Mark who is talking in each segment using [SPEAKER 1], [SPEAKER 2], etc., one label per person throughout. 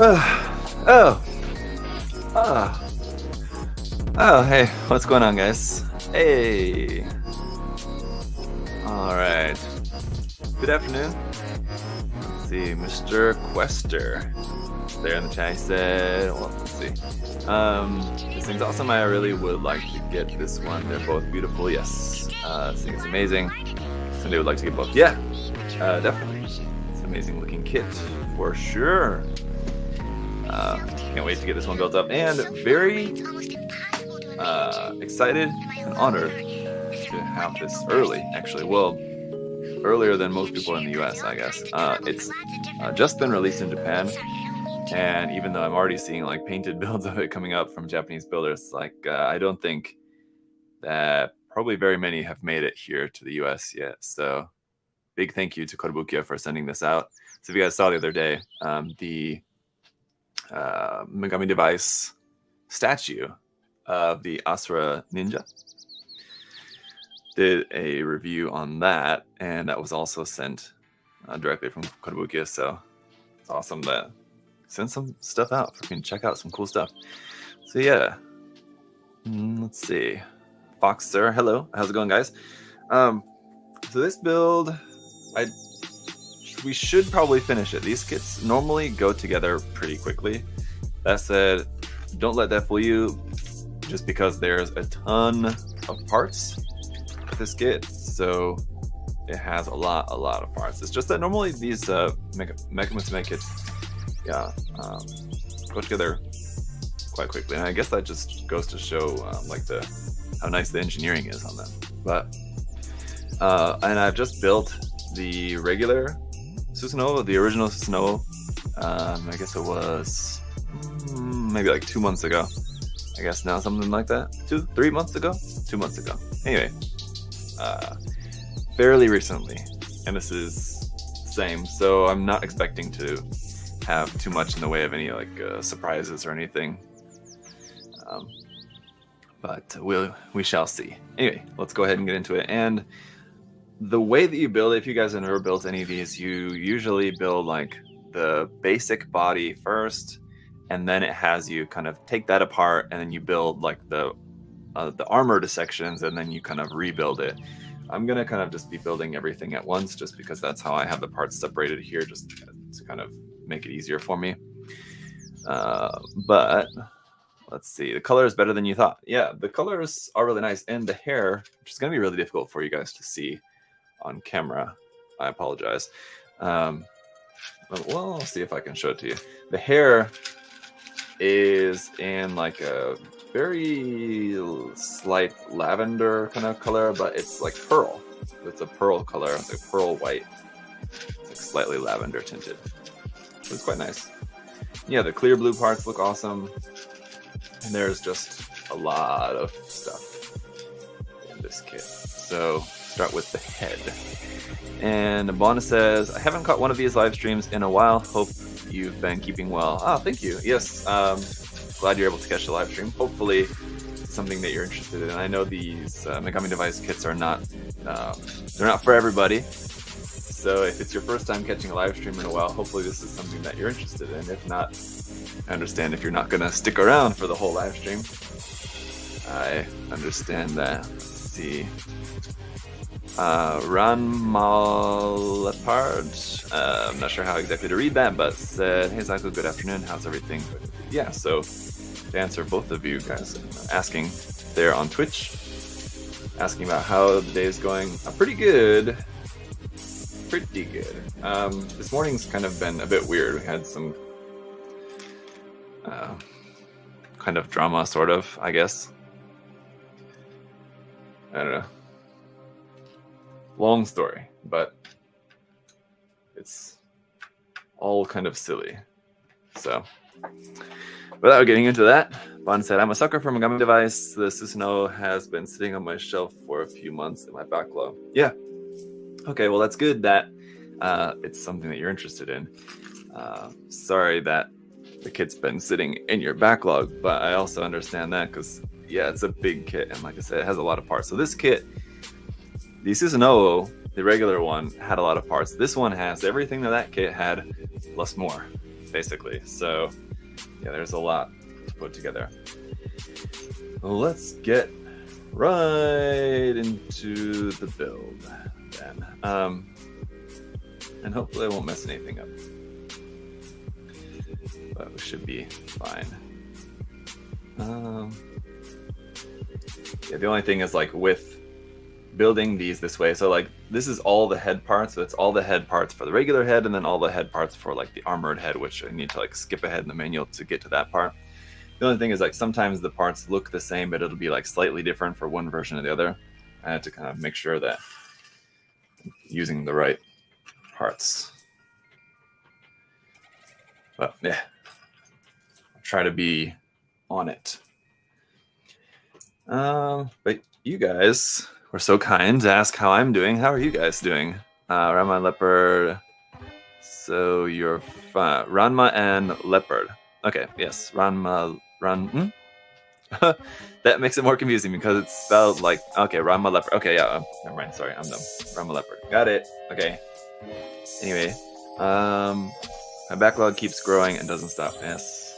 [SPEAKER 1] Oh, oh, oh, hey, what's going on, guys? Hey, all right. Good afternoon. Let's see, Mr. Quester. There in the chat, he said, well, let's see. This thing's awesome. I really would like to get this one. They're both beautiful. Yes. This thing is amazing. Somebody would like to get both. Yeah, definitely. It's an amazing looking kit for sure. Can't wait to get this one built up, and very excited and honored to have this early, actually. Well, earlier than most people in the US, I guess. It's just been released in Japan, and even though I'm already seeing like painted builds of it coming up from Japanese builders, like I don't think that probably very many have made it here to the US yet. So big thank you to Kotobukiya for sending this out. So if you guys saw the other day, the Megami device statue of the Asura Ninja, did a review on that, and that was also sent directly from Kotobukiya. So it's awesome that send some stuff out. You can check out some cool stuff. So yeah, let's see. Fox Sir, hello, how's it going, guys? So this build, we should probably finish it. These kits normally go together pretty quickly. That said, don't let that fool you, just because there's a ton of parts with this kit. So it has a lot of parts. It's just that normally these Megami kits, yeah, go together quite quickly. And I guess that just goes to show like how nice the engineering is on them. But and I've just built the regular Susanowo, the original Susanowo. I guess it was maybe like 2 months ago. I guess now, something like that. 3 months ago? 2 months ago. Anyway, fairly recently, and this is same. So I'm not expecting to have too much in the way of any like surprises or anything. But we shall see. Anyway, let's go ahead and get into it. And the way that you build it, if you guys have never built any of these, you usually build like the basic body first, and then it has you kind of take that apart, and then you build like the armored sections, and then you kind of rebuild it. I'm gonna kind of just be building everything at once, just because that's how I have the parts separated here, just to kind of make it easier for me. But let's see, the color is better than you thought. Yeah, the colors are really nice, and the hair, which is gonna be really difficult for you guys to see on camera. I apologize. Well, I'll see if I can show it to you. The hair is in like a very slight lavender kind of color, but it's like pearl. It's a pearl color, like pearl white. It's like slightly lavender tinted. So it's quite nice. Yeah, the clear blue parts look awesome. And there's just a lot of stuff in this kit. So start with the head. And Bonna says, I haven't caught one of these live streams in a while. Hope you've been keeping well. Oh, thank you. Yes, glad you're able to catch the live stream. Hopefully it's something that you're interested in. I know these Megami device kits are not, they're not for everybody. So if it's your first time catching a live stream in a while, hopefully this is something that you're interested in. If not, I understand if you're not going to stick around for the whole live stream. I understand that. Let's see. Ran Malepard, I'm not sure how exactly to read that, but said, hey Zaku, good afternoon, how's everything? Yeah, so to answer both of you guys asking there on Twitch, asking about how the day is going, pretty good. Pretty good. This morning's kind of been a bit weird. We had some kind of drama, sort of, I guess. I don't know. Long story, but it's all kind of silly. So, without getting into that, Bon said, I'm a sucker for Megami device. The Susanowo has been sitting on my shelf for a few months in my backlog. Yeah. Okay, well, that's good that it's something that you're interested in. Sorry that the kit's been sitting in your backlog, but I also understand that because, yeah, it's a big kit. And like I said, it has a lot of parts. So this kit, the Susanowo, the regular one, had a lot of parts. This one has everything that kit had, plus more. basically. So yeah, there's a lot to put together. Well, let's get right into the build then. And hopefully I won't mess anything up. But we should be fine. Yeah, the only thing is like with building these this way, so like this is all the head parts, so it's all the head parts for the regular head and then all the head parts for like the armored head, which I need to like skip ahead in the manual to get to that part. The only thing is like sometimes the parts look the same, but it'll be like slightly different for one version or the other. I had to kind of make sure that I'm using the right parts. But yeah, I'll try to be on it. But you guys were so kind to ask how I'm doing. How are you guys doing? Ranma, Leopard. So you're Ranma and Leopard. Okay, yes, Ranma. That makes it more confusing because it's spelled like, okay, Ranma Leopard. Okay, yeah, never mind. Sorry, I'm dumb. Ranma Leopard. Got it. Okay. Anyway, my backlog keeps growing and doesn't stop. Yes,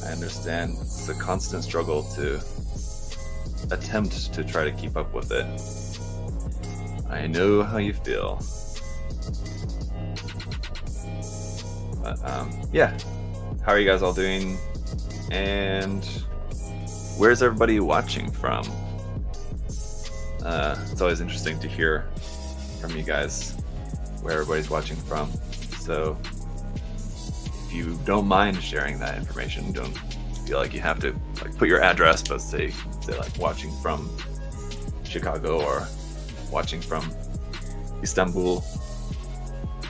[SPEAKER 1] I understand. It's a constant struggle to attempt to try to keep up with it. I know how you feel. But yeah, how are you guys all doing? And where's everybody watching from? It's always interesting to hear from you guys where everybody's watching from. So if you don't mind sharing that information, don't feel like you have to like put your address, but say like watching from Chicago or watching from Istanbul,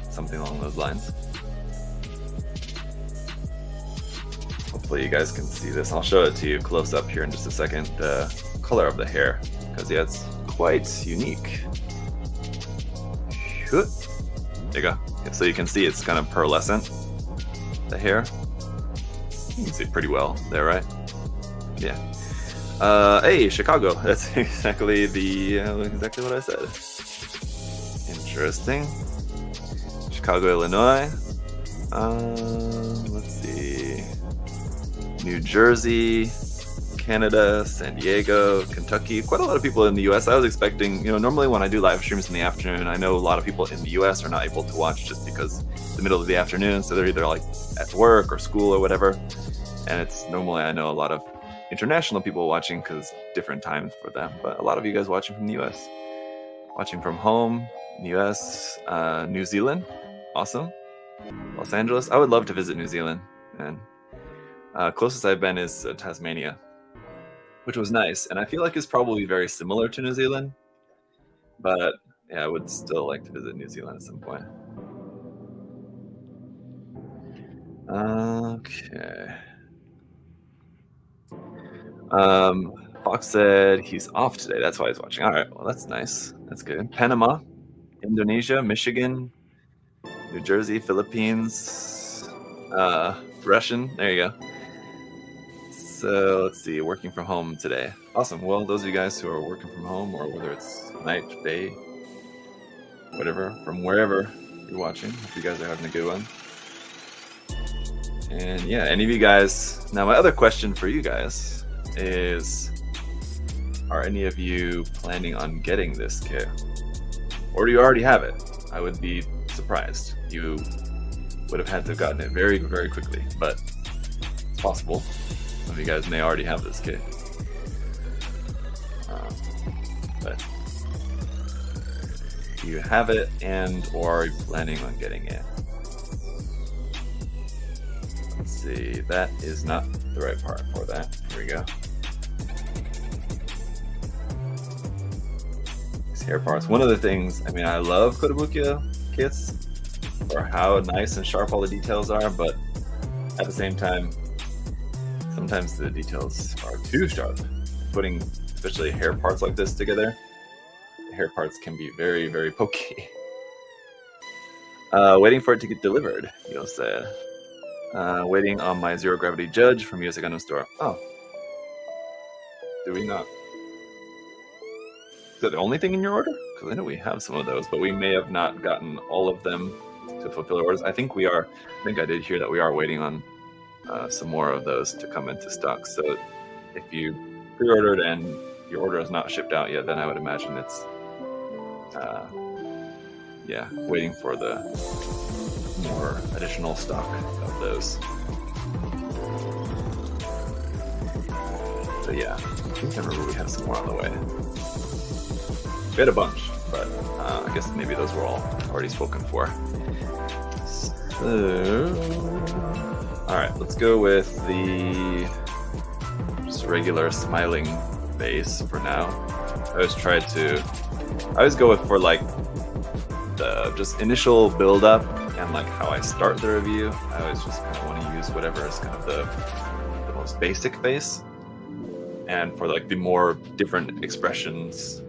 [SPEAKER 1] something along those lines. Hopefully you guys can see this. I'll show it to you close up here in just a second. The color of the hair, because yeah, it's quite unique. There you go. So you can see it's kind of pearlescent, the hair. You can see it pretty well there, right? Yeah. Hey, Chicago. That's exactly exactly what I said. Interesting. Chicago, Illinois. Let's see. New Jersey, Canada, San Diego, Kentucky. Quite a lot of people in the US. I was expecting, normally when I do live streams in the afternoon, I know a lot of people in the US are not able to watch just because it's the middle of the afternoon, so they're either like at work or school or whatever. And it's normally, I know a lot of international people watching because different times for them, but a lot of you guys watching from the US. Watching from home in the US, New Zealand, awesome. Los Angeles, I would love to visit New Zealand. And closest I've been is Tasmania, which was nice. And I feel like it's probably very similar to New Zealand, but yeah, I would still like to visit New Zealand at some point. Okay. Fox said he's off today. That's why he's watching. All right. Well, that's nice. That's good. Panama, Indonesia, Michigan, New Jersey, Philippines, Russian. There you go. So let's see. Working from home today. Awesome. Well, those of you guys who are working from home, or whether it's night, day, whatever, from wherever you're watching, hope you guys are having a good one. And yeah, any of you guys. Now, my other question for you guys is, are any of you planning on getting this kit? Or do you already have it? I would be surprised. You would have had to have gotten it very, very quickly, but it's possible. Some of you guys may already have this kit. But do you have it, and or are you planning on getting it? Let's see, that is not the right part for that. Here we go. These hair parts. One of the things, I mean, I love Kotobukiya kits for how nice and sharp all the details are, but at the same time, sometimes the details are too sharp. Putting especially hair parts like this together, the hair parts can be very, very pokey. Waiting for it to get delivered, Yo said. Waiting on my Zero Gravity Judge from USA Gundam Store. Oh. Do we not? Is that the only thing in your order? Because I know we have some of those, but we may have not gotten all of them to fulfill orders. I think we are. I think I did hear that we are waiting on some more of those to come into stock. So if you pre-ordered and your order is not shipped out yet, then I would imagine it's yeah, waiting for the more additional stock of those. So yeah, I think I remember we have some more on the way. We had a bunch, but I guess maybe those were all already spoken for. So, all right, let's go with the just regular smiling face for now. I always go with for like the just initial build up and like how I start the review. I always just kind of want to use whatever is kind of the most basic face. And for like the more different expressions,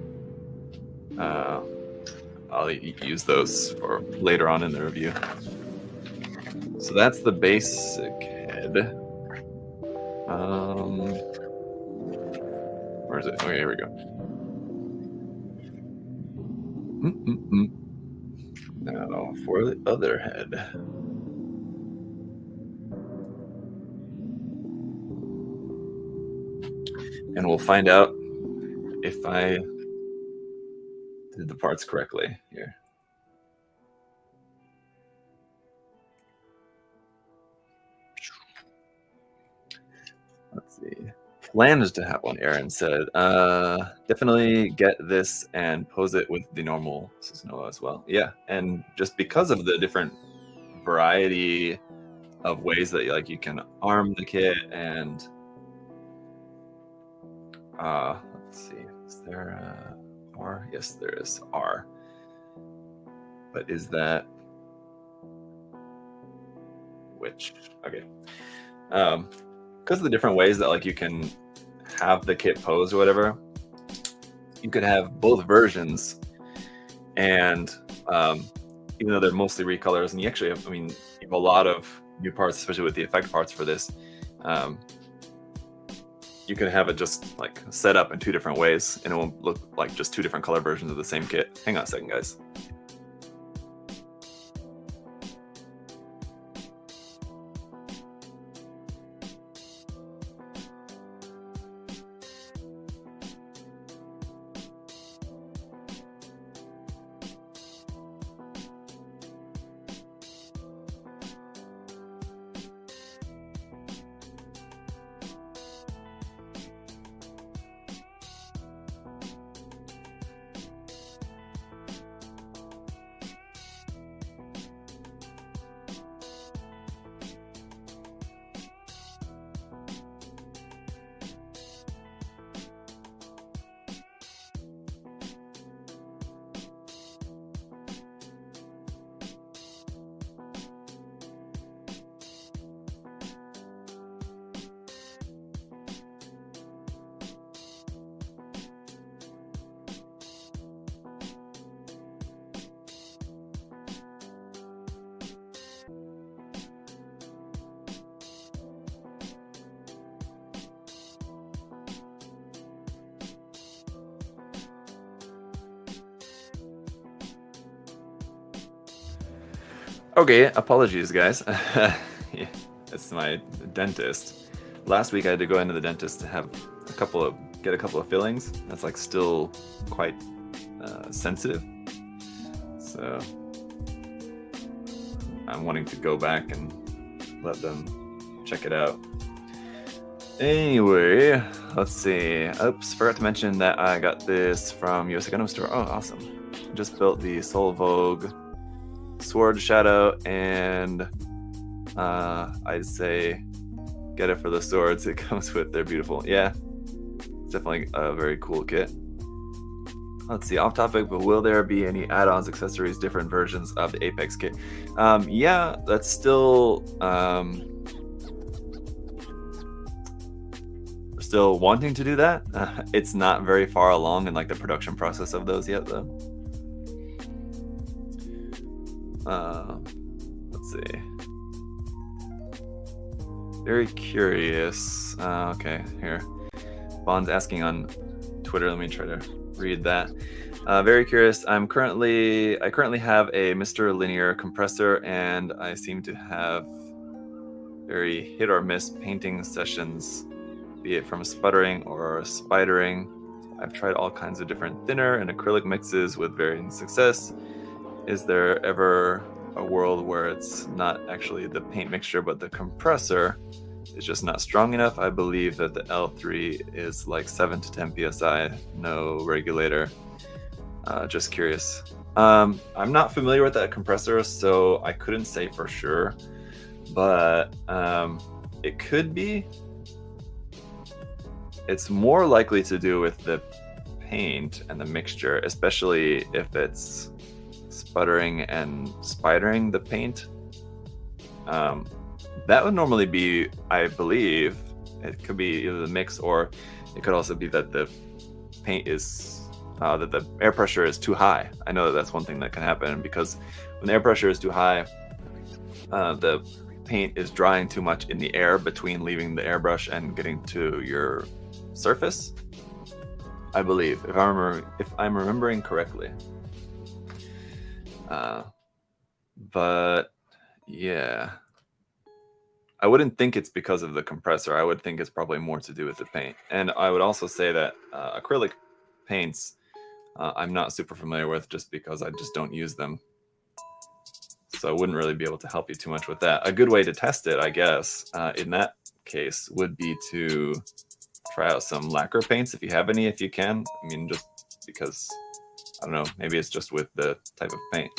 [SPEAKER 1] I'll use those for later on in the review. So that's the basic head. Where is it? Okay, here we go. Now for the other head. And we'll find out if I did the parts correctly here. Let's see. Plans to have one, Aaron said. Definitely get this and pose it with the normal Susanowo as well. Yeah, and just because of the different variety of ways that like you can arm the kit and let's see, is there R? Yes, there is R. But is that which? Okay. Because of the different ways that like you can have the kit posed or whatever, you could have both versions, and even though they're mostly recolors, and you actually have, you have a lot of new parts, especially with the effect parts for this. You can have it just like set up in two different ways, and it won't look like just two different color versions of the same kit. Hang on a second, guys. Okay, apologies, guys. Yeah, it's my dentist. Last week I had to go into the dentist to have get a couple of fillings. That's like still quite sensitive. So I'm wanting to go back and let them check it out. Anyway, let's see. Oops, forgot to mention that I got this from USA Gundam Store. Oh, awesome. Just built the Soul Vogue Sword Shadow, and I'd say get it for the swords it comes with. They're beautiful. Yeah, it's definitely a very cool kit. Let's see, off topic, but will there be any add-ons, accessories, different versions of the Apex kit? Yeah, that's still we're still wanting to do that. It's not very far along in like the production process of those yet, though. Let's see. Very curious. Okay, here. Bond's asking on Twitter. Let me try to read that. Very curious. I currently have a Mr. Linear compressor, and I seem to have very hit or miss painting sessions, be it from sputtering or spidering. I've tried all kinds of different thinner and acrylic mixes with varying success. Is there ever a world where it's not actually the paint mixture but the compressor is just not strong enough? I believe that the L3 is like 7 to 10 psi, no regulator. Just curious. I'm not familiar with that compressor, so I couldn't say for sure, but it could be. It's more likely to do with the paint and the mixture, especially if it's sputtering and spidering the paint. That would normally be, I believe, it could be either the mix, or it could also be that the paint is that the air pressure is too high. I know that that's one thing that can happen, because when the air pressure is too high, the paint is drying too much in the air between leaving the airbrush and getting to your surface, I believe, if I'm remembering correctly. But yeah, I wouldn't think it's because of the compressor. I would think it's probably more to do with the paint. And I would also say that acrylic paints I'm not super familiar with, just because I just don't use them. So I wouldn't really be able to help you too much with that. A good way to test it, I guess, in that case, would be to try out some lacquer paints if you have any, if you can. I mean, just because, I don't know, maybe it's just with the type of paint.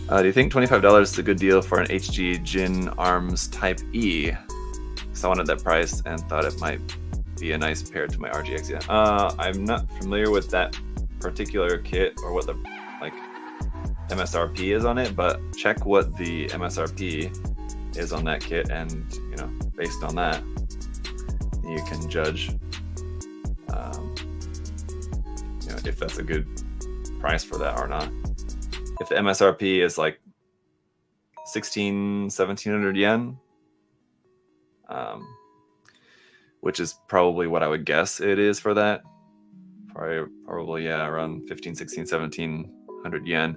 [SPEAKER 1] Do you think $25 is a good deal for an HG Jin Arms Type E? Because I wanted that price and thought it might be a nice pair to my RGX. Yeah. I'm not familiar with that particular kit or what the MSRP is on it, but check what the MSRP is on that kit, and based on that, you can judge if that's a good price for that or not. If the MSRP is like 1700 yen, which is probably what I would guess it is for that, probably yeah, around 15, 16, 1700 yen.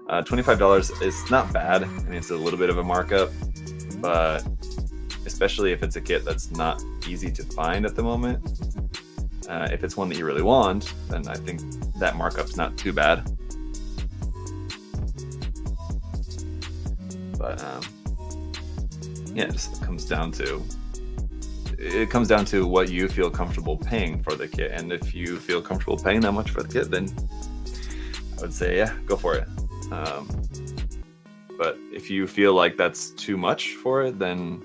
[SPEAKER 1] $25 is not bad. I mean, it's a little bit of a markup, but especially if it's a kit that's not easy to find at the moment. If it's one that you really want, then I think that markup's not too bad. But yeah, it just comes down to what you feel comfortable paying for the kit. And if you feel comfortable paying that much for the kit, then I would say, yeah, go for it. But if you feel like that's too much for it, then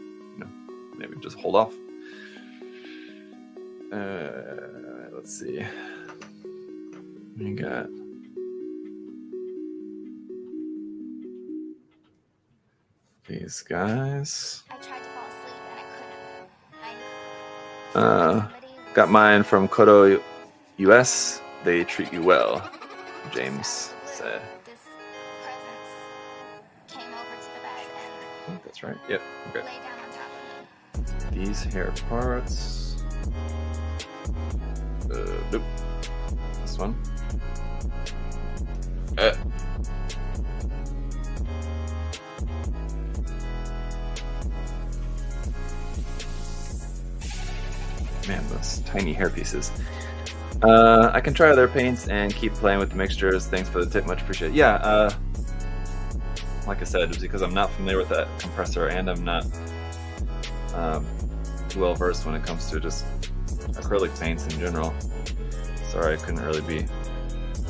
[SPEAKER 1] maybe just hold off. Let's see. We got these guys.
[SPEAKER 2] I tried to fall asleep and I couldn't.
[SPEAKER 1] Got mine from Kodo US. They treat you well, James said.
[SPEAKER 2] This presence came over to the bed
[SPEAKER 1] I think that's right. Yep. Okay.
[SPEAKER 2] and lay down on top of me.
[SPEAKER 1] These hair parts. Nope. This one. Man, those tiny hair pieces. I can try other paints and keep playing with the mixtures. Thanks for the tip, much appreciated. Yeah, like I said, it's because I'm not familiar with that compressor, and I'm not too well versed when it comes to just acrylic paints in general. Sorry, I couldn't really be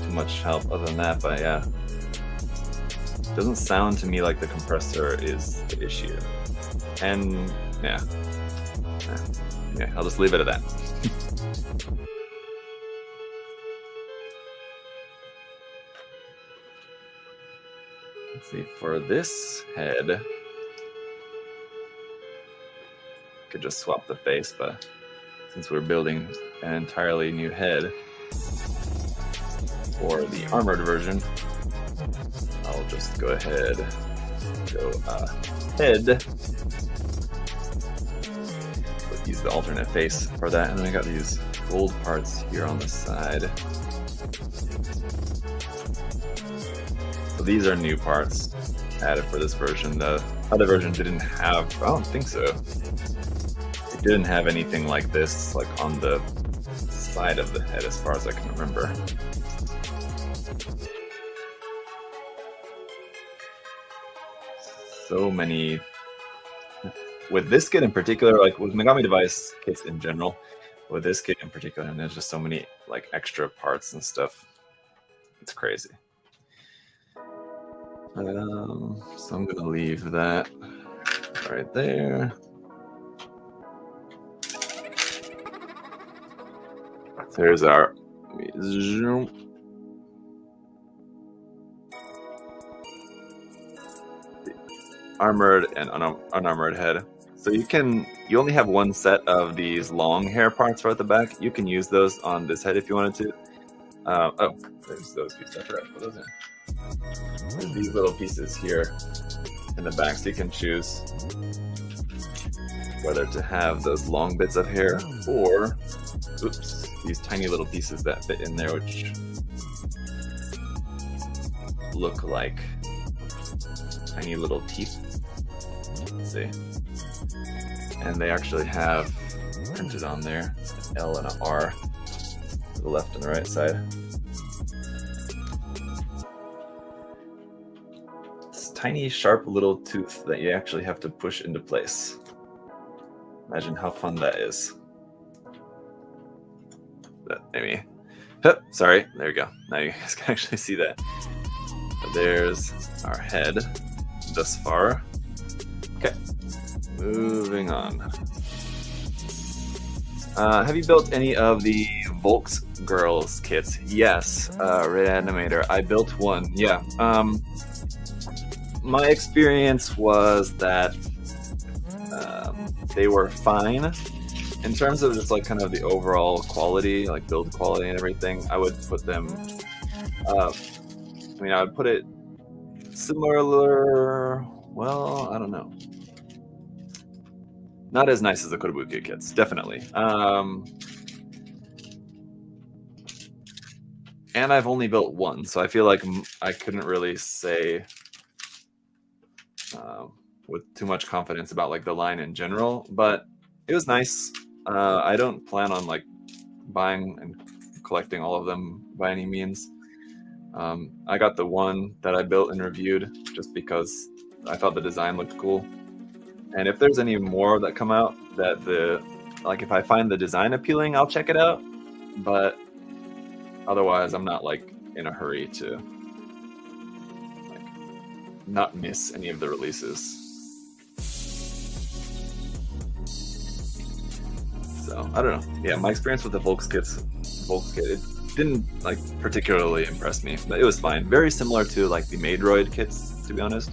[SPEAKER 1] too much help other than that, but yeah. It doesn't sound to me like the compressor is the issue. And yeah, I'll just leave it at that. Let's see, for this head, could just swap the face, but since we're building an entirely new head for the armored version, I'll just go ahead, go ahead with use the alternate face for that. And then I got these gold parts here on the side. So these are new parts added for this version. The other version didn't have, I don't think so. It didn't have anything like this, like on the side of the head as far as I can remember. So many, with this kit in particular, like with Megami device kits in general, with this kit in particular, and there's just so many like extra parts and stuff. It's crazy. So I'm gonna leave that right there. There's our armored and unarmored head. So you only have one set of these long hair parts right at the back. You can use those on this head if you wanted to. Oh, there's those pieces. I forgot to put those in. There's these little pieces here in the back, so you can choose whether to have those long bits of hair or, oops, these tiny little pieces that fit in there, which look like tiny little teeth. Let's see. And they actually have printed on there an L and an R to the left and the right side. This tiny, sharp little tooth that you actually have to push into place. Imagine how fun that is. That maybe. Oh, sorry, there we go. Now you guys can actually see that. But there's our head thus far. Okay, moving on. Have you built any of the Volks Girls kits? Yes, Reanimator. I built one. Yeah. My experience was that they were fine in terms of just like kind of the overall quality, like build quality and everything. I would put them. I would put it similar. Well, I don't know. Not as nice as the Kotobukiya kits, definitely. And I've only built one, so I feel like I couldn't really say with too much confidence about like the line in general, but it was nice. I don't plan on like buying and collecting all of them by any means. I got the one that I built and reviewed just because I thought the design looked cool. And if there's any more that come out that if I find the design appealing, I'll check it out. But otherwise, I'm not like in a hurry to like not miss any of the releases. So I don't know. Yeah, my experience with the Volks kit, it didn't like particularly impress me, but it was fine. Very similar to like the Maidroid kits, to be honest.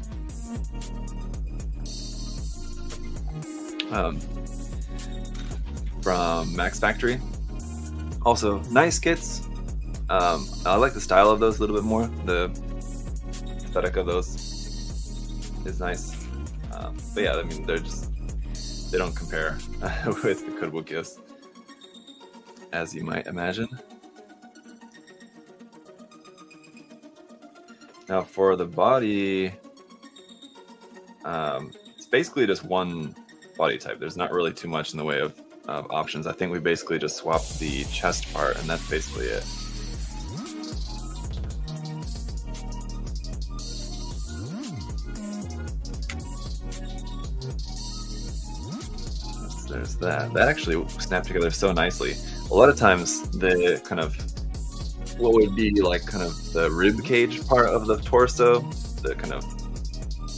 [SPEAKER 1] From Max Factory. Also, nice kits. I like the style of those a little bit more. The aesthetic of those is nice. But yeah, I mean, they don't compare with the Kotobukiyas, as you might imagine. Now for the body, it's basically just one body type. There's not really too much in the way of options. I think we basically just swapped the chest part, and that's basically it. There's that. That actually snapped together so nicely. A lot of times the kind of what would be like kind of the rib cage part of the torso, the kind of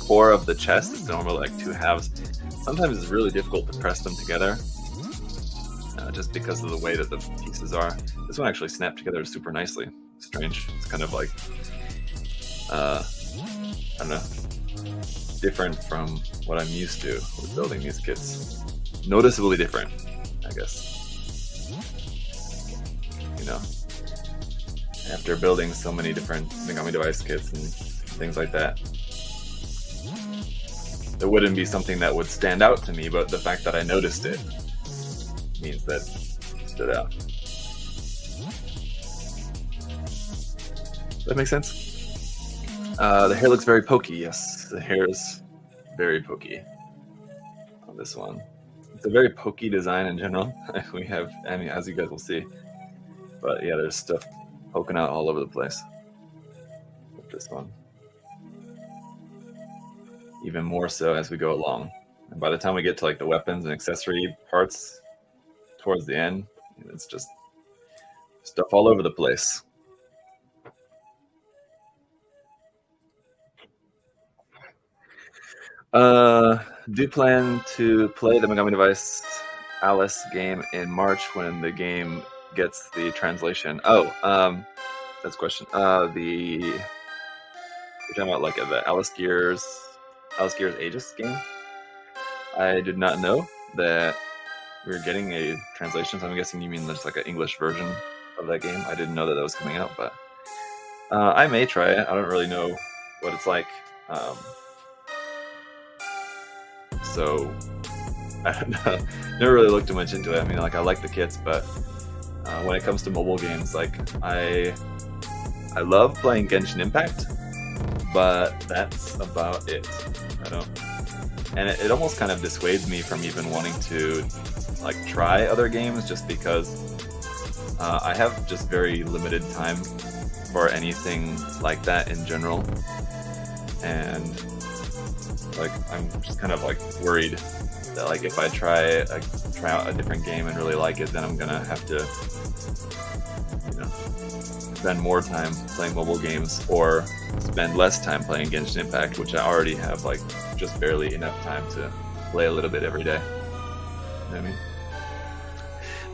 [SPEAKER 1] core of the chest is normally like two halves. Sometimes it's really difficult to press them together just because of the way that the pieces are. This one actually snapped together super nicely. Strange. It's kind of like, I don't know, different from what I'm used to with building these kits. Noticeably different, I guess. You know, after building so many different Megami device kits and things like that, there wouldn't be something that would stand out to me, but the fact that I noticed it means that stood out. Does that make sense? The hair looks very pokey. Yes, the hair is very pokey on this one. It's a very pokey design in general. We have, I mean, as you guys will see. But yeah, there's stuff poking out all over the place with this one. Even more so as we go along. And by the time we get to like the weapons and accessory parts towards the end, it's just stuff all over the place. Do plan to play the Megami Device Alice game in March when the game gets the translation. Oh, that's a question. You're talking about like the Alice Gears Aegis game. I did not know that we were getting a translation, so I'm guessing you mean there's like an English version of that game. I didn't know that was coming out, but I may try it. I don't really know what it's like. So I don't know. Never really looked too much into it. I mean, like I like the kits, but when it comes to mobile games, like I love playing Genshin Impact, but that's about it. I don't, and it almost kind of dissuades me from even wanting to like try other games, just because I have just very limited time for anything like that in general, and like I'm just kind of like worried that like if I try out a different game and really like it, then I'm gonna have to, you know, spend more time playing mobile games or spend less time playing Genshin Impact, which I already have like just barely enough time to play a little bit every day. You know what I mean?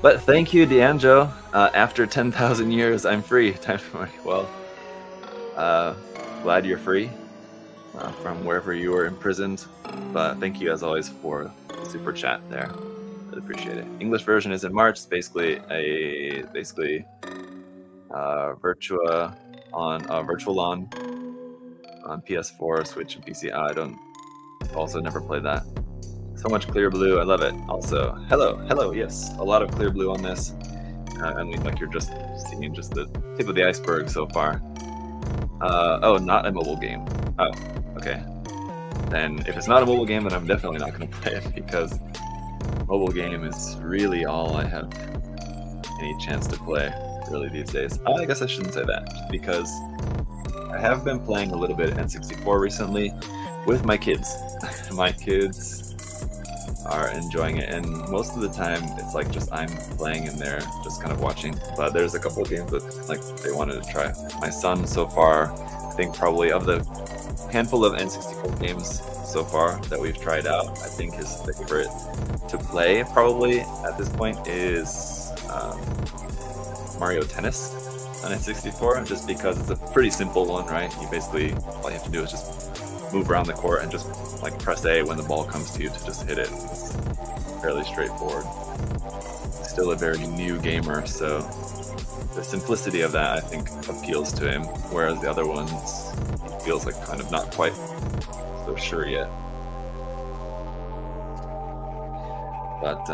[SPEAKER 1] But thank you, D'Angelo. After 10,000 years, I'm free. Time for well, glad you're free from wherever you were imprisoned. But thank you, as always, for the super chat there. Really appreciate it. English version is in March. It's basically Virtua on PS4, Switch, and PC. I don't. Also, never played that. So much clear blue. I love it. Also, hello. Yes, a lot of clear blue on this. I mean, like you're just seeing just the tip of the iceberg so far. Oh, not a mobile game. Oh, okay. Then if it's not a mobile game, then I'm definitely not going to play it, because mobile game is really all I have any chance to play really these days. I guess I shouldn't say that, because I have been playing a little bit of N64 recently with my kids. My kids are enjoying it, and most of the time it's like just I'm playing and they're just kind of watching. But there's a couple of games that like they wanted to try. My son so far, I think probably of the handful of N64 games so far that we've tried out, I think his favorite to play probably at this point is Mario Tennis on N64, just because it's a pretty simple one, right? You basically, all you have to do is just move around the court and just like press A when the ball comes to you to just hit it. It's fairly straightforward. Still a very new gamer, so the simplicity of that I think appeals to him, whereas the other ones he feels like kind of not quite so sure yet. But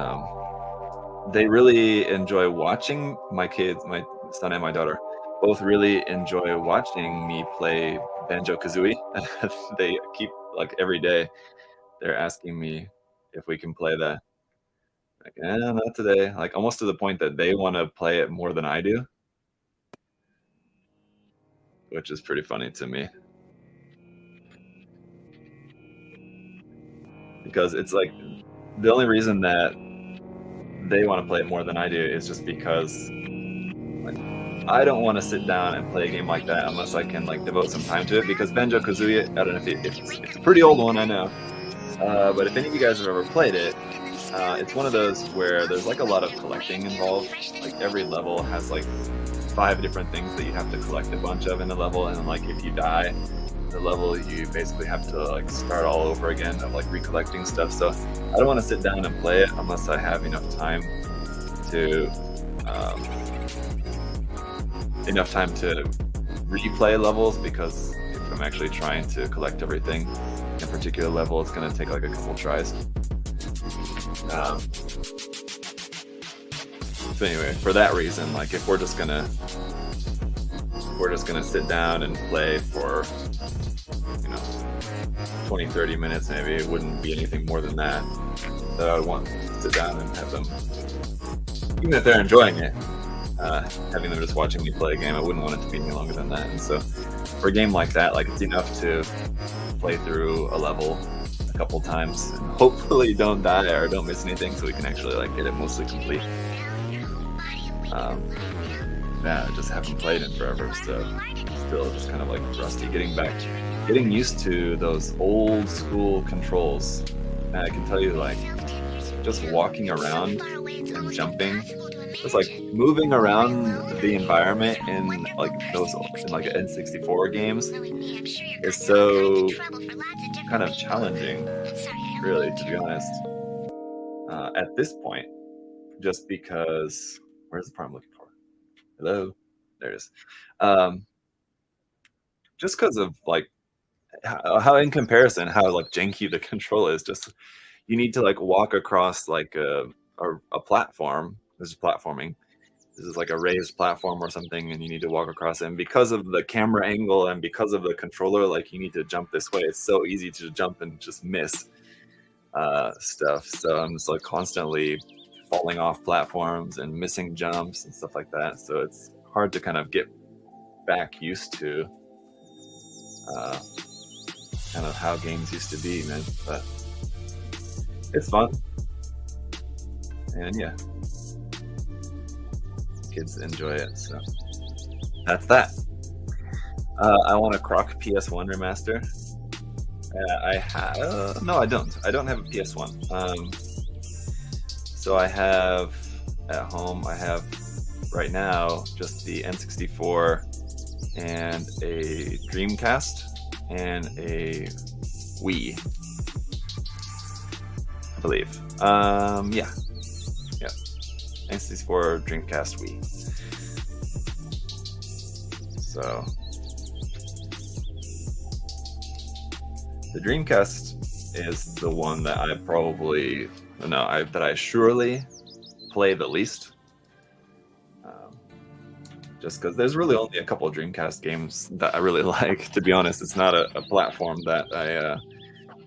[SPEAKER 1] they really enjoy watching my kids, my son and my daughter, both really enjoy watching me play Banjo-Kazooie. They keep, like, every day, they're asking me if we can play that. Like, not today. Like, almost to the point that they want to play it more than I do, which is pretty funny to me. Because it's like, the only reason that they want to play it more than I do is just because, like, I don't want to sit down and play a game like that unless I can like devote some time to it. Because Banjo-Kazooie, I don't know if it's a pretty old one, I know, but if any of you guys have ever played it, it's one of those where there's like a lot of collecting involved. Like every level has like 5 different things that you have to collect a bunch of in the level, and like if you die in the level, you basically have to like start all over again of like recollecting stuff. So I don't want to sit down and play it unless I have enough time to replay levels, because if I'm actually trying to collect everything in a particular level, it's going to take like a couple tries. But anyway, for that reason, like if we're just gonna sit down and play for 20-30 minutes, maybe it wouldn't be anything more than that I would want to sit down and have them, even if they're enjoying it, having them just watching me play a game. I wouldn't want it to be any longer than that. And so for a game like that, like it's enough to play through a level a couple times and hopefully don't die or don't miss anything, so we can actually like get it mostly complete. Yeah, I just haven't played in forever, so still just kind of like rusty, getting used to those old school controls. And I can tell you, like, just walking around and jumping, just like moving around the environment in like those like N64 games is so kind of challenging, really, to be honest. At this point, just because where's the part I'm looking for? Hello, there it is. Just because of like how in comparison how like janky the control is. Just you need to like walk across like a platform. This is platforming. This is like a raised platform or something, and you need to walk across it. And because of the camera angle and because of the controller, like you need to jump this way. It's so easy to jump and just miss stuff. So I'm just like constantly falling off platforms and missing jumps and stuff like that. So it's hard to kind of get back used to kind of how games used to be, man. But it's fun. And yeah, kids enjoy it. So that's that. I want a Croc PS1 remaster. I have no, I don't. I don't have a PS1. So I have at home. I have right now just the N64 and a Dreamcast and a Wii, I believe. Yeah. N64, Dreamcast, Wii. So the Dreamcast is the one that I probably that I surely play the least. Just because there's really only a couple of Dreamcast games that I really like. To be honest, it's not a platform that I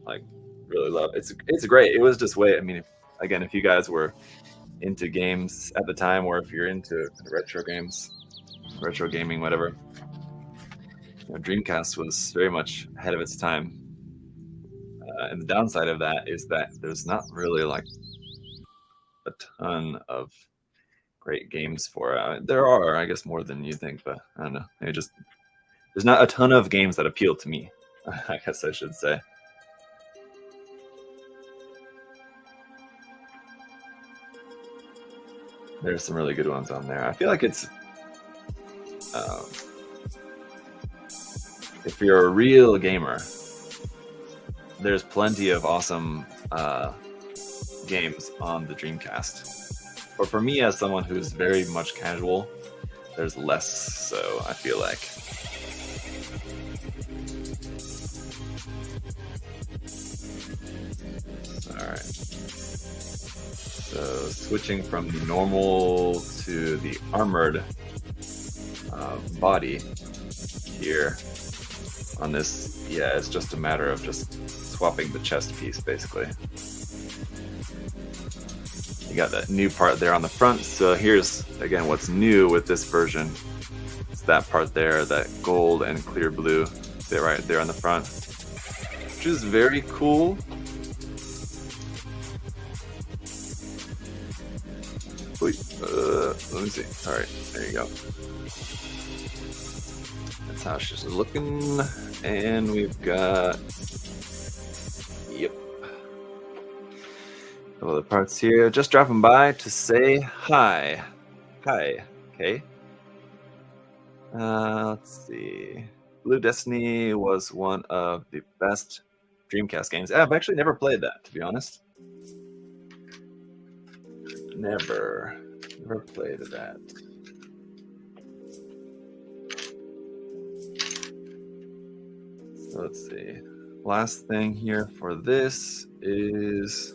[SPEAKER 1] like really love. It's great. It was just way. I mean, if you guys were into games at the time, or if you're into retro games, retro gaming, whatever, Dreamcast was very much ahead of its time. And the downside of that is that there's not really like a ton of great games for it. There are, I guess, more than you think, but I don't know. There's not a ton of games that appeal to me, I guess I should say. There's some really good ones on there. I feel like it's if you're a real gamer, there's plenty of awesome games on the Dreamcast. But for me, as someone who's very much casual, there's less, so I feel like. Alright. So switching from the normal to the armored body here on this, yeah, it's just a matter of just swapping the chest piece, basically. You got that new part there on the front. So here's, again, what's new with this version. It's that part there, that gold and clear blue right there on the front, which is very cool. Wait, let me see. All right, there you go. That's how she's looking. And we've got, yep, other parts here. Just dropping by to say hi. Hi. Okay. Let's see. Blue Destiny was one of the best Dreamcast games. I've actually never played that, to be honest. Never played that. So let's see. Last thing here for this is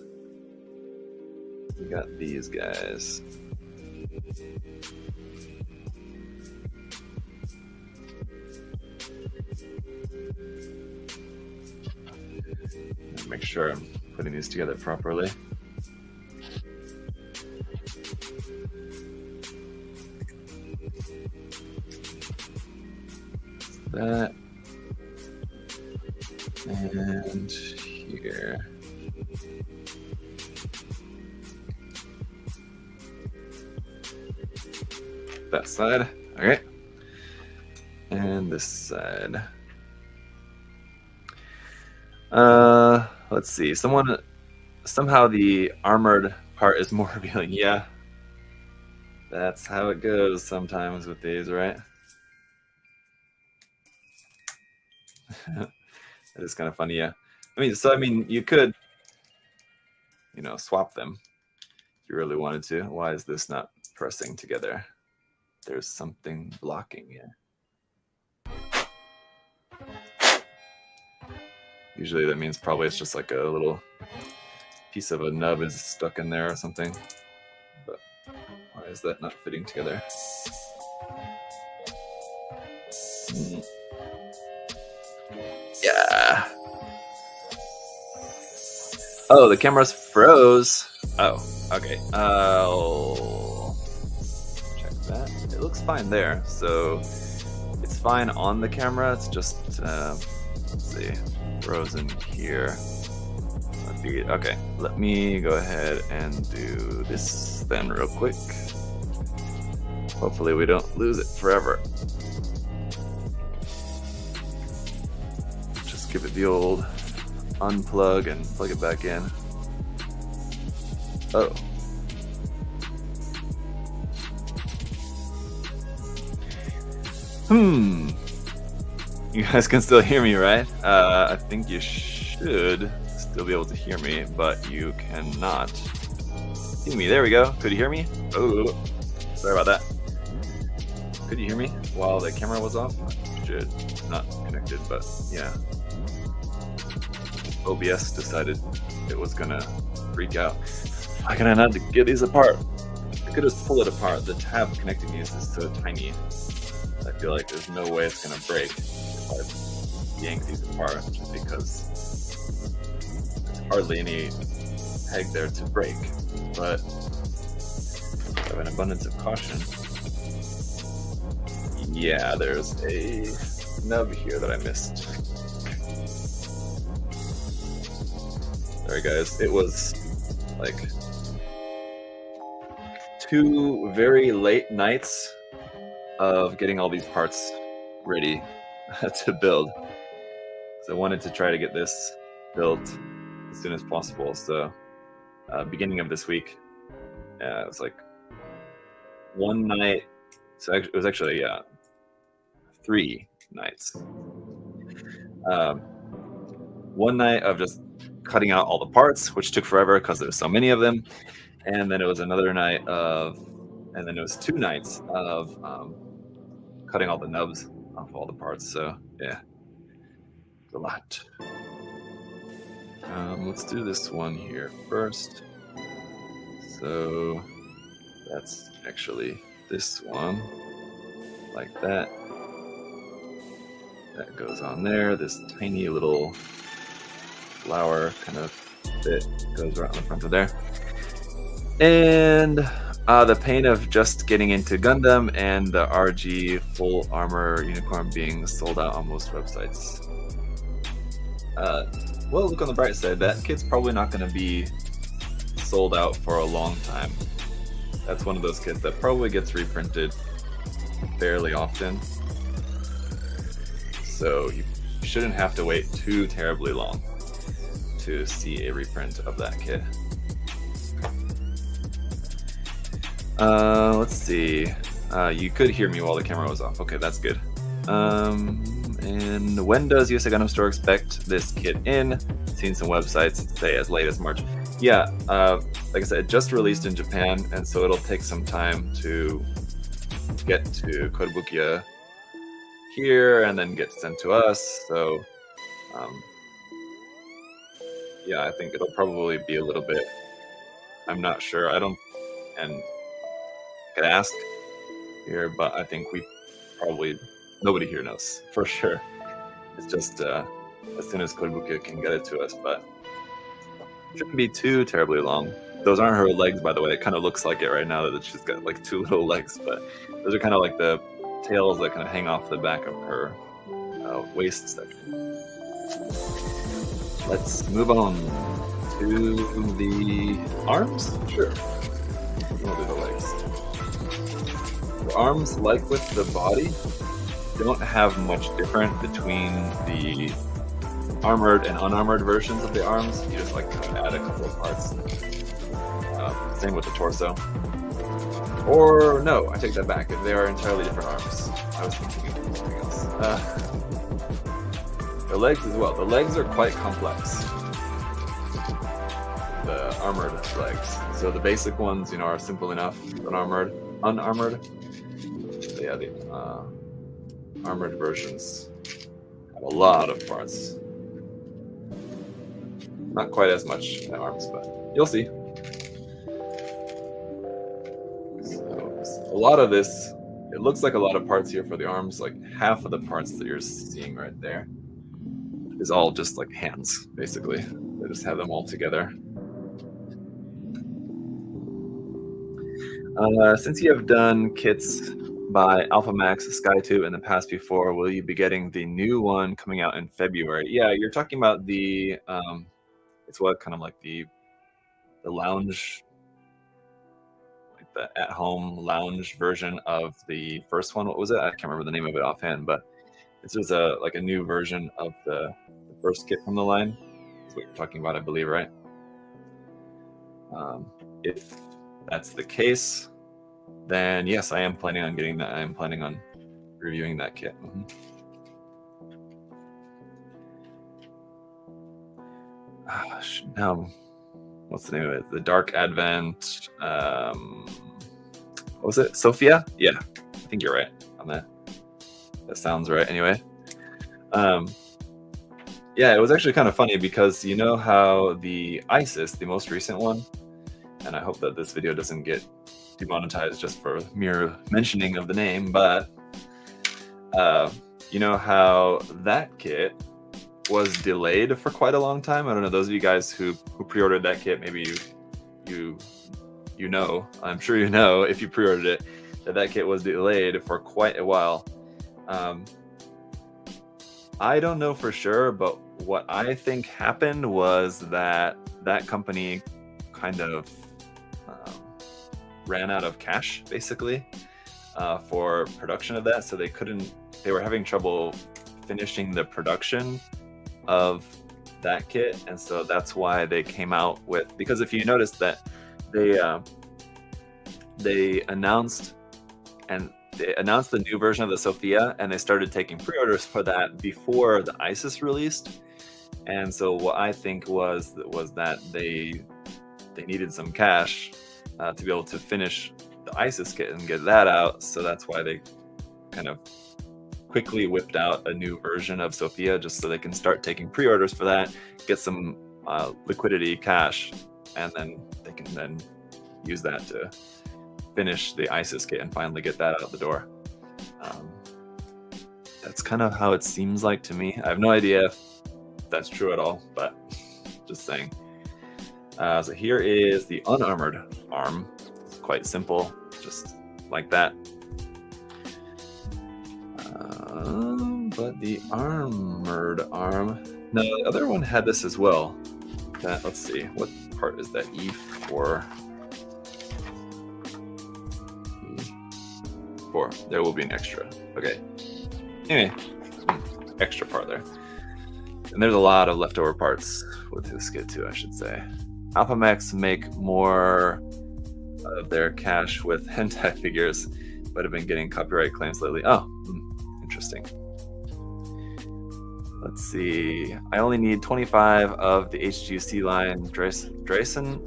[SPEAKER 1] we got these guys. make sure I'm putting these together properly. That. And here. That side. Okay. And this side. Let's see. Somehow the armored part is more revealing. Yeah. That's how it goes sometimes with these, right? It is kind of funny, yeah. I mean, you could, swap them if you really wanted to. Why is this not pressing together? There's something blocking here. Usually that means probably it's just like a little piece of a nub is stuck in there or something. But why is that not fitting together? Yeah. Oh, the camera's froze. Oh, okay. I'll check that. It looks fine there. So it's fine on the camera. It's just, let's see, frozen here. Okay, let me go ahead and do this then real quick. Hopefully we don't lose it forever. Just give it the old unplug and plug it back in. Oh. You guys can still hear me, right? I think you should still be able to hear me, but you cannot see me. There we go. Could you hear me? Oh, sorry about that. Could you hear me while the camera was off? Should not connected, but yeah. OBS decided it was gonna freak out. Why can I not get these apart? I could just pull it apart. The tab connecting these is so tiny. I feel like there's no way it's gonna break if I yank these apart, just because there's hardly any peg there to break. But I have an abundance of caution. Yeah, there's a nub here that I missed. Sorry guys, it was like 2 very late nights of getting all these parts ready to build. So I wanted to try to get this built as soon as possible. So beginning of this week, it was like one night. So it was actually 3 nights. One night of just cutting out all the parts, which took forever because there's so many of them. And then it was another night and then it was 2 nights of cutting all the nubs off all the parts. So yeah, it's a lot. Let's do this one here first. So that's actually this one, like that. That goes on there. This tiny little flower kind of bit goes right on the front of there. And the pain of just getting into Gundam and the RG full armor unicorn being sold out on most websites. Well, look on the bright side. That kit's probably not going to be sold out for a long time. That's one of those kits that probably gets reprinted fairly often. So you shouldn't have to wait too terribly long to see a reprint of that kit. Let's see. You could hear me while the camera was off. Okay, that's good. And when does USA Gundam Store expect this kit in? Seen some websites say as late as March. Yeah, like I said, it just released in Japan, and so it'll take some time to get to Kotobukiya here and then get sent to us. So, yeah, I think it'll probably be a little bit. I'm not sure. I don't, and I could ask here, but I think we probably nobody here knows for sure. It's just as soon as Kotobukiya can get it to us, but Shouldn't be too terribly long. Those aren't her legs, by the way. It kind of looks like it right now that she's got like 2 little legs, but those are kind of like the tails that kind of hang off the back of her waist section. Let's move on to the arms. Sure, we'll do the legs. The arms, like with the body, don't have much different between the armored and unarmored versions of the arms. You just like kind of add a couple of parts. Same with the torso. Or no, I take that back. They are entirely different arms. I was thinking of something else. The legs as well. The legs are quite complex. The armored legs. So the basic ones, are simple enough. Unarmored. So yeah, the armored versions have a lot of parts. Not quite as much in the arms, but you'll see. So a lot of this, it looks like a lot of parts here for the arms. Like half of the parts that you're seeing right there is all just like hands, basically. They just have them all together. Since you have done kits by Alpha Max Sky2 in the past before, will you be getting the new one coming out in February? Yeah, you're talking about the it's what kind of like the lounge, like the at-home lounge version of the first one. What was it? I can't remember the name of it offhand, but this is a new version of the first kit from the line. That's what you're talking about, I believe, right? If that's the case, then yes, I am planning on getting that. I am planning on reviewing that kit. Now, what's the name of it? The Dark Advent. What was it? Sophia? Yeah, I think you're right on that. That sounds right. Anyway, yeah, it was actually kind of funny because you know how the ISIS, the most recent one, and I hope that this video doesn't get demonetized just for mere mentioning of the name, but you know how that kit was delayed for quite a long time. I don't know, those of you guys who pre-ordered that kit, maybe you know, I'm sure you know if you pre-ordered it, that kit was delayed for quite a while. I don't know for sure, but what I think happened was that company kind of ran out of cash, basically, for production of that. So they were having trouble finishing the production of that kit. And so that's why they came out with, because if you notice that they announced the new version of the Sophia, and they started taking pre-orders for that before the ISIS released. And so what I think was that they needed some cash to be able to finish the ISIS kit and get that out. So that's why they kind of quickly whipped out a new version of Sophia, just so they can start taking pre-orders for that, get some liquidity cash, and then they can then use that to finish the ISIS kit and finally get that out the door. That's kind of how it seems like to me. I have no idea if that's true at all, but just saying. So here is the unarmored arm. It's quite simple, just like that. But the armored arm, no, the other one had this as well. Let's see, what part is that E4? E4, there will be an extra. Okay. Anyway, extra part there. And there's a lot of leftover parts with this kit too, I should say. AlphaMax make more of their cash with hentai figures, but have been getting copyright claims lately. Oh, interesting. Let's see. I only need 25 of the HGC line Drayson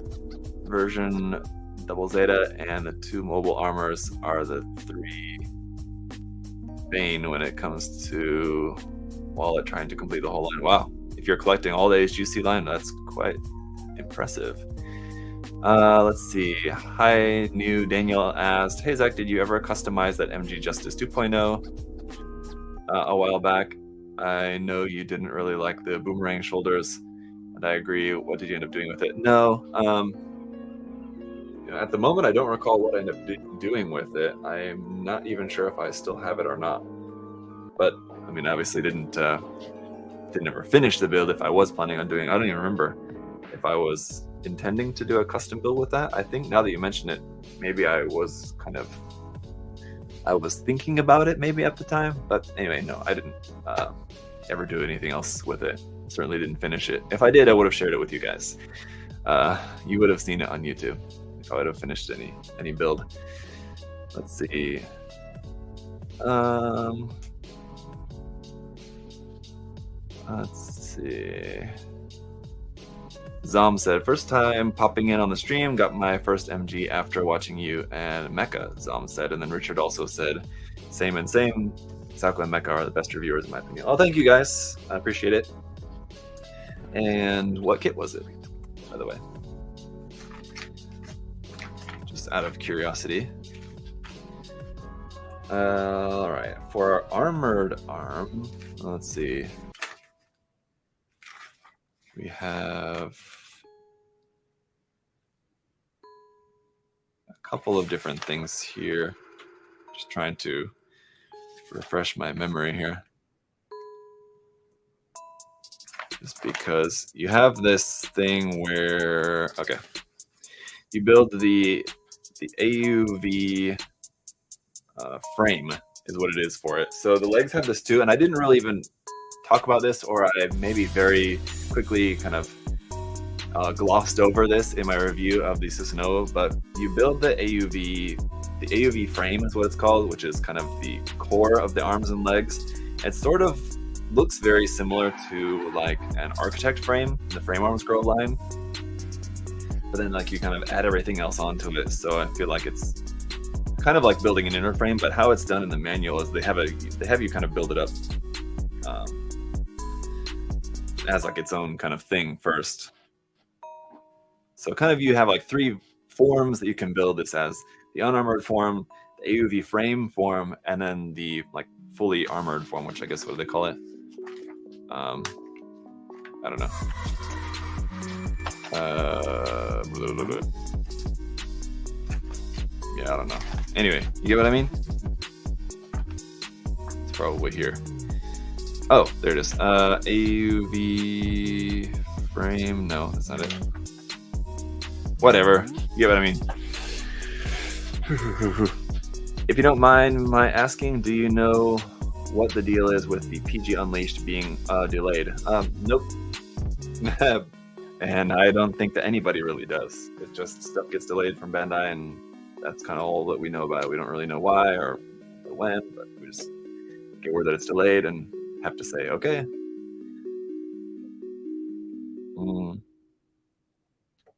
[SPEAKER 1] version Double Zeta, and the 2 mobile armors are the 3 Bane when it comes to Wallet trying to complete the whole line. Wow. If you're collecting all the HGC line, that's quite impressive. Let's see. Hi, new Daniel asked, hey Zach, did you ever customize that MG Justice 2.0 a while back? I know you didn't really like the boomerang shoulders, and and I agree. What did you end up doing with it? No. You know, at the moment, I don't recall what I ended up doing with it. I'm not even sure if I still have it or not. But I mean, obviously, didn't ever finish the build. If I was planning on doing, I don't even remember if I was intending to do a custom build with that. I think now that you mention it, maybe I was thinking about it maybe at the time. But anyway, no, I didn't ever do anything else with it. Certainly didn't finish it. If I did, I would have shared it with you guys. You would have seen it on YouTube if I would have finished any build. Let's see. Let's see. Zom said, first time popping in on the stream, got my first MG after watching you and Mecha, Zom said. And then Richard also said, same and same. Sako and Mecha are the best reviewers in my opinion. Oh, thank you guys. I appreciate it. And what kit was it, by the way? Just out of curiosity. All right, for our armored arm, let's see. We have a couple of different things here. Just trying to refresh my memory here. Just because you have this thing where, okay, you build the AUV frame is what it is for it. So the legs have this too, and I didn't really even talk about this, or I maybe very quickly kind of glossed over this in my review of the Susanowo, but you build the AUV frame is what it's called, which is kind of the core of the arms and legs. It sort of looks very similar to like an architect frame, the frame arms grow line, but then like you kind of add everything else onto it. So I feel like it's kind of like building an inner frame, but how it's done in the manual is they have you kind of build it up as like its own kind of thing first. So kind of you have like three forms that you can build this as: the unarmored form, the AUV frame form, and then the like fully armored form, which I guess what do they call it? I don't know. Yeah, I don't know. Anyway, you get what I mean? It's probably here. Oh, there it is. AUV frame. No, that's not it. Whatever. You get what I mean? If you don't mind my asking, do you know what the deal is with the PG Unleashed being delayed? Nope. And I don't think that anybody really does. It just stuff gets delayed from Bandai, and that's kind of all that we know about it. We don't really know why or when, but we just get word that it's delayed and have to say, okay.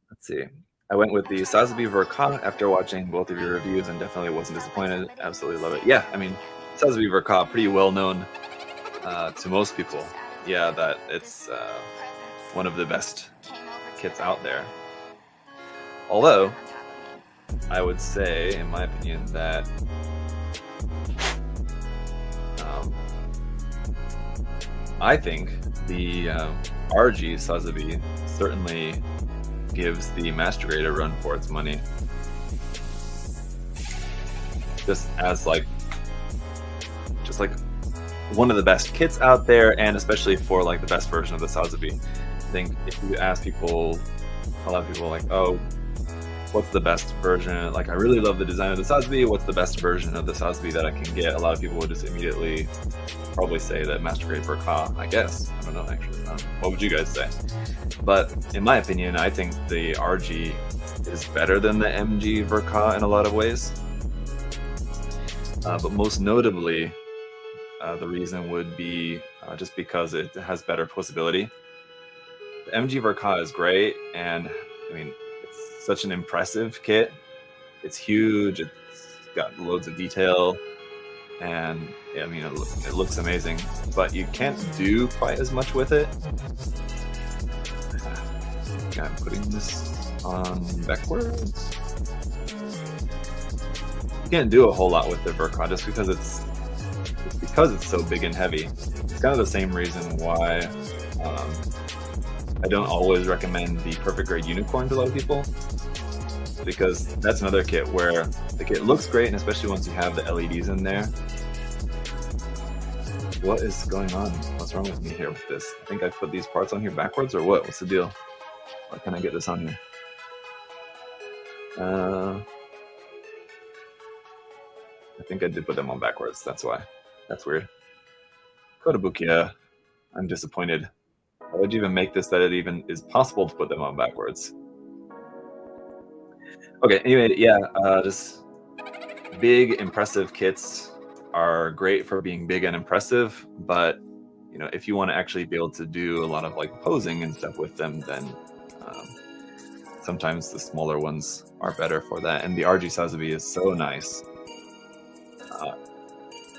[SPEAKER 1] Let's see. I went with the Sazabi Verka after watching both of your reviews and definitely wasn't disappointed. Absolutely love it. Yeah, I mean, Sazabi Verka, pretty well known to most people. Yeah, that it's one of the best kits out there. Although, I would say, in my opinion, that I think the RG Sazabi certainly gives the Master Grade a run for its money. Just like one of the best kits out there, and especially for like the best version of the Sazabi. I think if you ask people, a lot of people are like, oh, what's the best version? Like, I really love the design of the Sazabi. What's the best version of the Sazabi that I can get? A lot of people would just immediately probably say that Master Grade Verka, I guess. I don't know, actually. What would you guys say? But in my opinion, I think the RG is better than the MG Verka in a lot of ways. But most notably, the reason would be just because it has better posability. The MG Verka is great, and I mean, it's such an impressive kit. It's huge, it's got loads of detail, and yeah, I mean, it looks amazing, but you can't do quite as much with it. I'm putting this on backwards. You can't do a whole lot with the Verka just because it's so big and heavy. It's kind of the same reason why I don't always recommend the perfect grade unicorn to a lot of people, because that's another kit where the kit looks great, and especially once you have the LEDs in there. What is going on? What's wrong with me here with this? I think I put these parts on here backwards, or what? What's the deal? Why can't I get this on here? I think I did put them on backwards. That's why. That's weird. Kotobukiya, I'm disappointed. Why would you even make this that it even is possible to put them on backwards? Okay, anyway, yeah, just big, impressive kits are great for being big and impressive, but you know, if you want to actually be able to do a lot of like posing and stuff with them, then sometimes the smaller ones are better for that. And the RG Sazabi is so nice.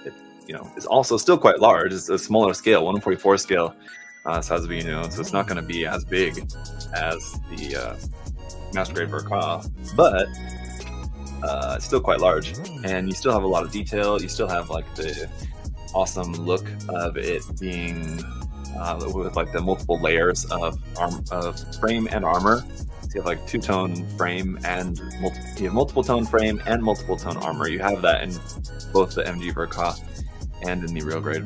[SPEAKER 1] It, you know, is also still quite large. It's a smaller scale, 1/44 scale Sazabi, you know, so it's not going to be as big as the Master Grade Verka, but it's still quite large, and you still have a lot of detail. You still have like the awesome look of it being with like the multiple layers of frame and armor. So you have like two-tone frame and you have multiple tone frame and multiple tone armor. You have that in both the MG Verka and in the real grade.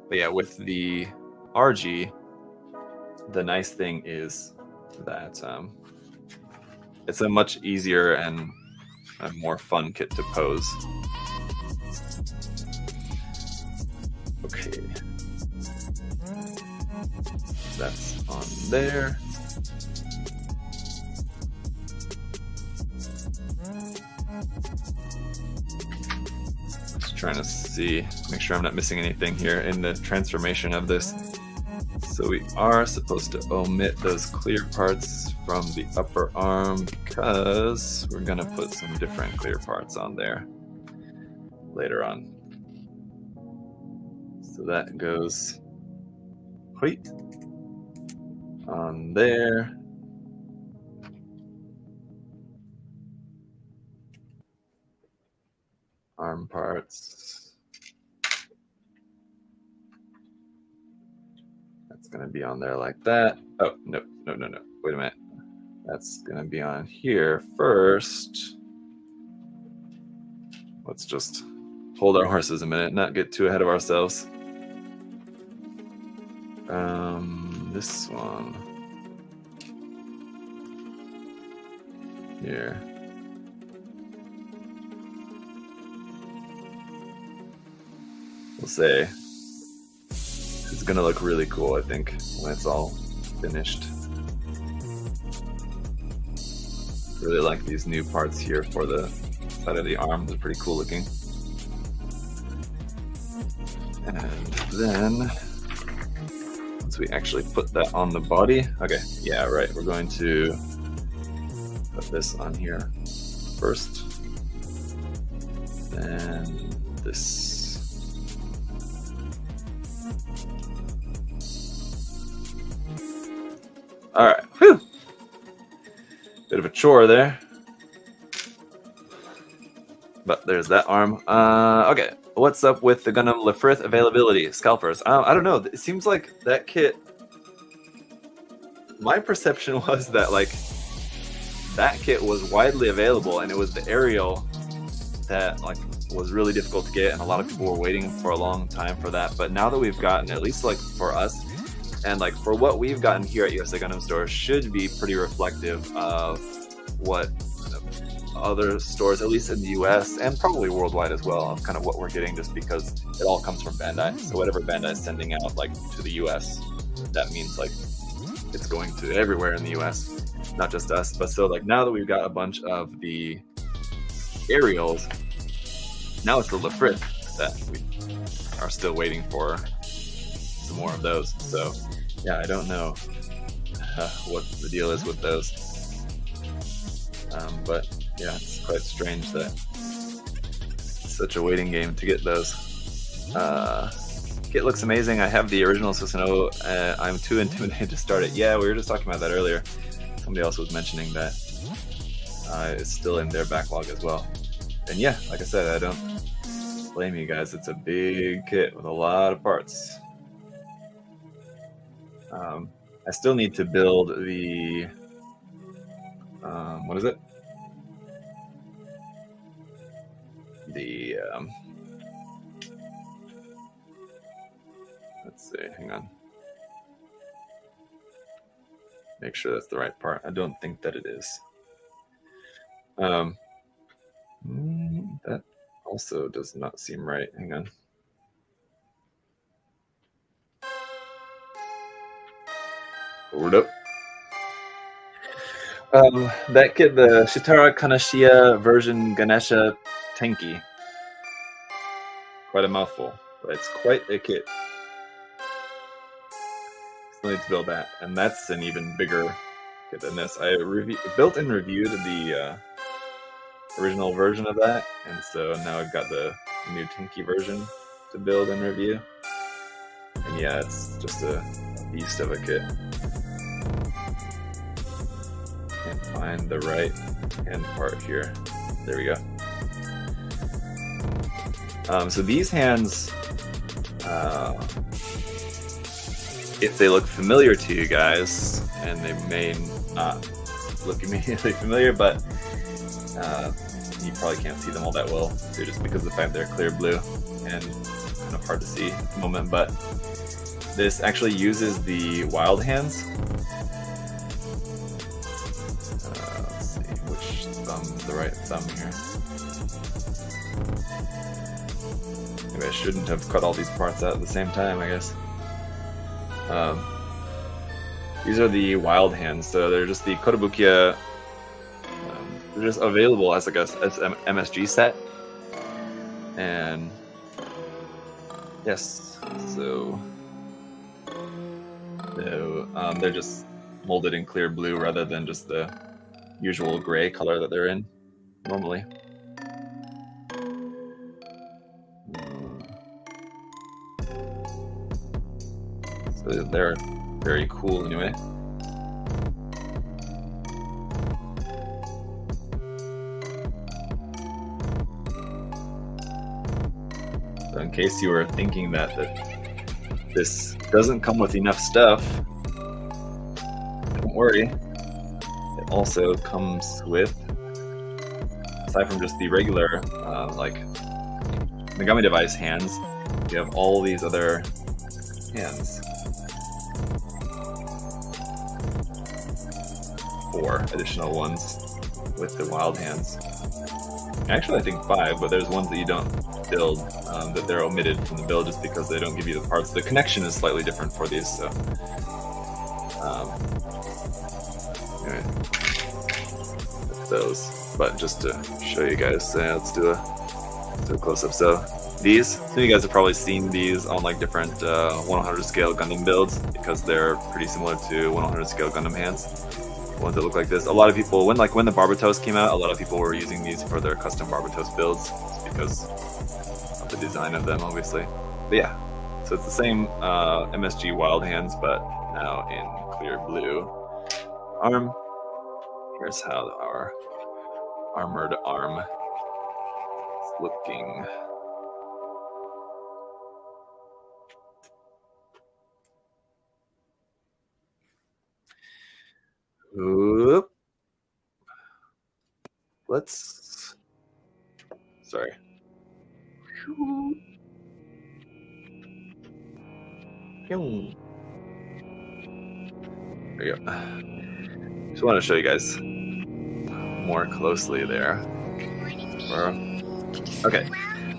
[SPEAKER 1] But yeah, with the RG, the nice thing is that it's a much easier and a more fun kit to pose. Okay, that's on there. Just trying to see, make sure I'm not missing anything here in the transformation of this. So we are supposed to omit those clear parts from the upper arm because we're going to put some different clear parts on there later on. So that goes right on there. Arm parts. That's going to be on there like that. Oh, no. Wait a minute. That's going to be on here first. Let's just hold our horses a minute, not get too ahead of ourselves. This one here. We'll say it's gonna look really cool, I think, when it's all finished. Really like these new parts here for the side of the arm. They're pretty cool looking. And then once we actually put that on the body, okay, yeah, right, we're going to put this on here first, and this. All right, whew. Bit of a chore there, but there's that arm. Okay. What's up with the Gundam Lefrith availability? Scalpers. I don't know. It seems like that kit. My perception was that like that kit was widely available, and it was the aerial that like was really difficult to get, and a lot of people were waiting for a long time for that. But now that we've gotten, at least like for us, and like for what we've gotten here at USA Gundam Store, should be pretty reflective of what other stores, at least in the US and probably worldwide as well, of kind of what we're getting, just because it all comes from Bandai. So whatever Bandai is sending out like to the US, that means like it's going to everywhere in the US, not just us. But so like now that we've got a bunch of the aerials, now it's the Lefrith that we are still waiting for some more of those. So yeah, I don't know what the deal is with those, but yeah, it's quite strange that it's such a waiting game to get those. Kit looks amazing. I have the original Susanowo. I'm too intimidated to start it. Yeah, we were just talking about that earlier. Somebody else was mentioning that it's still in their backlog as well. And yeah, like I said, Blame you guys, it's a big kit with a lot of parts. I still need to build the what is it? The let's see, hang on. Make sure that's the right part. I don't think that it is. That also does not seem right. Hang on. Hold up. That kit, the Shitara Kanashiya version Ganesha Tenki. Quite a mouthful, but it's quite a kit. Still need to build that, and that's an even bigger kit than this. I built and reviewed the original version of that, and so now I've got the new Tenki version to build and review. And yeah, it's just a beast of a kit. Can't find the right hand part here. There we go. So these hands, if they look familiar to you guys, and they may not look immediately familiar, but you probably can't see them all that well, too, just because of the fact they're clear blue and kind of hard to see at the moment. But this actually uses the wild hands. Let's see, which thumb is the right thumb here? Maybe I shouldn't have cut all these parts out at the same time, I guess. These are the wild hands, so they're just the Kotobukiya. They're just available as like a MSG set, and yes, so they're just molded in clear blue rather than just the usual gray color that they're in normally. So they're very cool anyway. So in case you were thinking that this doesn't come with enough stuff, don't worry. It also comes with, aside from just the regular like Megami device hands, you have all these other hands. 4 additional ones with the wild hands. Actually, I think 5, but there's ones that you don't build, that they're omitted from the build just because they don't give you the parts. The connection is slightly different for these, so anyway, that's those. But just to show you guys, let's do a close-up. So you guys have probably seen these on like different 100 scale Gundam builds because they're pretty similar to 100 scale Gundam hands. Ones that look like this. A lot of people, when the Barbatos came out, a lot of people were using these for their custom Barbatos builds just because of the design of them, obviously. But yeah, so it's the same MSG wild hands, but now in clear blue. Arm. Here's how our armored arm is looking. Oop. Sorry. There you go. Just want to show you guys more closely there. Okay.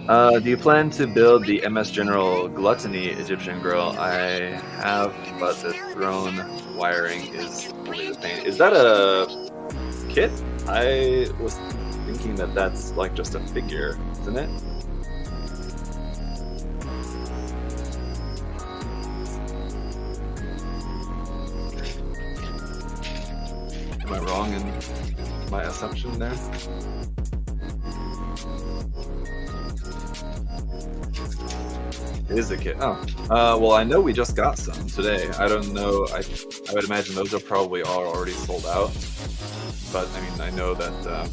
[SPEAKER 1] Do you plan to build the MS General Gluttony Egyptian Girl? I have, but the throne wiring is only the paint. Is that a kit? I was thinking that that's like just a figure, isn't it? Am I wrong in my assumption there? It is a kit. Oh. Well, I know we just got some today. I don't know. I would imagine those are probably all already sold out. But, I mean, I know that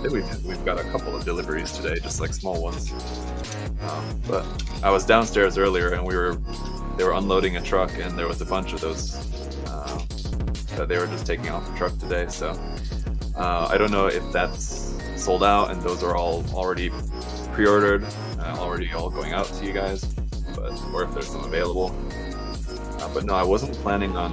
[SPEAKER 1] think we've got a couple of deliveries today, just like small ones. But I was downstairs earlier, and they were unloading a truck, and there was a bunch of those that they were just taking off the truck today. So I don't know if that's sold out and those are all already pre-ordered, already all going out to you guys, or if there's some available. But no, I wasn't planning on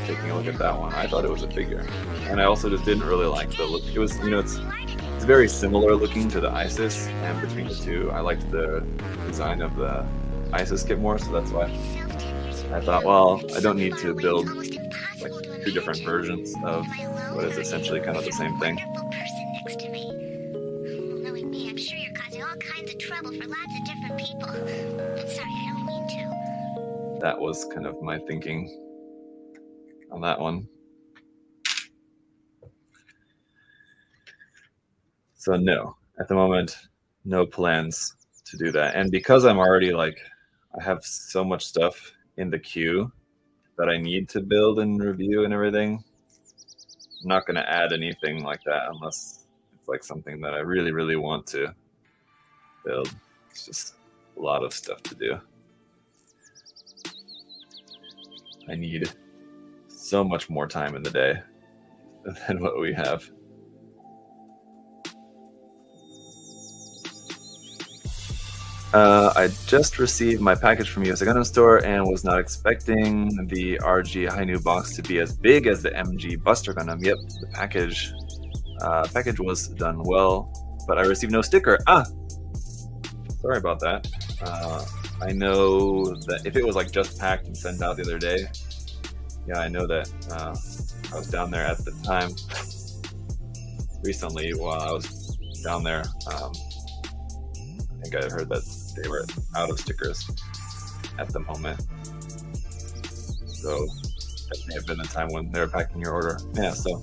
[SPEAKER 1] taking a look at that one. I thought it was a figure, and I also just didn't really like the look. It was, it's very similar looking to the ISIS, and between the two, I liked the design of the ISIS kit more, so that's why I thought, well, I don't need to build like two different versions of what is essentially kind of the same thing.
[SPEAKER 2] Knowing me, I'm sure you're causing all kinds of trouble for lots of different people. Sorry, I don't mean to.
[SPEAKER 1] That was kind of my thinking on that one. So no, at the moment, no plans to do that. And because I'm already I have so much stuff in the queue that I need to build and review and everything, I'm not going to add anything like that unless it's like something that I really, really want to build. It's just a lot of stuff to do. I need so much more time in the day than what we have. I just received my package from USA Gundam Store and was not expecting the RG Hainu box to be as big as the MG Buster Gundam. Yep, the package was done well, but I received no sticker. Sorry about that. I know that if it was just packed and sent out the other day, yeah, I know that I was down there at the time recently while I was down there. I think I heard that they were out of stickers at the moment. So that may have been the time when they were packing your order. Yeah, so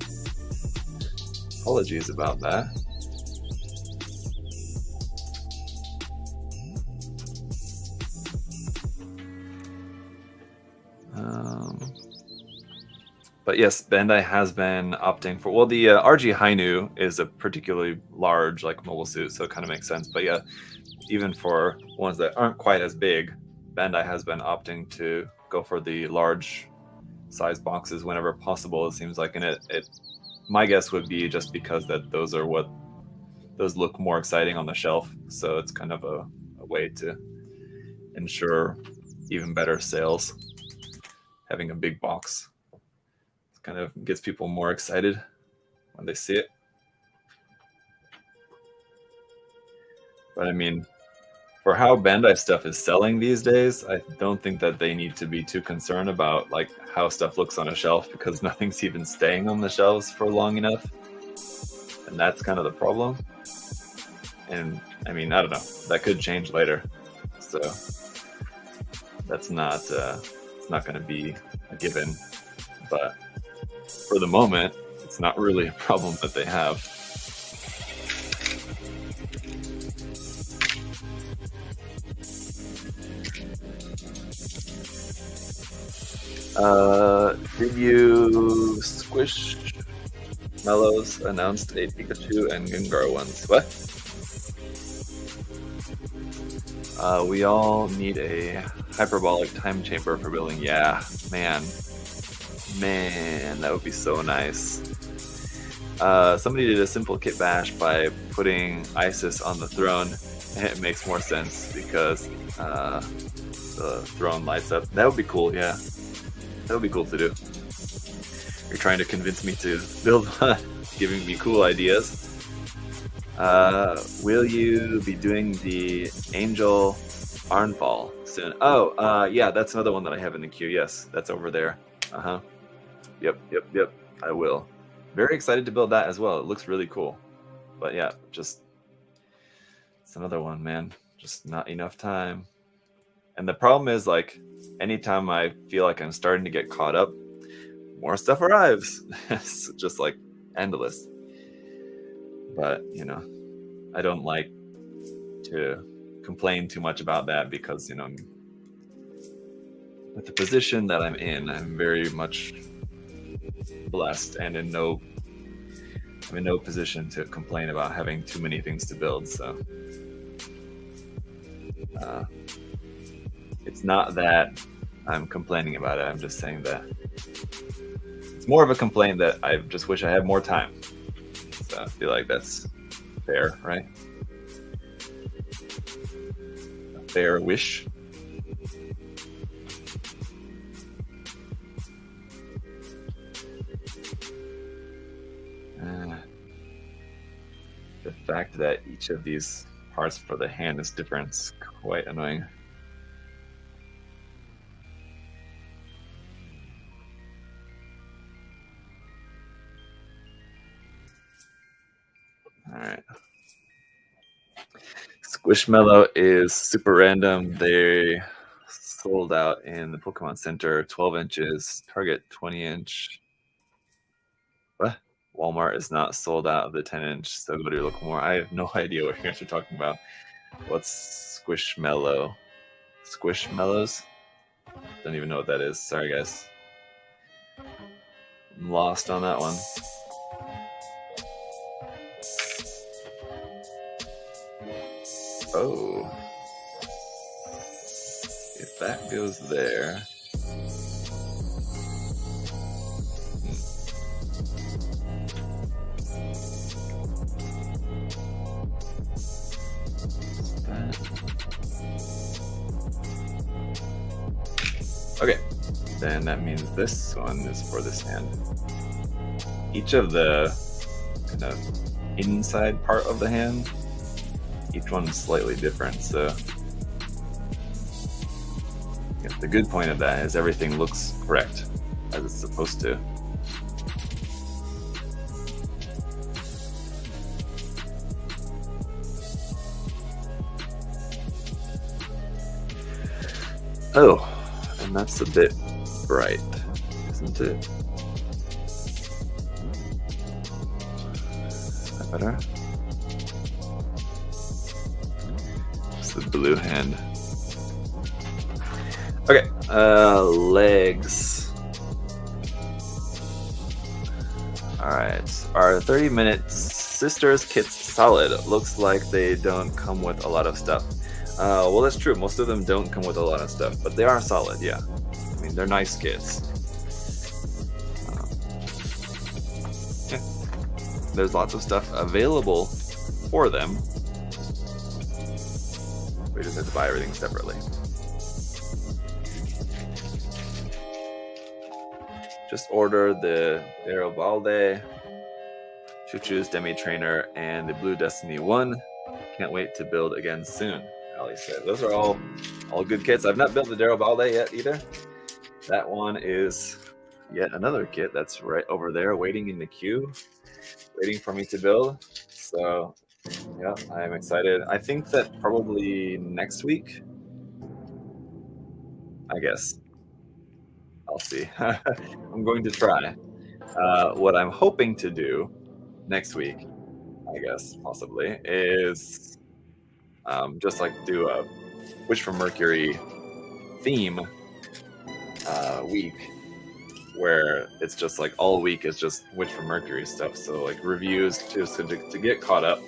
[SPEAKER 1] apologies about that. But yes, Bandai has been opting for, well, the RG Hainu is a particularly large mobile suit, so it kind of makes sense. But yeah, even for ones that aren't quite as big, Bandai has been opting to go for the large size boxes whenever possible, it seems like. And it my guess would be just because that those look more exciting on the shelf, so it's kind of a way to ensure even better sales. Having a big box kind of gets people more excited when they see it. But I mean, for how Bandai stuff is selling these days, I don't think that they need to be too concerned about how stuff looks on a shelf, because nothing's even staying on the shelves for long enough, and that's kind of the problem. And I mean, I don't know, that could change later, so that's not it's not going to be a given, but for the moment, it's not really a problem that they have. Did you Squish Mellows announced a Pikachu and Gengar ones? What? We all need a hyperbolic time chamber for building. Yeah, man, that would be so nice. Somebody did a simple kit bash by putting Isis on the throne, and it makes more sense because the throne lights up. That would be cool, yeah. That would be cool to do. You're trying to convince me to build one, giving me cool ideas. Will you be doing the Angel Arnfall soon? Oh, yeah, that's another one that I have in the queue. Yes, that's over there. Yep. I will. Very excited to build that as well. It looks really cool. But yeah, it's another one, man. Just not enough time. And the problem is, anytime I feel like I'm starting to get caught up, more stuff arrives. It's just endless. But, I don't like to complain too much about that because, with the position that I'm in, I'm very much blessed and in no I'm in no position to complain about having too many things to build, so it's not that I'm complaining about it. I'm just saying that it's more of a complaint that I just wish I had more time. So I feel like that's fair, right? A fair wish. The fact that each of these parts for the hand is different is quite annoying. All right. Squishmallow is super random. They sold out in the Pokemon Center, 12 inches, Target 20-inch. What? Walmart is not sold out of the 10-inch, so go to your local more. I have no idea what you guys are talking about. What's Squishmallow? Squishmallows? Don't even know what that is. Sorry, guys. I'm lost on that one. Oh. If that goes there. Okay, then that means this one is for this hand. Each of the kind of inside part of the hand, each one is slightly different, so the good point of that is everything looks correct as it's supposed to. Oh, and that's a bit bright, isn't it? Is that better? It's the blue hand. Okay, legs. Alright, our 30-minute sisters kits solid. Looks like they don't come with a lot of stuff. Well, that's true. Most of them don't come with a lot of stuff, but they are solid, yeah. I mean, they're nice kits. Yeah. There's lots of stuff available for them. We just have to buy everything separately. Just order the Garibaldi, Choo-Choo's Demi Trainer, and the Blue Destiny 1. Can't wait to build again soon, Ali said. Those are all good kits. I've not built the Garibaldi yet either. That one is yet another kit that's right over there waiting in the queue, waiting for me to build. So, yeah, I'm excited. I think that probably next week, I guess. I'll see. I'm going to try. What I'm hoping to do next week, I guess, possibly, is just like do a Wish for Mercury theme week, where it's just like all week is just Wish for Mercury stuff. So like reviews just to get caught up,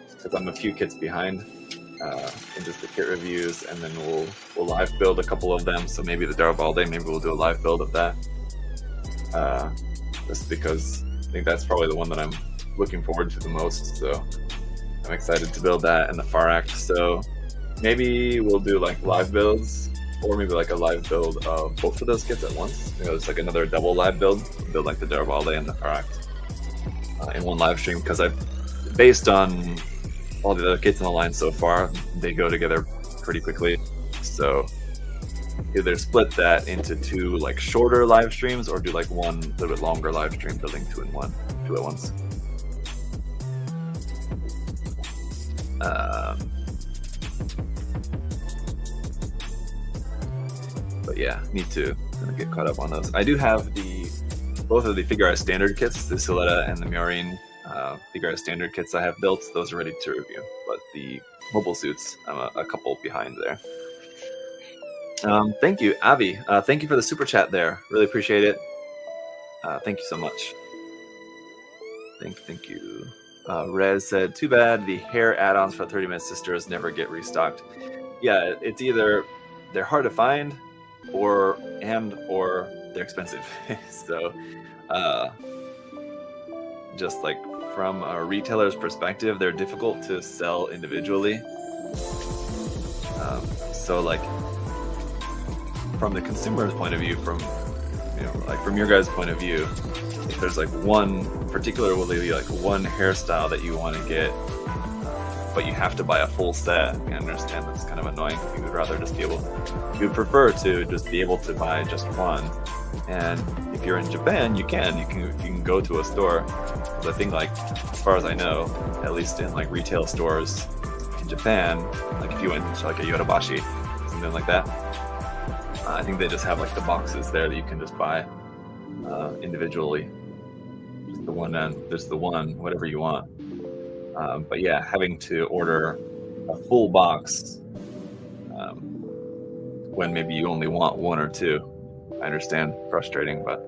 [SPEAKER 1] because I'm a few kits behind. And just the kit reviews, and then we'll live build a couple of them. So maybe the Garibaldi, maybe we'll do a live build of that. Just because I think that's probably the one that I'm looking forward to the most. So I'm excited to build that and the Far Act. So maybe we'll do like live builds, or maybe like a live build of both of those kits at once. You know, it's like another double live build like the Garibaldi and the Far Act in one live stream, because based on all the other kits in the line so far, they go together pretty quickly. So either split that into two like shorter live streams, or do like one little bit longer live stream building two at once. But yeah, need to kind of get caught up on those. I do have both of the Figure Out Standard kits, the Siletta and the Miorine Figure Out Standard kits I have built. Those are ready to review, but the mobile suits, I'm a couple behind there. Thank you, Avi. Thank you for the super chat there. Really appreciate it. Thank you so much. Thank you. Rez said, "Too bad the hair add-ons for 30-minute sisters never get restocked." Yeah, it's either they're hard to find, or they're expensive. So, just like from a retailer's perspective, they're difficult to sell individually. So, like from the consumer's point of view, from from your guys' point of view, if there's like one particularly like one hairstyle that you want to get, but you have to buy a full set. I understand that's kind of annoying. You would rather just you would prefer to just be able to buy just one. And if you're in Japan, you can go to a store. But I think, like, as far as I know, at least in like retail stores in Japan, like if you went to like a Yodobashi, something like that, I think they just have like the boxes there that you can just buy individually. Just the one, and there's the one, whatever you want. But yeah, having to order a full box when maybe you only want one or two, I understand, frustrating. But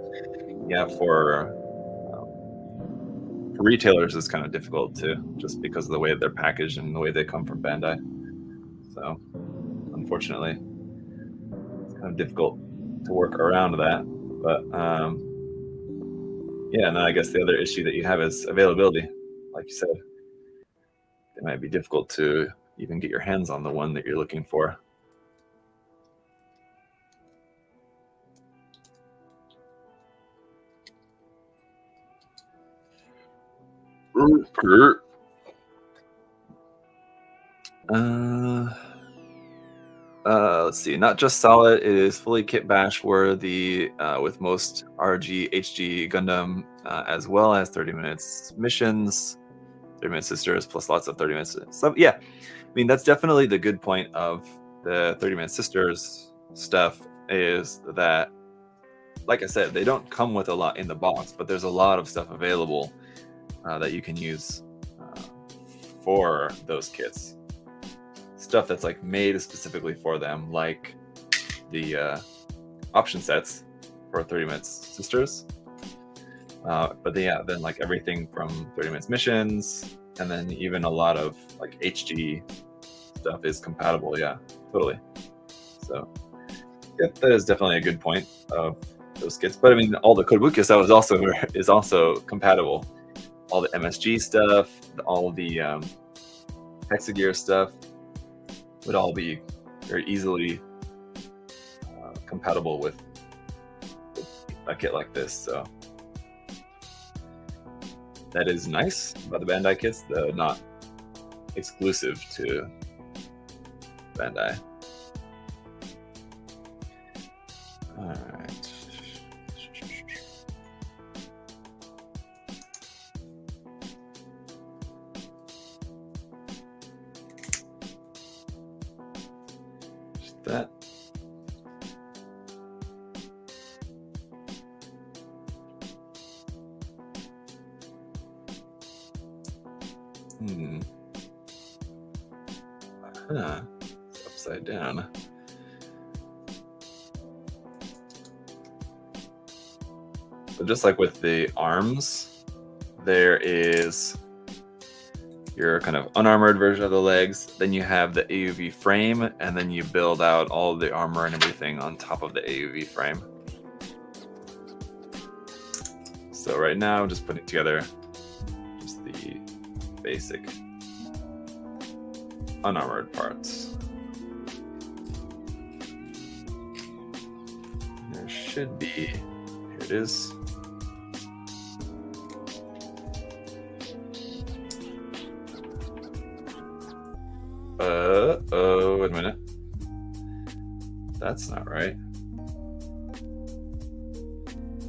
[SPEAKER 1] yeah, for retailers, it's kind of difficult too, just because of the way they're packaged and the way they come from Bandai. So unfortunately, it's kind of difficult to work around that. But yeah, and I guess the other issue that you have is availability. Like you said, it might be difficult to even get your hands on the one that you're looking for. Let's see. Not just solid. It is fully kit bash worthy with most RG, HG Gundam, as well as 30 minutes missions, 30-minute sisters, plus lots of 30 minutes. So yeah, I mean, that's definitely the good point of the 30-minute sisters stuff, is that, like I said, they don't come with a lot in the box, but there's a lot of stuff available that you can use for those kits. Stuff that's like made specifically for them, like the option sets for 30 minutes sisters. But then like everything from 30 minutes missions, and then even a lot of like HG stuff is compatible. Yeah, totally. So yeah, that is definitely a good point of those kits. But I mean, all the Kotobukiya stuff is also compatible. All the MSG stuff, all the Hexagear stuff would all be very easily compatible with a kit like this. So that is nice about the Bandai kits, though not exclusive to Bandai. All right. Just that. It's upside down. So just like with the arms, there is your kind of unarmored version of the legs, then you have the AUV frame, and then you build out all the armor and everything on top of the AUV frame. So right now I'm just putting together just the basic unarmored parts. There should be, here it is. Oh, wait a minute. That's not right.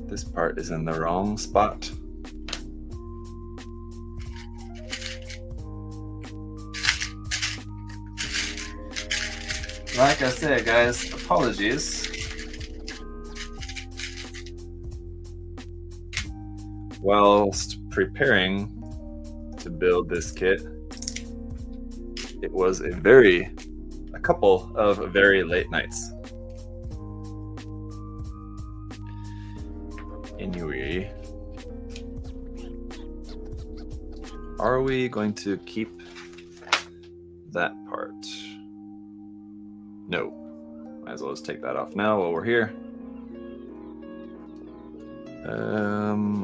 [SPEAKER 1] This part is in the wrong spot. Like I said, guys, apologies. Whilst preparing to build this kit, it was a couple of very late nights. Anyway, are we going to keep that part? No. Might as well just take that off now while we're here.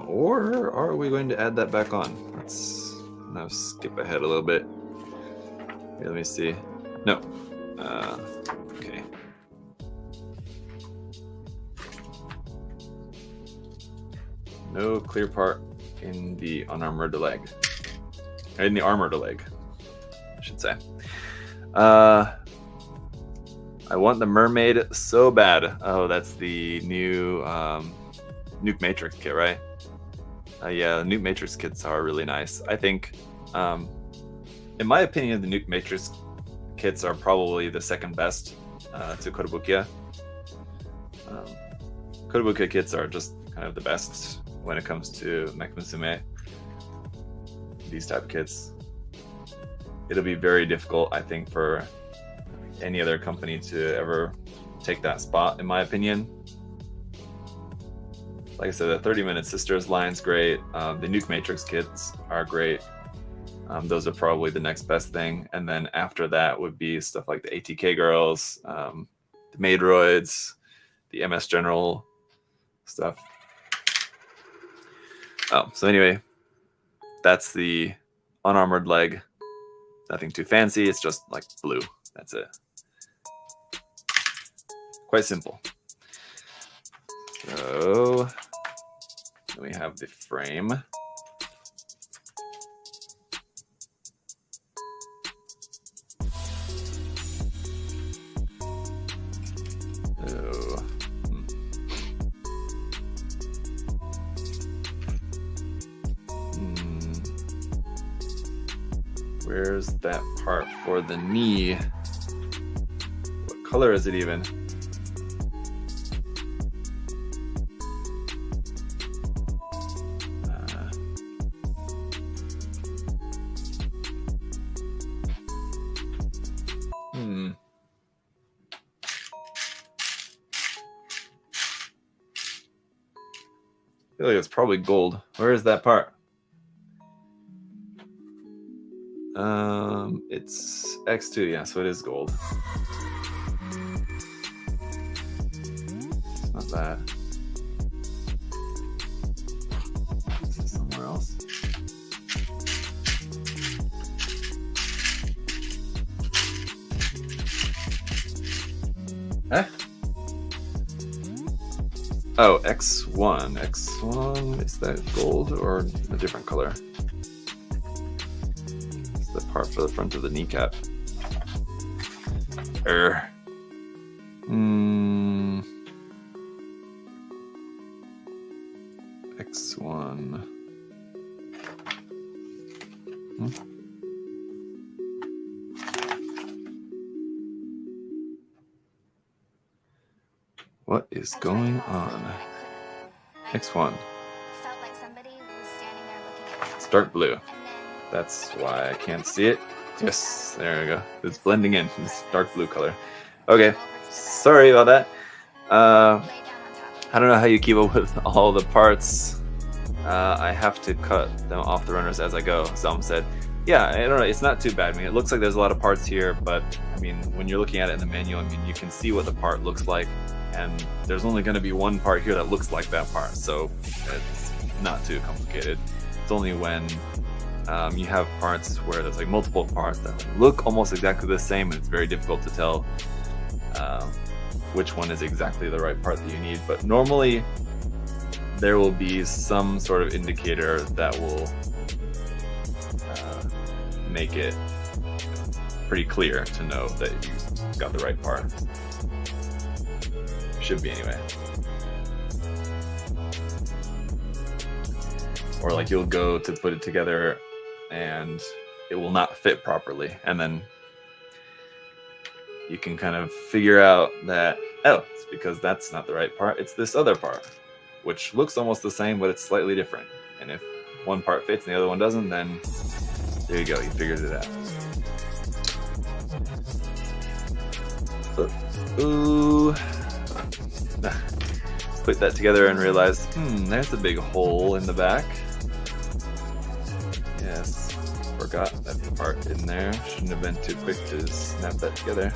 [SPEAKER 1] Or are we going to add that back on? Let's now skip ahead a little bit. Here, let me see. No. Okay. No clear part in the unarmored leg. In the armored leg, I should say. I want the mermaid so bad. Oh, that's the new Nuke Matrix kit, right? Yeah, the Nuke Matrix kits are really nice. I think, in my opinion, the Nuke Matrix kits are probably the second best to Kotobukiya. Kotobukiya kits are just kind of the best when it comes to Mech Musume. These type of kits. It'll be very difficult, I think, for any other company to ever take that spot, in my opinion. Like I said, the 30-minute Sisters line's great. The Nuke Matrix kits are great. Those are probably the next best thing. And then after that would be stuff like the ATK girls, the Maidroids, the MS General stuff. Oh, so anyway, that's the unarmored leg. Nothing too fancy. It's just like blue. That's it. Quite simple. So then we have the frame. So, where's that part for the knee? What color is it even? I feel like it's probably gold. Where is that part? It's X2, yeah, so it is gold. It's not that. Is it somewhere else? Huh? Oh, X1. X1, is that gold or a different color? The part for the front of the kneecap. X1. What is going on? X1. It's dark blue. That's why I can't see it. Yes, there we go. It's blending in. It's dark blue color. Okay, sorry about that. I don't know how you keep up with all the parts. I have to cut them off the runners as I go. Some said, yeah, I don't know. It's not too bad. I mean, it looks like there's a lot of parts here, but I mean, when you're looking at it in the menu, I mean, you can see what the part looks like, and there's only going to be one part here that looks like that part, so it's not too complicated. It's only when you have parts where there's like multiple parts that look almost exactly the same, and it's very difficult to tell which one is exactly the right part that you need. But normally there will be some sort of indicator that will make it pretty clear to know that you got the right part. Should be anyway. Or like you'll go to put it together and it will not fit properly, and then you can kind of figure out that, oh, it's because that's not the right part, it's this other part, which looks almost the same, but it's slightly different. And if one part fits and the other one doesn't, then there you go, you figured it out. So, put that together and realize, there's a big hole in the back. Yes. forgot that part in there. Shouldn't have been too quick to snap that together.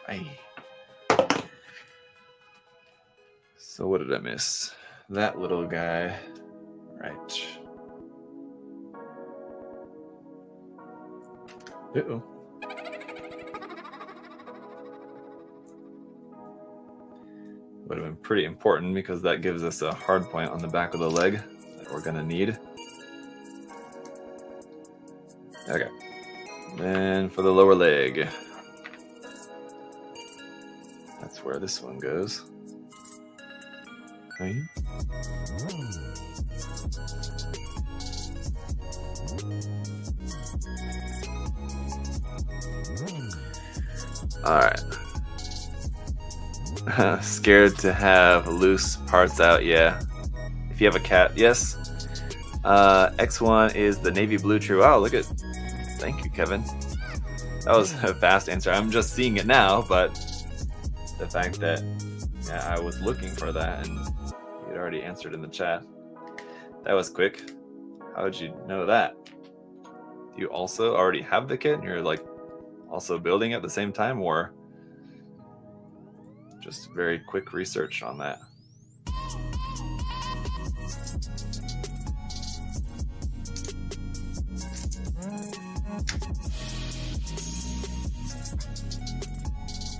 [SPEAKER 1] Aye. So what did I miss? That little guy, right? Uh-oh. Would have been pretty important because that gives us a hard point on the back of the leg that we're gonna need. Okay. Then for the lower leg. That's where this one goes. Okay. All right. Scared to have loose parts out, yeah. If you have a cat, yes. X1 is the navy blue tree. Wow, look at. Thank you, Kevin. That was a fast answer. I'm just seeing it now, but the fact that I was looking for that and you'd already answered in the chat. That was quick. How did you know that? Do you also already have the kit and you're like also building at the same time, or just very quick research on that?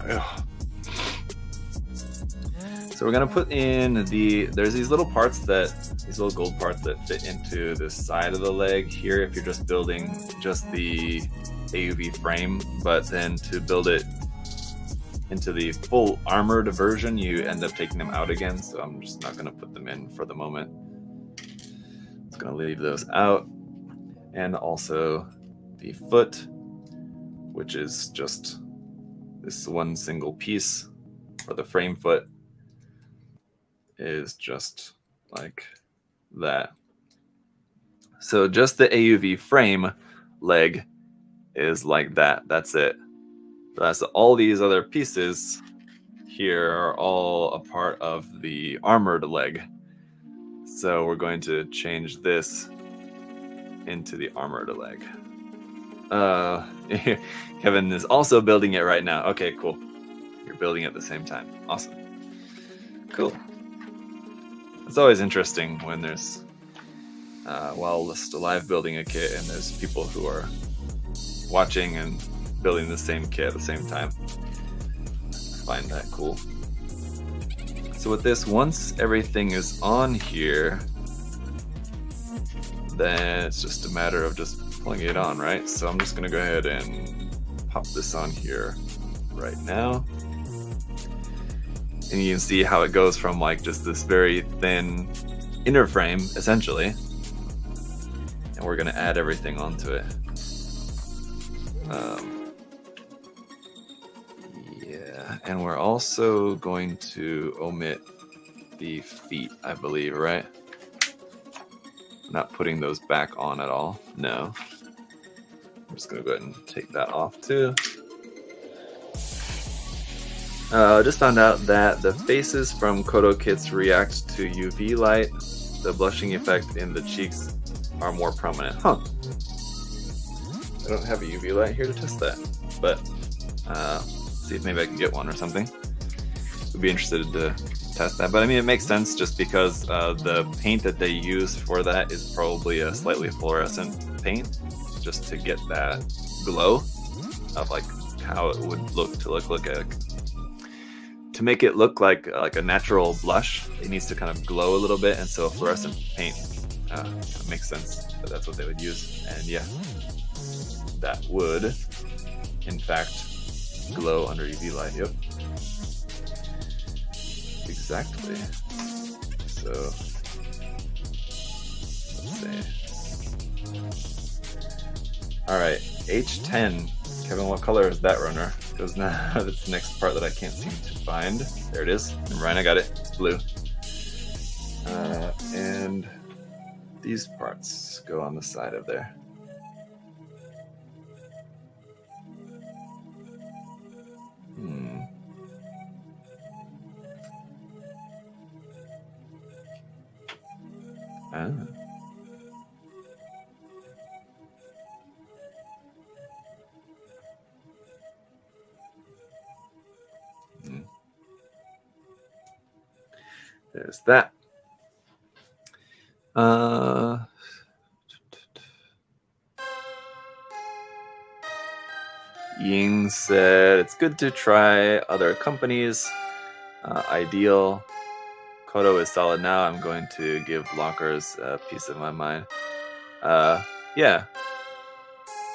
[SPEAKER 1] Ugh. So we're gonna put in there's these little parts these little gold parts that fit into the side of the leg here if you're just building just the AUV frame, but then to build it into the full armored version, you end up taking them out again. So I'm just not gonna put them in for the moment. Just gonna leave those out. And also the foot, which is just this one single piece for the frame foot, is just like that. So just the AUV frame leg is like that. That's it. That's all these other pieces here are all a part of the armored leg. So we're going to change this into the armored leg. Kevin is also building it right now. Okay, cool. You're building it at the same time. Awesome. Cool. It's always interesting when there's while still live building a kit and there's people who are watching and building the same kit at the same time. I find that cool. So with this, once everything is on here, then it's just a matter of just pulling it on, right? So I'm just gonna go ahead and pop this on here right now. And you can see how it goes from like just this very thin inner frame, essentially. And we're gonna add everything onto it. Yeah, and we're also going to omit the feet, I believe, right? Not putting those back on at all. No. I'm just gonna go ahead and take that off too. Just found out that the faces from Kodo kits react to UV light. The blushing effect in the cheeks are more prominent. Huh. I don't have a UV light here to test that, but see if maybe I can get one or something. Would be interested to test that, but I mean it makes sense just because the paint that they use for that is probably a slightly fluorescent paint, just to get that glow of like how it would look to make it look like a natural blush. It needs to kind of glow a little bit, and so a fluorescent paint kind of makes sense that that's what they would use. And yeah, that would in fact glow under UV light. Yep, exactly. So let's see. All right, H10. Kevin, what color is that runner? Because now that's the next part that I can't seem to find. There it is. And Ryan, I got it. It's blue. And these parts go on the side of there. Ah. There's that. Ying said, it's good to try other companies. Ideal. Kodo is solid now. I'm going to give Lockers a piece of my mind. Yeah.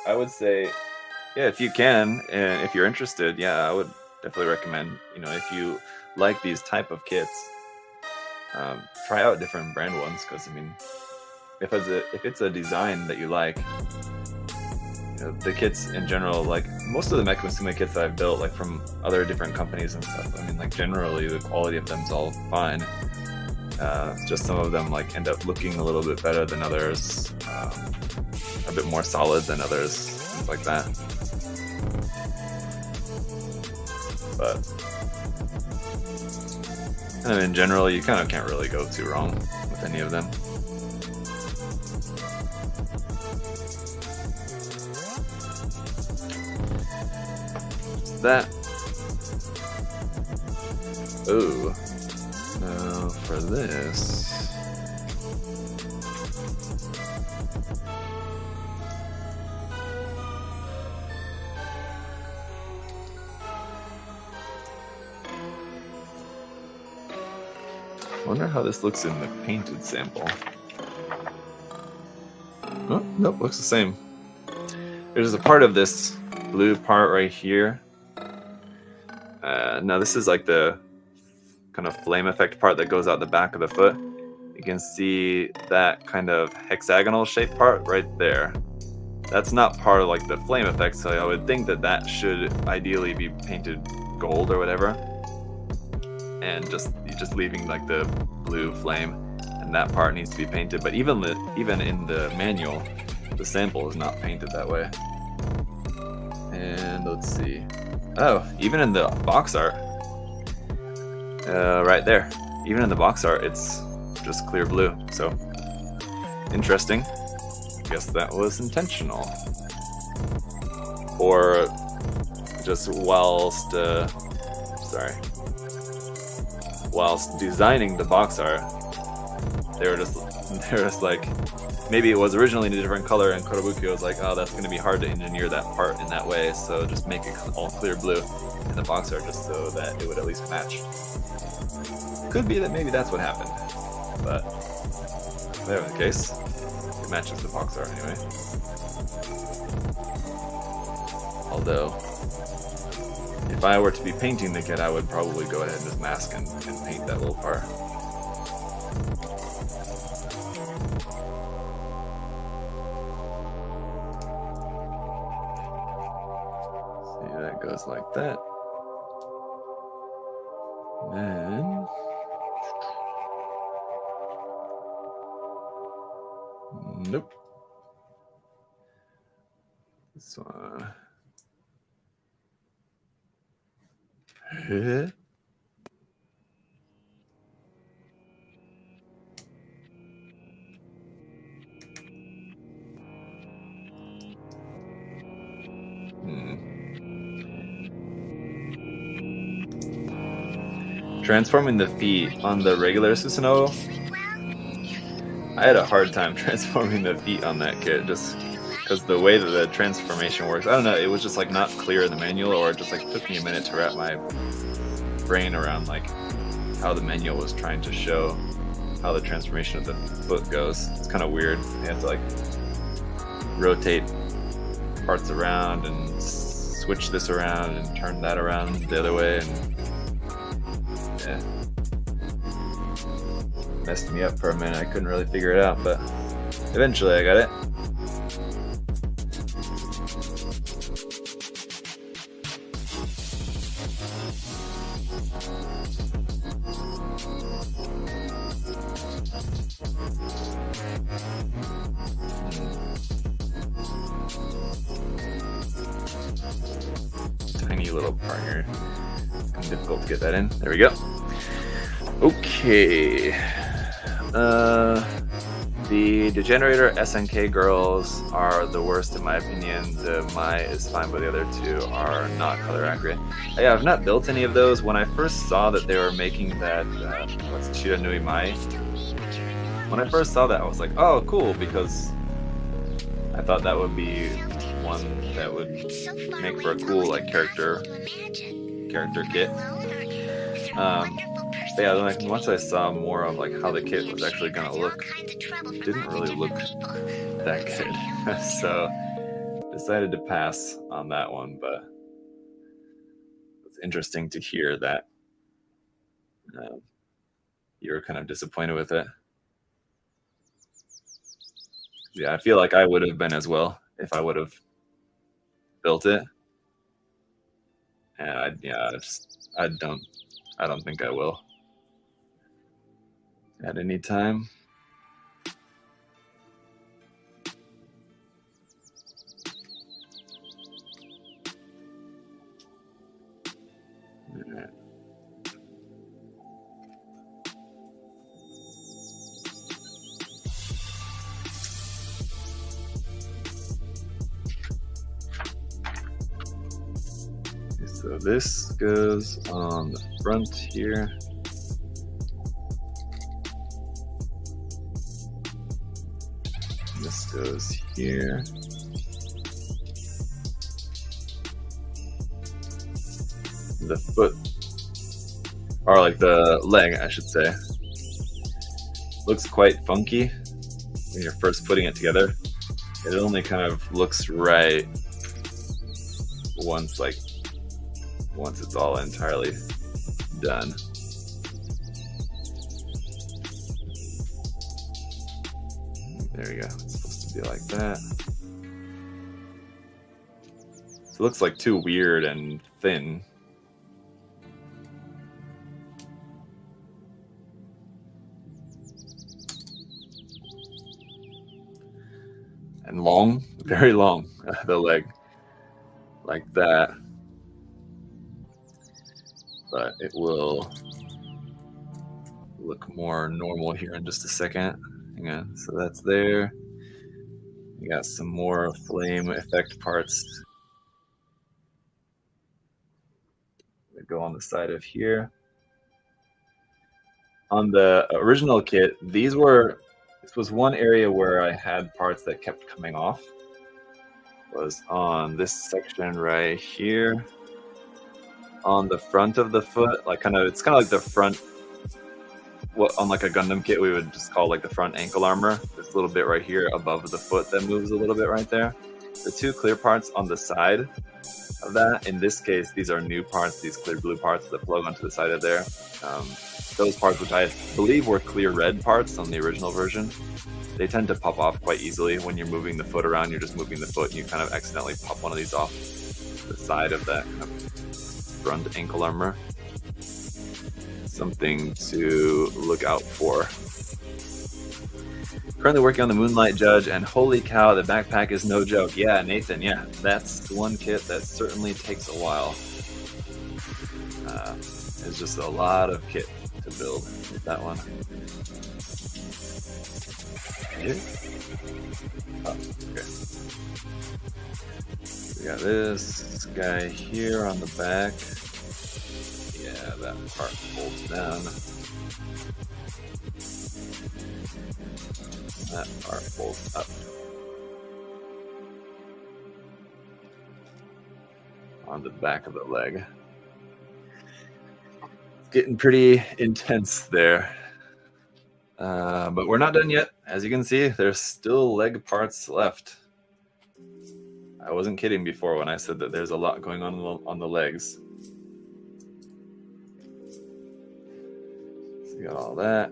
[SPEAKER 1] I would say, yeah, if you can, and if you're interested, yeah, I would definitely recommend, if you like these type of kits, try out different brand ones, because I mean, if it's a design that you like, the kits in general, like most of the Mecha Musume kits that I've built, like from other different companies and stuff, I mean, like generally the quality of them is all fine. Just some of them like end up looking a little bit better than others, a bit more solid than others, things like that. But in general, you kind of can't really go too wrong with any of them. That. Ooh. Now for this. I wonder how this looks in the painted sample. Oh, nope, looks the same. There's a part of this blue part right here. Now this is like the kind of flame effect part that goes out the back of the foot. You can see that kind of hexagonal shaped part right there. That's not part of like the flame effect, so I would think that that should ideally be painted gold or whatever. And just leaving like the blue flame, and that part needs to be painted. But even in the manual, the sample is not painted that way. And let's see. Oh, even in the box art, right there. Even in the box art, it's just clear blue. So interesting. I guess that was intentional, or just whilst designing the box art, they were just like, maybe it was originally in a different color, and Kotobuki was like, oh, that's going to be hard to engineer that part in that way, so just make it all clear blue in the box art just so that it would at least match. Could be that maybe that's what happened, but whatever the case, it matches the box art anyway. Although, if I were to be painting the kit, I would probably go ahead and just mask and paint that little part. See, that goes like that. Then nope. This one. Transforming the feet on the regular Susanowo, I had a hard time transforming the feet on that kit just because the way that the transformation works, I don't know, it was just like not clear in the manual, or it just like took me a minute to wrap my brain around like how the manual was trying to show how the transformation of the foot goes. It's kind of weird. You have to like rotate parts around and switch this around and turn that around the other way, and yeah, messed me up for a minute. I couldn't really figure it out, but eventually I got it. tiny little part here. It's kind of difficult to get that in. There we go. Okay. The Degenerator SNK girls are the worst in my opinion. The Mai is fine, but the other two are not color accurate. Yeah, I've not built any of those. When I first saw that they were making that, what's it, Shiranui Mai? When I first saw that, I was like, oh, cool, because I thought that would be one that would make for a cool like character kit. But yeah, like once I saw more of like how the kit was actually gonna look, it didn't really look that good. So decided to pass on that one. But it's interesting to hear that you were kind of disappointed with it. Yeah, I feel like I would have been as well if I would have built it. And I don't think I will at any time. All right. So this goes on the front here. This goes here. The foot, or like the leg, I should say, looks quite funky when you're first putting it together. It only kind of looks right once it's all entirely done. There we go. It's supposed to be like that. So it looks like too weird and thin. And long, very long, the leg, like that. But it will look more normal here in just a second. Hang on, so that's there. You got some more flame effect parts that go on the side of here. On the original kit, this was one area where I had parts that kept coming off. Was on this section right here. On the front of the foot, like it's kind of like the front, what on like a Gundam kit we would just call like the front ankle armor. This little bit right here above the foot that moves a little bit right there. The two clear parts on the side of that, in this case, these are new parts, these clear blue parts that plug onto the side of there. Those parts, which I believe were clear red parts on the original version, they tend to pop off quite easily when you're moving the foot around. You're just moving the foot and you kind of accidentally pop one of these off the side of that kind of front ankle armor. Something to look out for. Currently working on the Moonlight Judge, and holy cow, the backpack is no joke. Yeah, Nathan, yeah, that's one kit that certainly takes a while. It's just a lot of kit to build with that one. Oh, okay. We got this guy here on the back. Yeah, that part folds down. That part folds up. On the back of the leg. It's getting pretty intense there. But we're not done yet. As you can see, there's still leg parts left. I wasn't kidding before when I said that there's a lot going on the legs. So you got all that.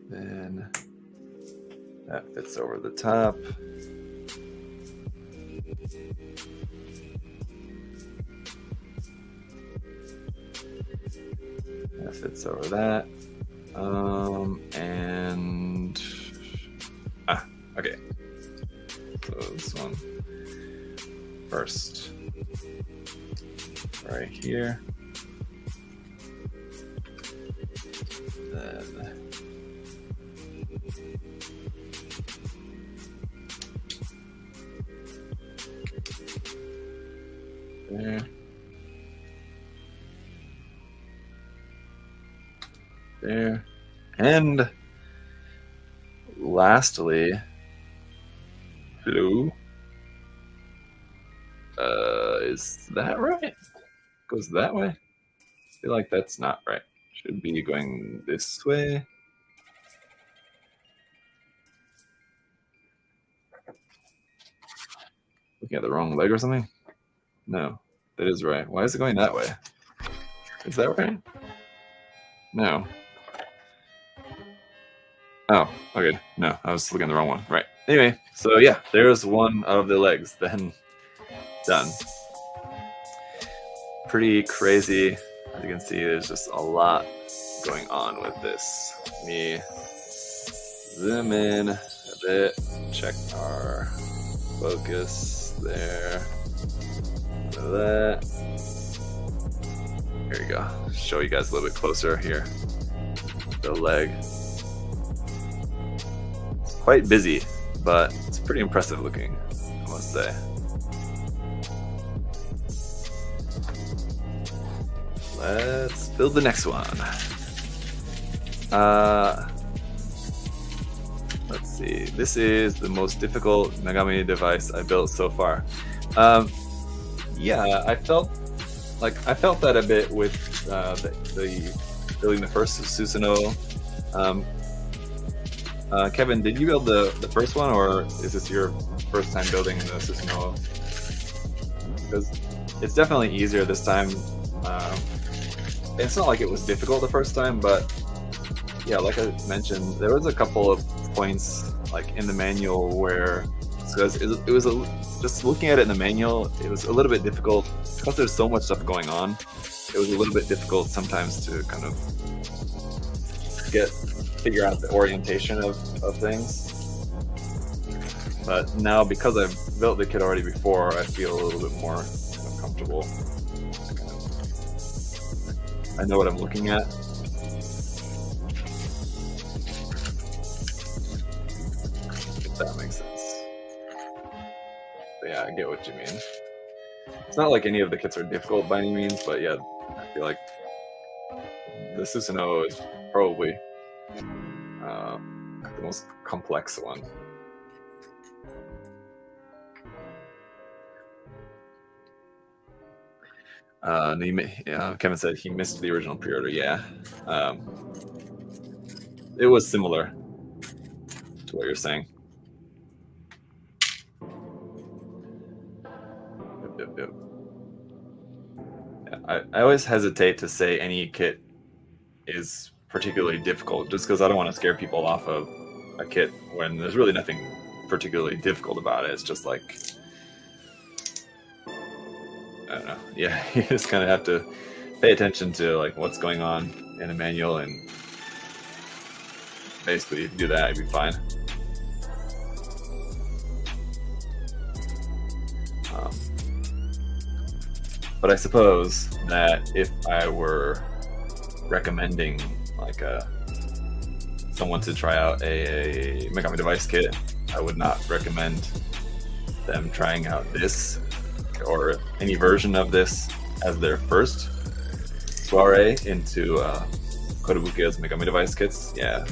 [SPEAKER 1] Then that fits over the top. That fits over that. Okay. So this one first. Right here. Then there. There. And lastly, blue. Is that right? Goes that way? I feel like that's not right. Should be going this way. Looking at the wrong leg or something? No, that is right. Why is it going that way? Is that right? No. Oh, okay. No, I was looking at the wrong one. Right. Anyway, so yeah, there's one of the legs then done. Pretty crazy. As you can see, there's just a lot going on with this. Let me zoom in a bit, check our focus there. That. Here we go. Show you guys a little bit closer here. The leg. It's quite busy, but it's pretty impressive looking, I must say. Let's build the next one. Let's see. This is the most difficult Megami device I built so far. Yeah, I felt that a bit with the building the first Susanowo. Kevin, did you build the first one, or is this your first time building the Susanowo? Because it's definitely easier this time. It's not like it was difficult the first time, but yeah, like I mentioned, there was a couple of points like in the manual where, because it was just looking at it in the manual, it was a little bit difficult because there's so much stuff going on. It was a little bit difficult sometimes to kind of figure out the orientation of things. But now, because I've built the kit already before, I feel a little bit more kind of comfortable. I know what I'm looking at. If that makes sense. But yeah, I get what you mean. It's not like any of the kits are difficult by any means, but yeah, I feel like the Susanowo is probably the most complex one. Kevin said he missed the original pre-order. Yeah, it was similar to what you're saying. Yep. Yeah, I always hesitate to say any kit is particularly difficult, just because I don't want to scare people off of a kit when there's really nothing particularly difficult about it. It's just like, I don't know. Yeah, you just kind of have to pay attention to like what's going on in the manual, and basically if you do that, you'd be fine. But I suppose that if I were recommending like someone to try out a Megami device kit, I would not recommend them trying out this or any version of this as their first soiree into Kotobukiya's Megami device kits. Yeah.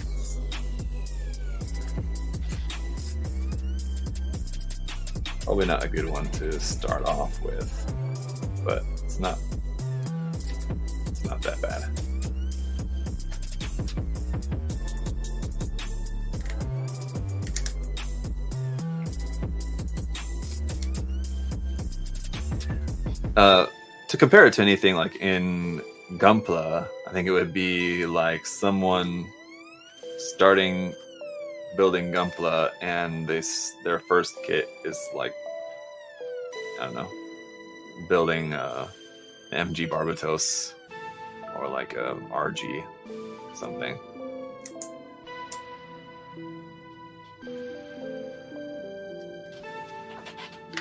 [SPEAKER 1] Probably not a good one to start off with, but it's not that bad. To compare it to anything like in Gunpla, I think it would be like someone starting building Gunpla and their first kit is like, I don't know, building MG Barbatos or like a RG something.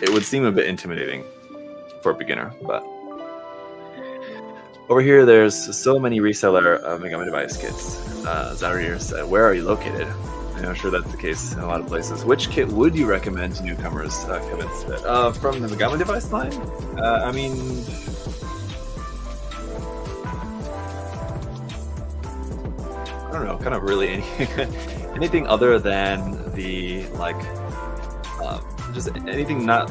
[SPEAKER 1] it would seem a bit intimidating for a beginner. But over here, there's so many reseller Megami device kits. Zarir said, "Where are you located?" And I'm sure that's the case in a lot of places. Which kit would you recommend to newcomers, Kevin said? From the Megami device line? I mean, I don't know, kind of really anything other than the just anything not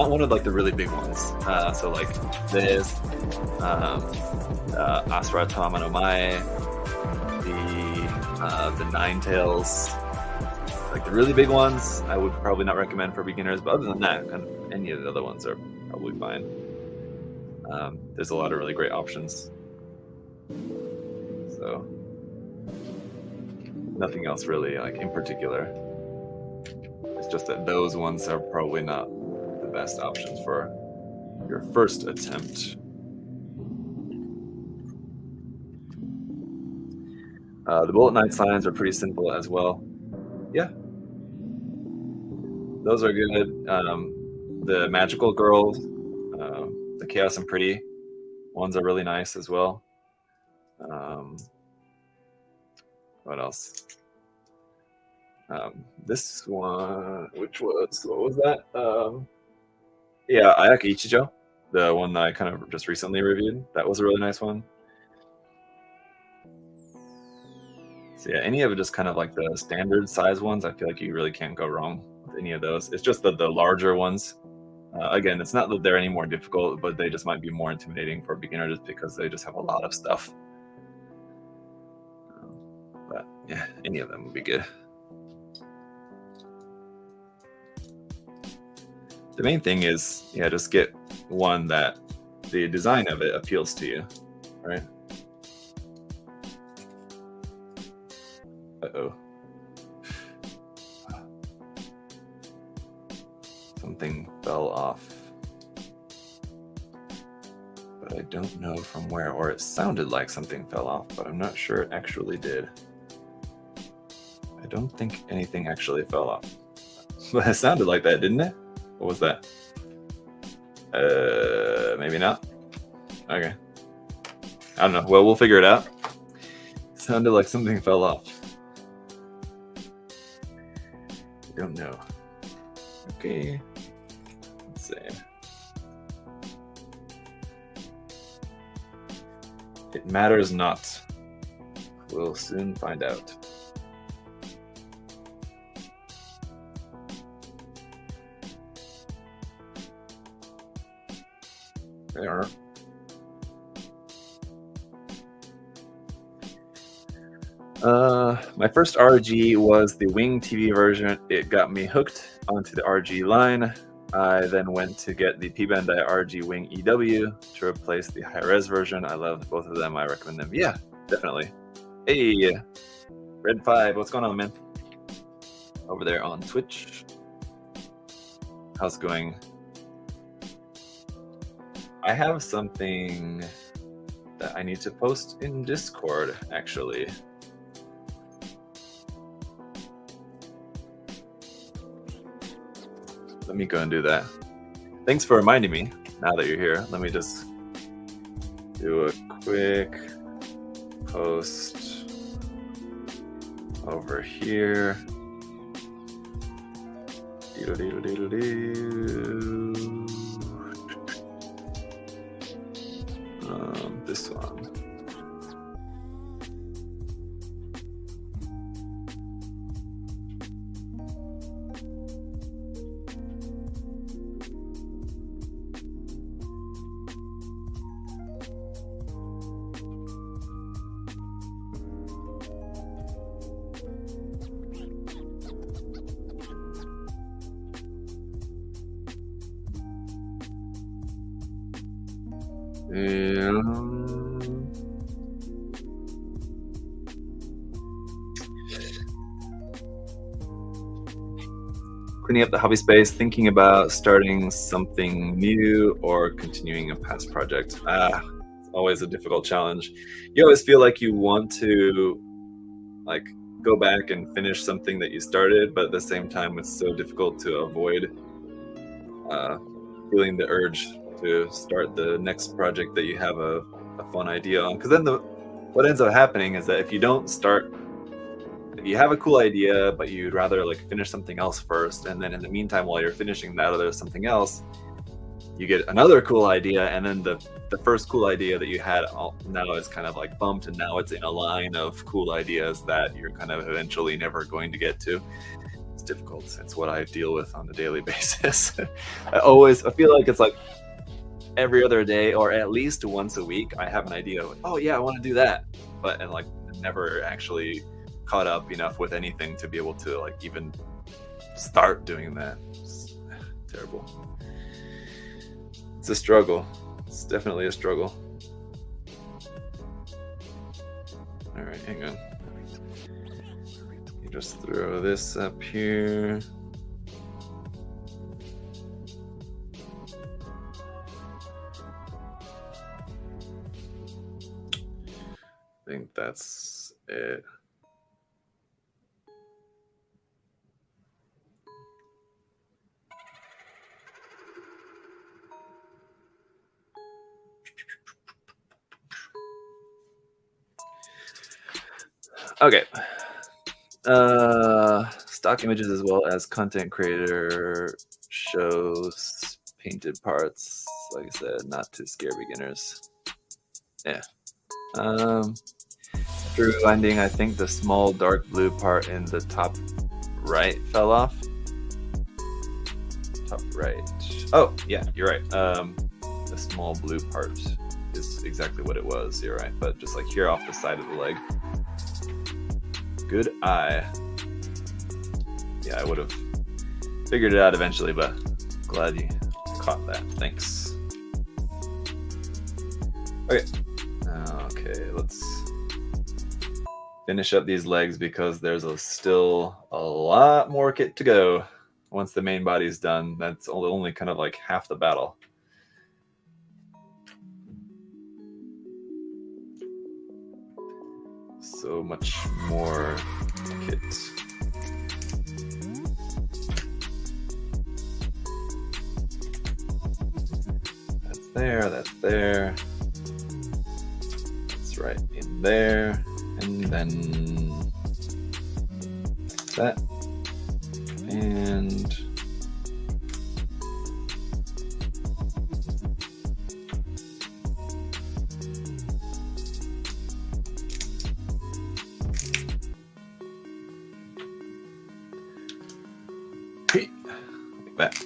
[SPEAKER 1] one of like the really big ones. So like this, Asura Tama no Mae, the Nine Tails, like the really big ones. I would probably not recommend for beginners, but other than that, kind of any of the other ones are probably fine. There's a lot of really great options. So nothing else really like in particular. It's just that those ones are probably not the best options for your first attempt. The bullet knight signs are pretty simple as well. Yeah, those are good. The magical girls, the chaos and pretty ones are really nice as well. What else? This one, what was that? Yeah, Ayaka Ichijo, the one I kind of just recently reviewed. That was a really nice one. So yeah, any of it just kind of like the standard size ones, I feel like you really can't go wrong with any of those. It's just the larger ones. Again, it's not that they're any more difficult, but they just might be more intimidating for a beginner just because they just have a lot of stuff. But yeah, any of them would be good. The main thing is, yeah, just get one that the design of it appeals to you, right? Uh-oh. Something fell off. But I don't know from where, or it sounded like something fell off, but I'm not sure it actually did. I don't think anything actually fell off. But it sounded like that, didn't it? What was that? Maybe not. Okay. I don't know. Well, we'll figure it out. It sounded like something fell off. I don't know. Okay. Let's see. It matters not. We'll soon find out. There. My first RG was the Wing TV version. It got me hooked onto the RG line. I then went to get the P-Bandai RG Wing EW to replace the high-res version. I love both of them. I recommend them. Yeah, definitely. Hey, Red 5, what's going on, man? Over there on Twitch. How's it going? I have something that I need to post in Discord, actually. Let me go and do that. Thanks for reminding me, now that you're here. Let me just do a quick post over here. This one. Cleaning up the hobby space, thinking about starting something new or continuing a past project. It's always a difficult challenge. You always feel like you want to like go back and finish something that you started, but at the same time it's so difficult to avoid feeling the urge to start the next project that you have a fun idea on. Because then what ends up happening is that if you don't start, if you have a cool idea, but you'd rather like finish something else first, and then in the meantime, while you're finishing that other something else, you get another cool idea, and then the first cool idea that you had now is kind of like bumped, and now it's in a line of cool ideas that you're kind of eventually never going to get to. It's difficult. It's what I deal with on a daily basis. I feel like it's like every other day, or at least once a week, I have an idea of, oh yeah, I want to do that, but and like never actually caught up enough with anything to be able to like even start doing that. It's terrible. It's a struggle. It's definitely a struggle. All right, hang on. You just throw this up here. I think that's it. Okay. Stock images as well as content creator shows painted parts. Like I said, not to scare beginners. Yeah. Through finding, I think the small dark blue part in the top right fell off. Top right. Oh, yeah, you're right. The small blue part is exactly what it was. You're right, but just like here off the side of the leg. Good eye. Yeah, I would have figured it out eventually, but glad you caught that. Thanks. Okay. Okay, let's finish up these legs because there's still a lot more kit to go. Once the main body's done, that's only kind of like half the battle. So much more kit. That's there, that's there. That's right in there. And then that. And like that.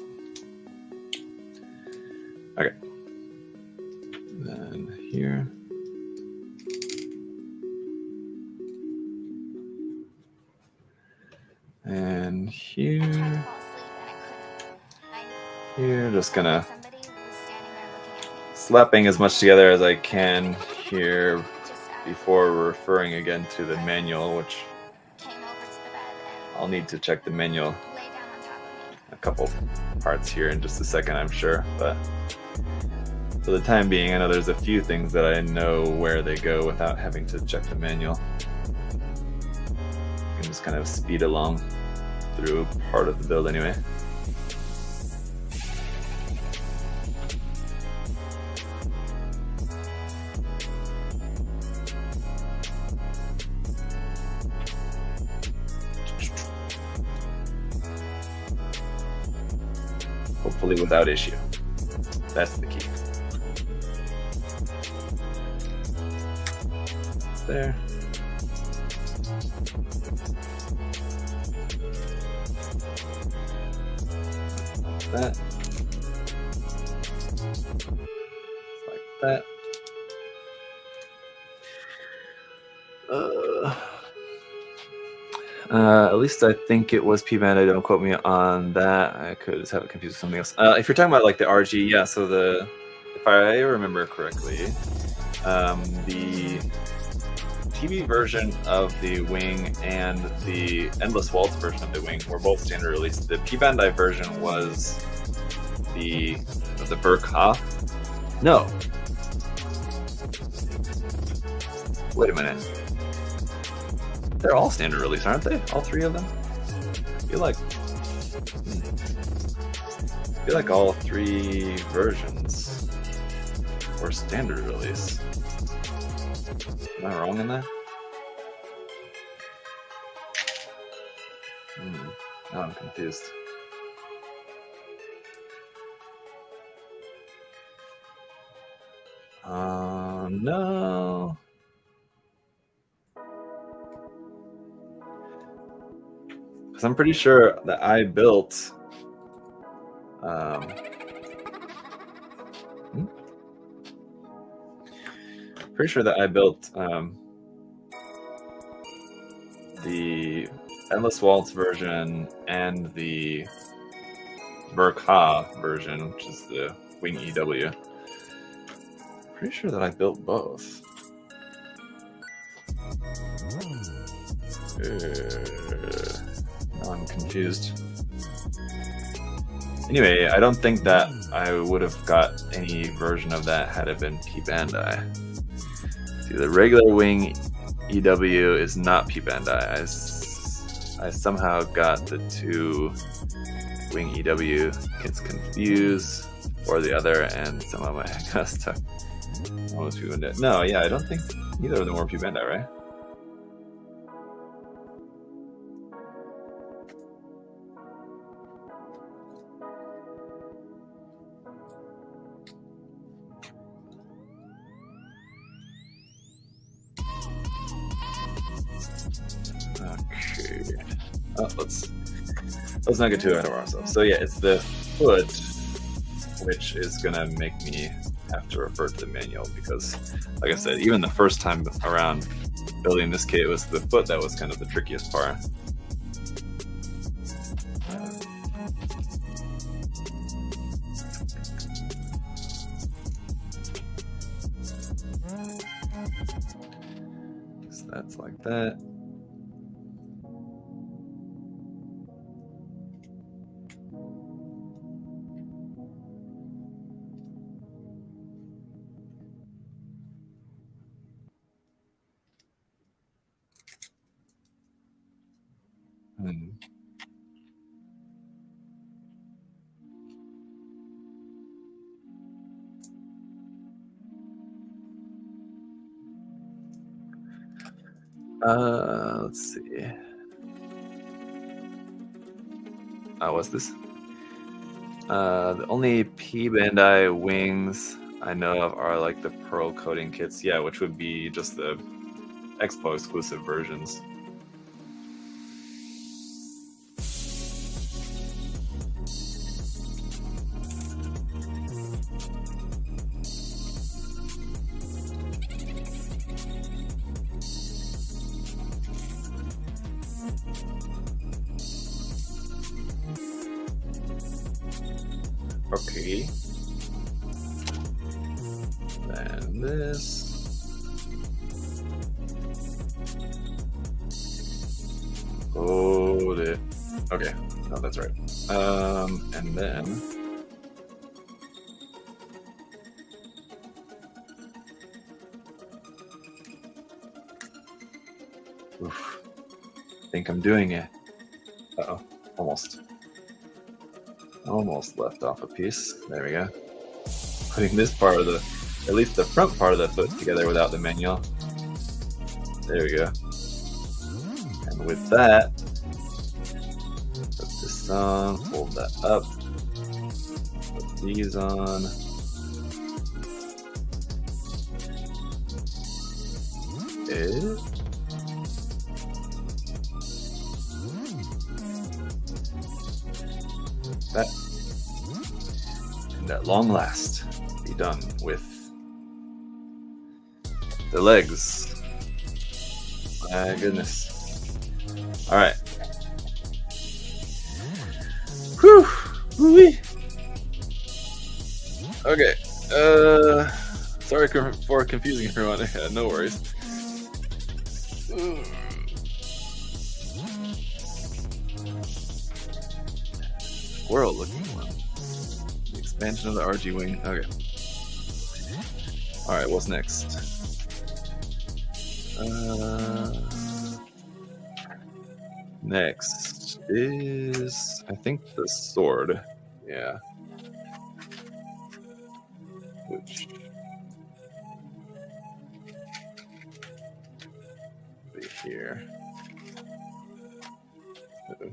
[SPEAKER 1] Okay. Then here. And here. Here, just gonna slapping as much together as I can here before referring again to the manual, which I'll need to check the manual a couple parts here in just a second, I'm sure, but for the time being, I know there's a few things that I know where they go without having to check the manual. I can just kind of speed along through part of the build anyway. Hopefully without issue. That's the key. It's there. That. Like that. At least I think it was P-Band. Don't quote me on that. I could just have it confused with something else. If you're talking about like the RG, yeah. So if I remember correctly, the TV version of the Wing and the Endless Waltz version of the Wing were both standard release. The P-Bandai version was the Burka. No. Wait a minute. They're all standard release, aren't they? All three of them? I feel like. feel like all 3 versions were standard release. Am I wrong in that? Now I'm confused. No. Because I'm pretty sure that I built the Endless Waltz version and the Burkha version, which is the Wing EW. Pretty sure that I built both. Now I'm confused. Anyway, I don't think that I would have got any version of that had it been P Bandai. See, the regular Wing EW is not P Bandai. I somehow got the 2 Wing EW kits confused, or the other, and somehow my got stuck. Almost P Bandai. No, yeah, I don't think either of them were P Bandai, right? Okay. Oh, let's not get too ahead of ourselves. So yeah, it's the foot which is gonna make me have to refer to the manual, because like I said, even the first time around building this kit, it was the foot that was kind of the trickiest part. So that's like that. Let's see. What's this? The only P Bandai wings I know of are like the pearl coating kits, yeah, which would be just the Expo exclusive versions. Okay. Then this. Hold it. Okay. No, that's right. And then. Oof. I think I'm doing it. Uh-oh. Almost. Almost left off a piece. There we go. Putting this part of the, at least the front part of the foot together without the manual. There we go. And with that, put this on, fold that up, put these on. That, and at long last, be done with the legs. My goodness. All right. Whew. Woo-wee. Okay. Sorry for confusing everyone. Yeah, no worries. Squirrel looking one. The expansion of the RG wing. Okay. Alright, what's next? Next is, I think, the sword. Yeah. which will be here. Uh-oh.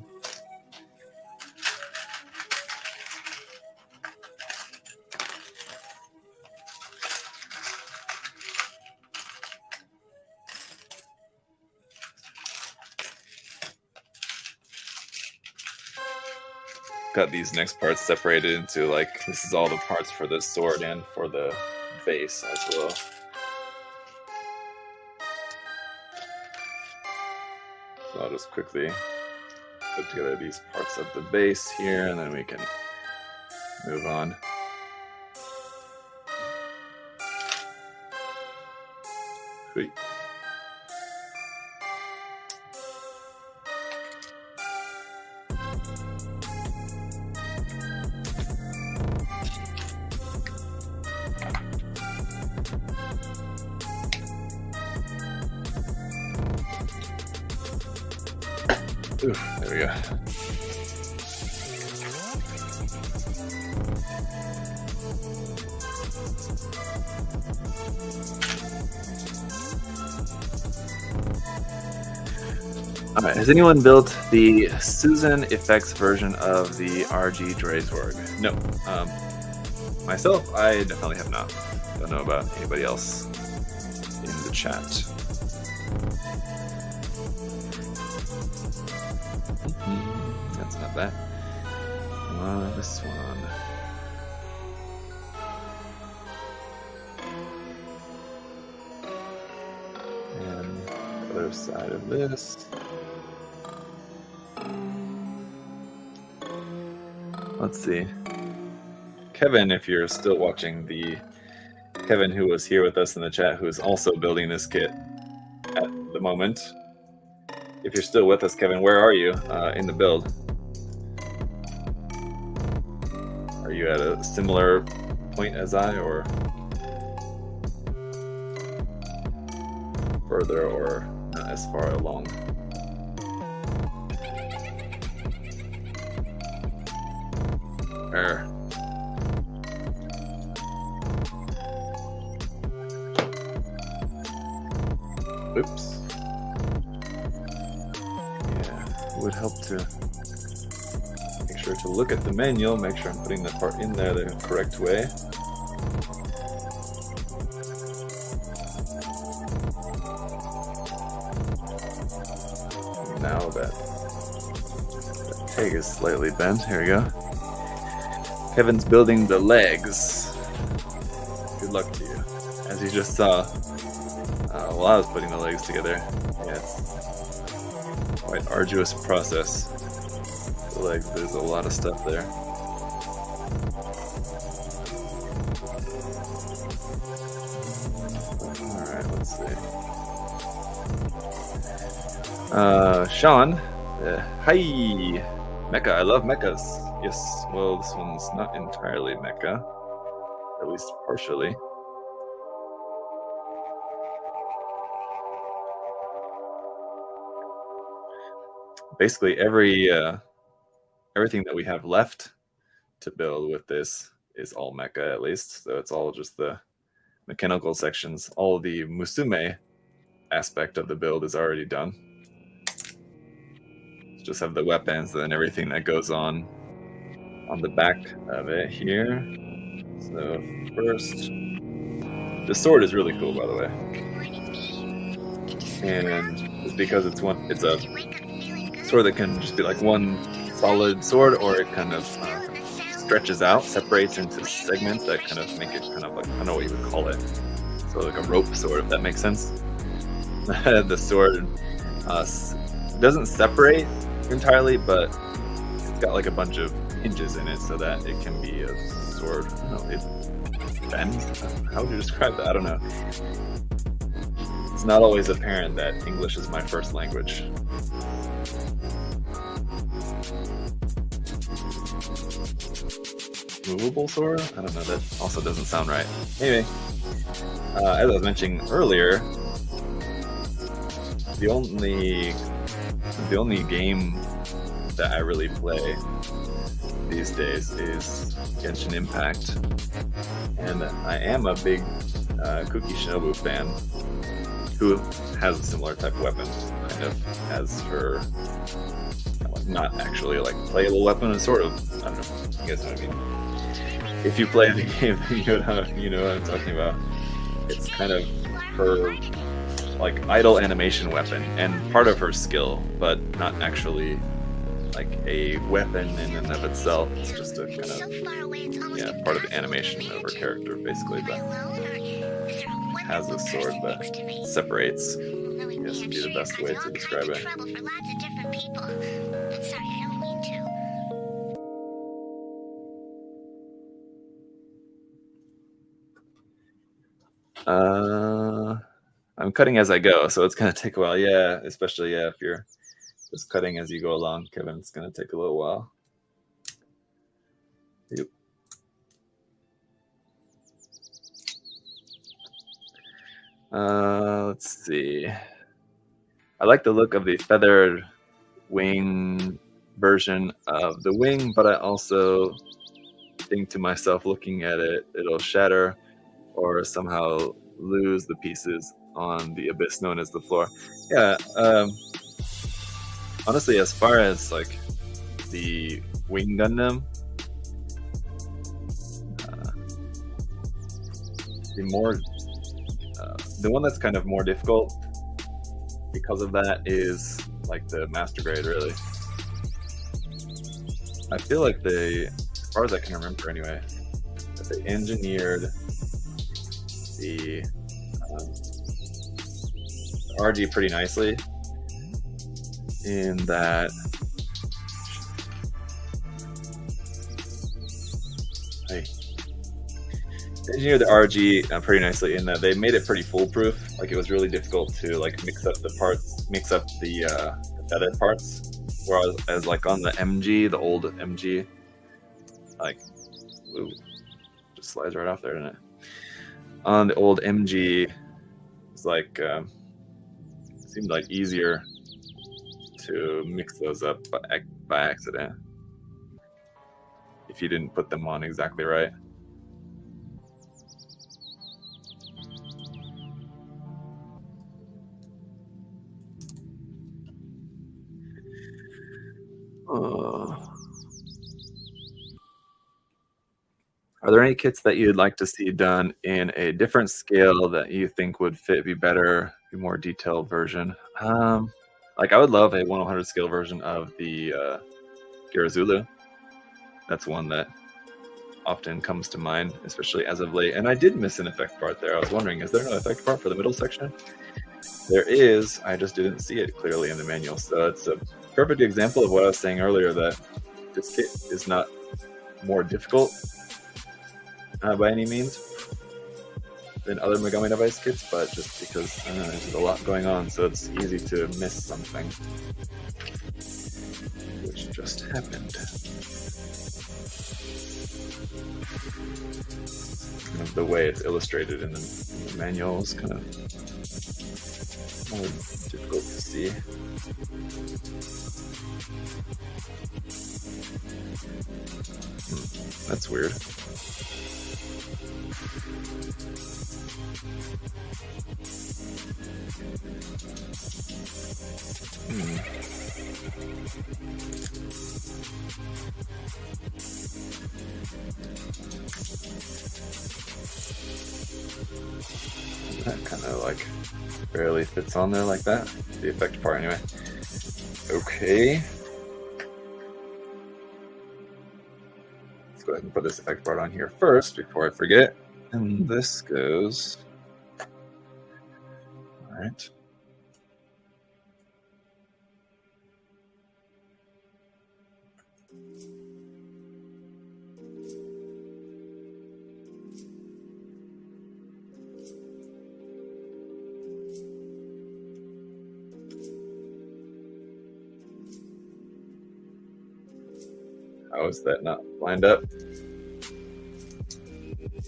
[SPEAKER 1] Got these next parts separated into like, this is all the parts for the sword and for the base as well. So I'll just quickly put together these parts of the base here, and then we can move on. Sweet. Oof, there we go. All right, has anyone built the Susan Effects version of the RG Dreisword? No. Myself, I definitely have not. Don't know about anybody else in the chat. That's not that. This one. And the other side of this. Let's see. Kevin, if you're still watching, Kevin who was here with us in the chat, who is also building this kit at the moment. If you're still with us, Kevin, where are you in the build? Are you at a similar point as I, or further, or not as far along? Oops. Would help to make sure to look at the manual, make sure I'm putting the part in there the correct way. Now that tag is slightly bent, here we go. Kevin's building the legs. Good luck to you. As you just saw, while I was putting the legs together, yeah, it's quite arduous process. The legs, there's a lot of stuff there. Alright, let's see. Sean, hi! Mecha, I love mechas. Yes, well, this one's not entirely mecha, at least partially. Basically, everything that we have left to build with this is all mecha, at least. So it's all just the mechanical sections. All the musume aspect of the build is already done. Just have the weapons and then everything that goes on the back of it here. So first, the sword is really cool, by the way, and it's because it's a sword that can just be like one solid sword, or it kind of stretches out, separates into segments that kind of make it kind of like, I don't know what you would call it, so like a rope sword, if that makes sense. The sword doesn't separate entirely, but it's got like a bunch of hinges in it so that it can be a sword. I don't know, it bends? How would you describe that? I don't know. It's not always apparent that English is my first language. Movable sword? I don't know, that also doesn't sound right. Anyway, as I was mentioning earlier, the only game that I really play these days is Genshin Impact, and I am a big Kuki Shinobu fan who has a similar type of weapon, kind of as her not actually like playable weapon, and sort of, I don't know, you guys know what I mean. If you play the game, you know what I'm talking about. It's kind of her like idle animation weapon and part of her skill, but not actually like a weapon in and of itself. It's just a kind of part of the animation of her character, basically, but has a sword that separates. I guess would be the best way to describe it. I'm cutting as I go, so it's gonna take a while. Yeah, especially if you're just cutting as you go along, Kevin. It's gonna take a little while. Yep. Let's see. I like the look of the feathered wing version of the wing, but I also think to myself, looking at it, it'll shatter or somehow lose the pieces on the abyss known as the floor. Yeah. Honestly, as far as like the Wing Gundam, the one that's kind of more difficult because of that is like the master grade, really. I feel like they, as far as I can remember anyway, that they engineered the RG pretty nicely in that they engineered the RG pretty nicely in that they made it pretty foolproof. Like, it was really difficult to like mix up the feather parts. Whereas as like on the MG, the old MG, like, ooh, just slides right off there, didn't it? On the old MG, it's like seemed like easier to mix those up by accident if you didn't put them on exactly right. Are there any kits that you'd like to see done in a different scale that you think would be better, be more detailed version? Like, I would love a 1/100 scale version of the Girazulu. That's one that often comes to mind, especially as of late. And I did miss an effect part there. I was wondering, is there no effect part for the middle section? There is, I just didn't see it clearly in the manual. So it's a perfect example of what I was saying earlier, that this kit is not more difficult by any means than other Megami device kits, but just because there's a lot going on, so it's easy to miss something, which just happened. Kind of the way it's illustrated in the manual is kind of more difficult to see. That's weird. That kind of like barely fits on there like that. The effect part anyway. Okay. Let's go ahead and put this effect part on here first before I forget. And this goes. All right. How is that not lined up?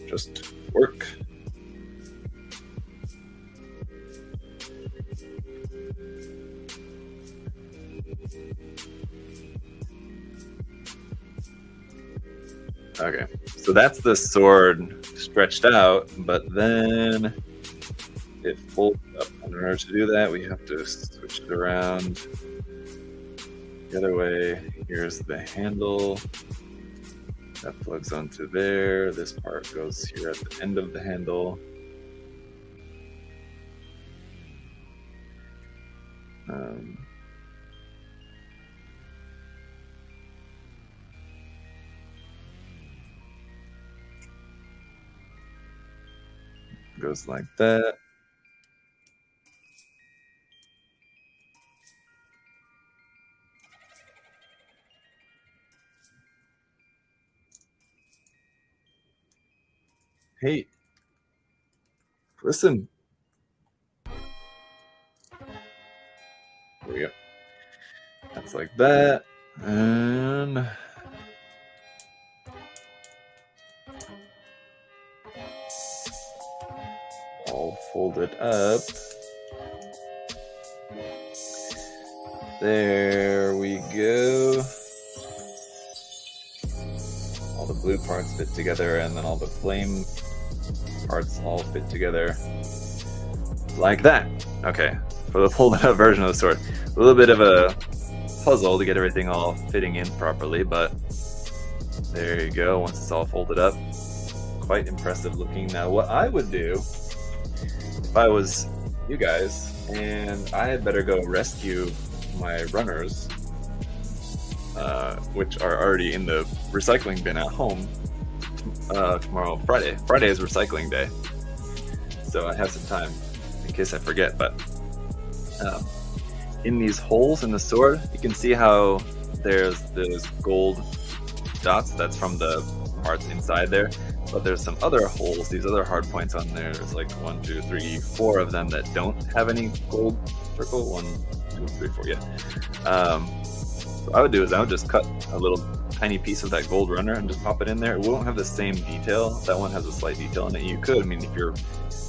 [SPEAKER 1] Just work. Okay, so that's the sword stretched out, but then it folds up. In order to do that, we have to switch it around the other way. Here's the handle. That plugs onto there. This part goes here at the end of the handle. Goes like that. Hey, listen. There we go. That's like that. And all folded up. There we go. All the blue parts fit together, and then all the flame parts all fit together like that. Okay, for the folded up version of the sword. A little bit of a puzzle to get everything all fitting in properly, but there you go. Once it's all folded up, quite impressive looking. Now, what I would do if I was you guys, and I had better go rescue my runners, which are already in the recycling bin at home. Tomorrow, Friday. Friday is recycling day, so I have some time in case I forget. But in these holes in the sword, you can see how there's those gold dots. That's from the parts inside there. But there's some other holes, these other hard points on there. There's like 1, 2, 3, 4 of them that don't have any gold circle. 1, 2, 3, 4, yeah. What I would do is I would just cut a little tiny piece of that gold runner and just pop it in there. It won't have the same detail. That one has a slight detail in it. You could, I mean, if you're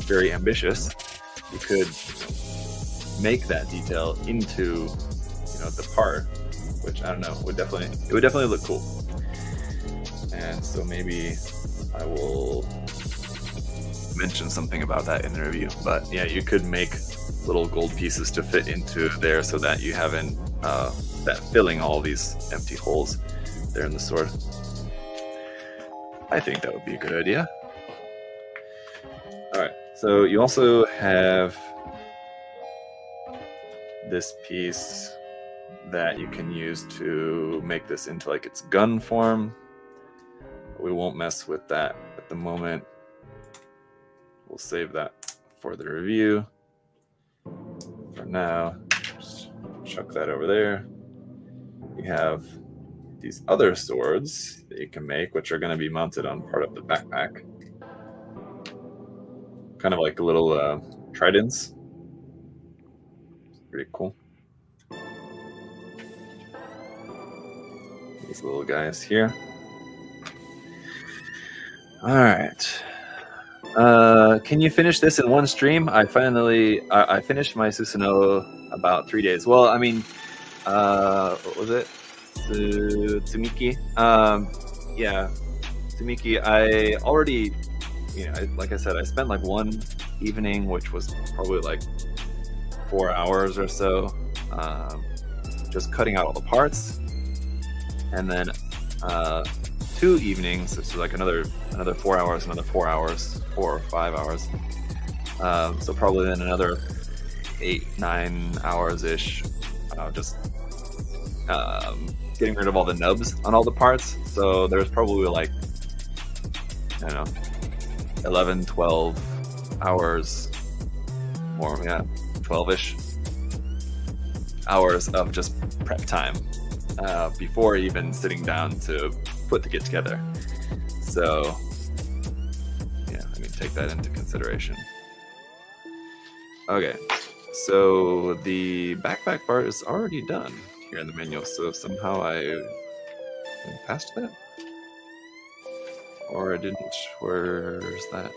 [SPEAKER 1] very ambitious, you could make that detail into, the part, which I don't know, it would definitely look cool. And so maybe I will mention something about that in the review. But yeah, you could make little gold pieces to fit into there so that you haven't that filling all these empty holes there in the sword. I think that would be a good idea. All right, so you also have this piece that you can use to make this into like its gun form. We won't mess with that at the moment. We'll save that for the review. For now, just chuck that over there. We have these other swords that you can make, which are going to be mounted on part of the backpack. Kind of like little tridents. Pretty cool. These little guys here. All right. Can you finish this in one stream? I finished my Susanowo about 3 days. Well, I mean, what was it? Tsumiki. Yeah, Tsumiki. I already, like I said, I spent like one evening, which was probably like 4 hours or so, just cutting out all the parts, and then 2 evenings, so like another 4 hours, 4 or 5 hours. So probably then another 8-9 hours ish, just getting rid of all the nubs on all the parts. So there's probably like, I don't know, 11, 12 hours, or yeah, 12-ish hours of just prep time before even sitting down to put the kit together. So yeah, I mean, take that into consideration. Okay, so the backpack part is already done here in the manual, so somehow I passed that, or I didn't. Where's that?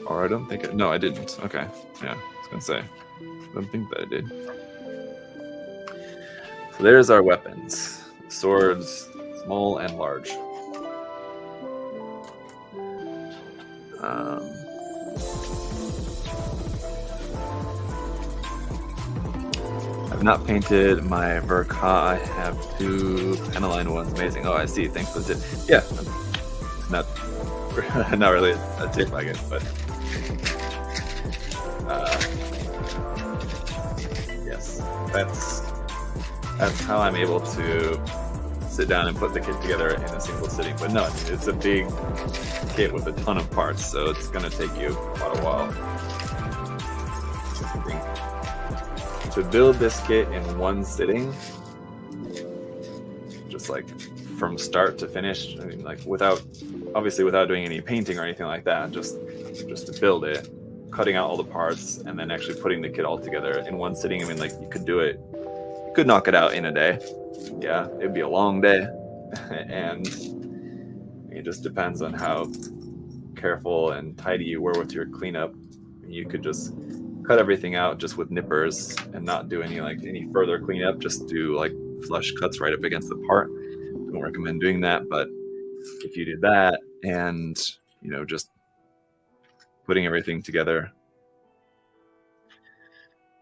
[SPEAKER 1] Or I don't think it. No, I didn't. Okay. Yeah, I was gonna say. I don't think that I did. So there's our weapons. Swords, small and large. I've not painted my Verka. I have 2 Panaline ones. Amazing. Oh, I see. Thanks for the tip. Yeah, not really a tip, I guess, but yes, that's how I'm able to sit down and put the kit together in a single sitting. But no, it's a big kit with a ton of parts, so it's gonna take you quite a while. To build this kit in one sitting, just like from start to finish, I mean, like without doing any painting or anything like that, just to build it, cutting out all the parts, and then actually putting the kit all together in one sitting. I mean, like you could knock it out in a day. Yeah, it'd be a long day, and it just depends on how careful and tidy you were with your cleanup. You could just cut everything out just with nippers and not do any further cleanup. Just do like flush cuts right up against the part. Don't recommend doing that, but if you do that and just putting everything together,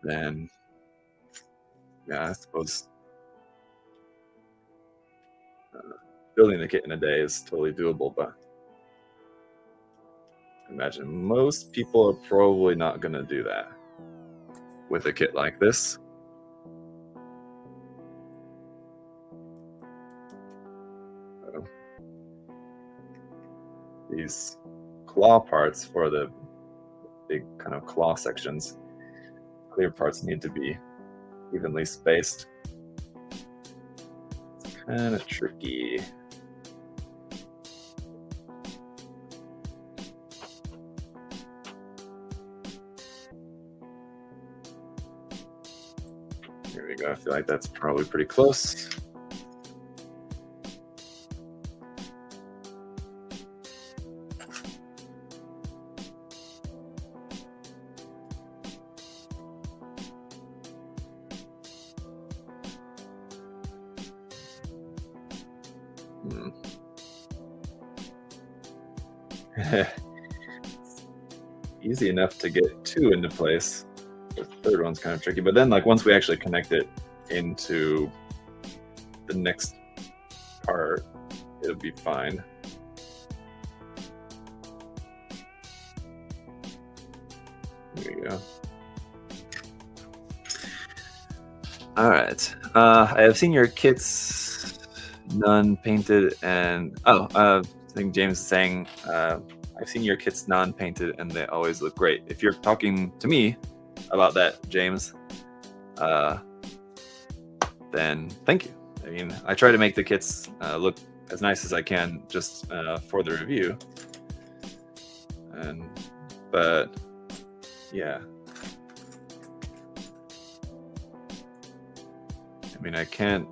[SPEAKER 1] then yeah, I suppose building the kit in a day is totally doable. But I imagine most people are probably not going to do that with a kit like this. So, these claw parts for the big kind of claw sections, clear parts need to be evenly spaced. It's kind of tricky. Here we go. I feel like that's probably pretty close. Easy enough to get 2 into place. The third one's kind of tricky, but then once we actually connect it into the next part, it'll be fine. There we go. All right. I have seen your kits, non-painted, and I think James is saying I've seen your kits non-painted and they always look great. If you're talking to me about that, James, then thank you. I mean, I try to make the kits look as nice as I can just for the review. But yeah. I mean, I can't.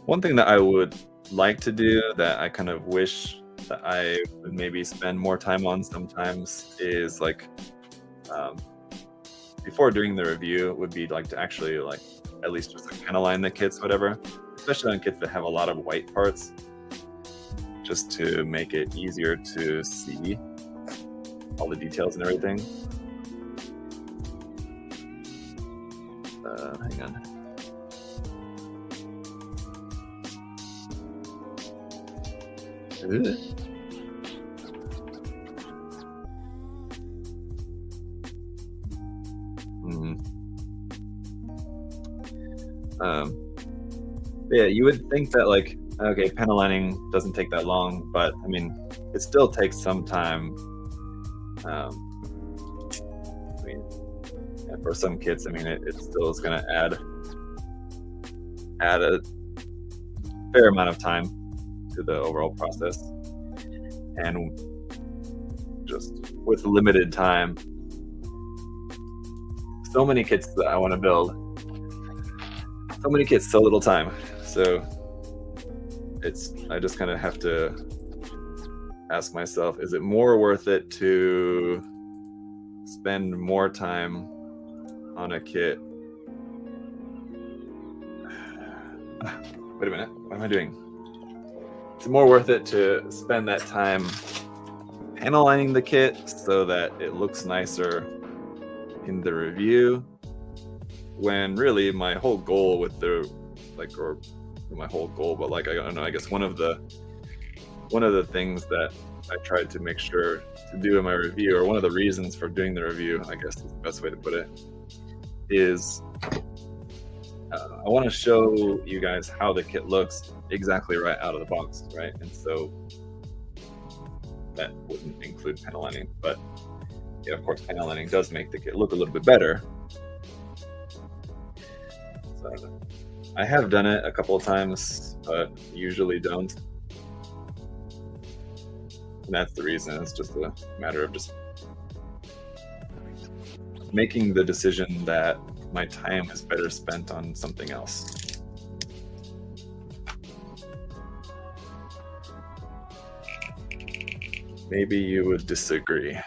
[SPEAKER 1] One thing that I would like to do that I kind of wish that I would maybe spend more time on sometimes is before doing the review would be to actually at least just kind of line the kits, whatever, especially on kits that have a lot of white parts, just to make it easier to see all the details and everything. Hang on. Yeah, you would think that okay, panel lining doesn't take that long, but I mean, it still takes some time. I mean, and for some kits, I mean, it still is going to add a fair amount of time to the overall process, and just with limited time, so many kits that I want to build, so many kits, so little time. So I just kind of have to ask myself, is it more worth it to spend more time on a kit. Wait a minute, what am I doing? It's more worth it to spend that time panel lining the kit so that it looks nicer in the review, when really my whole goal with the, like, or my whole goal, but like, I don't know, I guess one of the things that I tried to make sure to do in my review, or one of the reasons for doing the review, I guess is the best way to put it, is I want to show you guys how the kit looks exactly right out of the box, right? And so that wouldn't include panel lining, but yeah, of course, panel lining does make the kit look a little bit better. So I have done it a couple of times, but usually don't. And that's the reason. It's just a matter of just making the decision that my time is better spent on something else. Maybe you would disagree.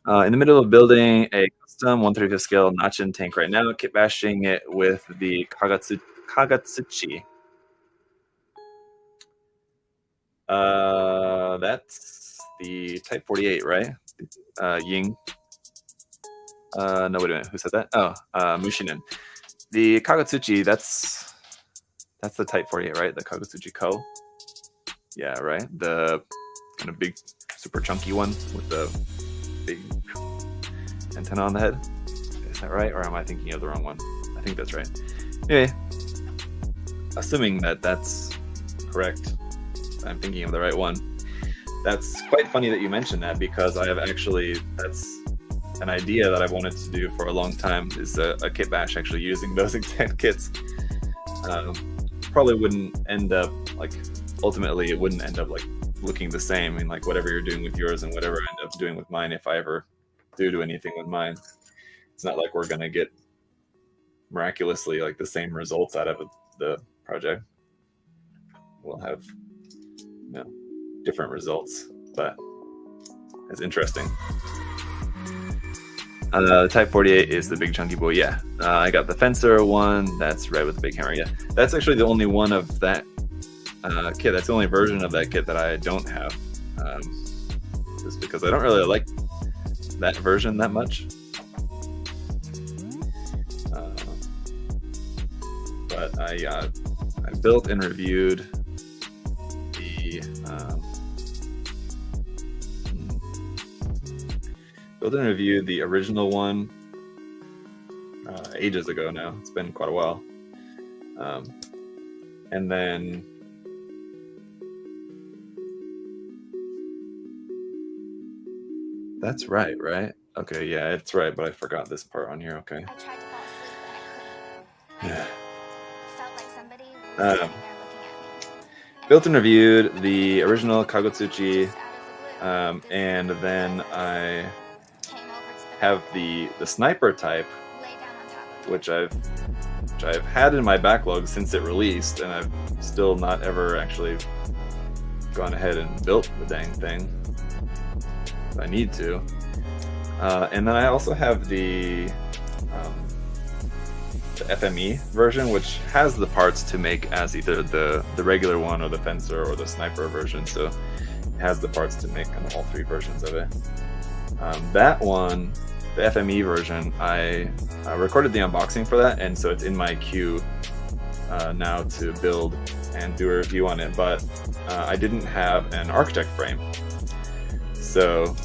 [SPEAKER 1] In the middle of building a custom 1/35 scale Nachin tank right now, kit bashing it with the Kagatsuchi. That's the Type 48, right? Ying. No, wait a minute. Who said that? Oh, Mushinen. The Kagatsuchi, that's the Type 48, right? The Kagatsuchi Ko. Yeah, right. The kind of big, super chunky one with the big antenna on the head. Is that right? Or am I thinking of the wrong one? I think that's right. Anyway, assuming that that's correct, I'm thinking of the right one. That's quite funny that you mentioned that, because I have actually, that's an idea that I've wanted to do for a long time, is a kit bash actually using those exact kits. Probably wouldn't end up, like, ultimately it wouldn't end up like looking the same in like whatever you're doing with yours and whatever I end up doing with mine, if I ever do anything with mine. It's not like we're gonna get miraculously like the same results out of the project. We'll have, you know, different results, but it's interesting. Type 48 is the big chunky boy. Yeah, I got the Fencer one. That's red with the big hammer. Yeah, that's actually the only one of that kit. That's the only version of that kit that I don't have, just because I don't really like that version that much. But I built and reviewed the original one ages ago now. It's been quite a while. And then that's right? Okay, yeah, it's right, but I forgot this part on here. Okay.
[SPEAKER 2] I tried to fall asleep, but I couldn't.
[SPEAKER 1] Yeah.
[SPEAKER 2] Felt like somebody was sitting there looking at me.
[SPEAKER 1] Built and reviewed the original Kagotsuchi, and then I
[SPEAKER 2] Came over to the
[SPEAKER 1] have the sniper type,
[SPEAKER 2] lay down on top of
[SPEAKER 1] which I've had in my backlog since it released, and I've still not ever actually gone ahead and built the dang thing. I need to. And then I also have the FME version, which has the parts to make as either the regular one or the Fencer or the sniper version, so it has the parts to make kind of all three versions of it. That one, the FME version, I recorded the unboxing for that, and so it's in my queue now to build and do a review on it, but I didn't have an architect frame. So,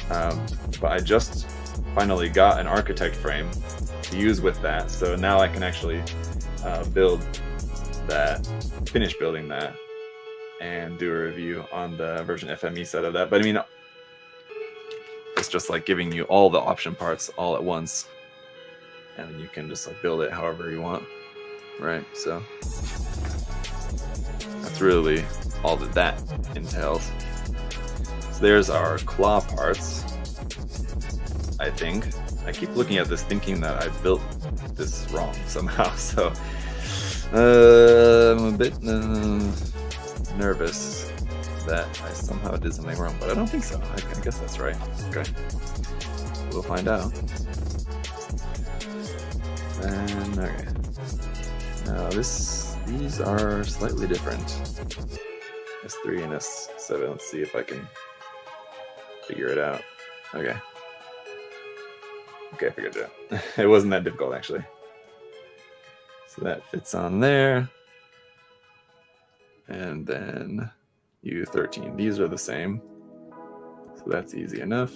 [SPEAKER 1] but I just finally got an architect frame to use with that. So now I can actually build that, finish building that, and do a review on the version FME set of that. But I mean, it's just like giving you all the option parts all at once, and then you can just like build it however you want, right? So that's really all that entails. So there's our claw parts, I think. I keep looking at this thinking that I built this wrong somehow, so I'm a bit nervous. that I somehow did something wrong, but I don't think so. I guess that's right. Okay. We'll find out. And okay. Now these are slightly different. S3 and S7. Let's see if I can figure it out. Okay. Okay, I figured it out. It wasn't that difficult actually. So that fits on there. And then U13. These are the same. So that's easy enough.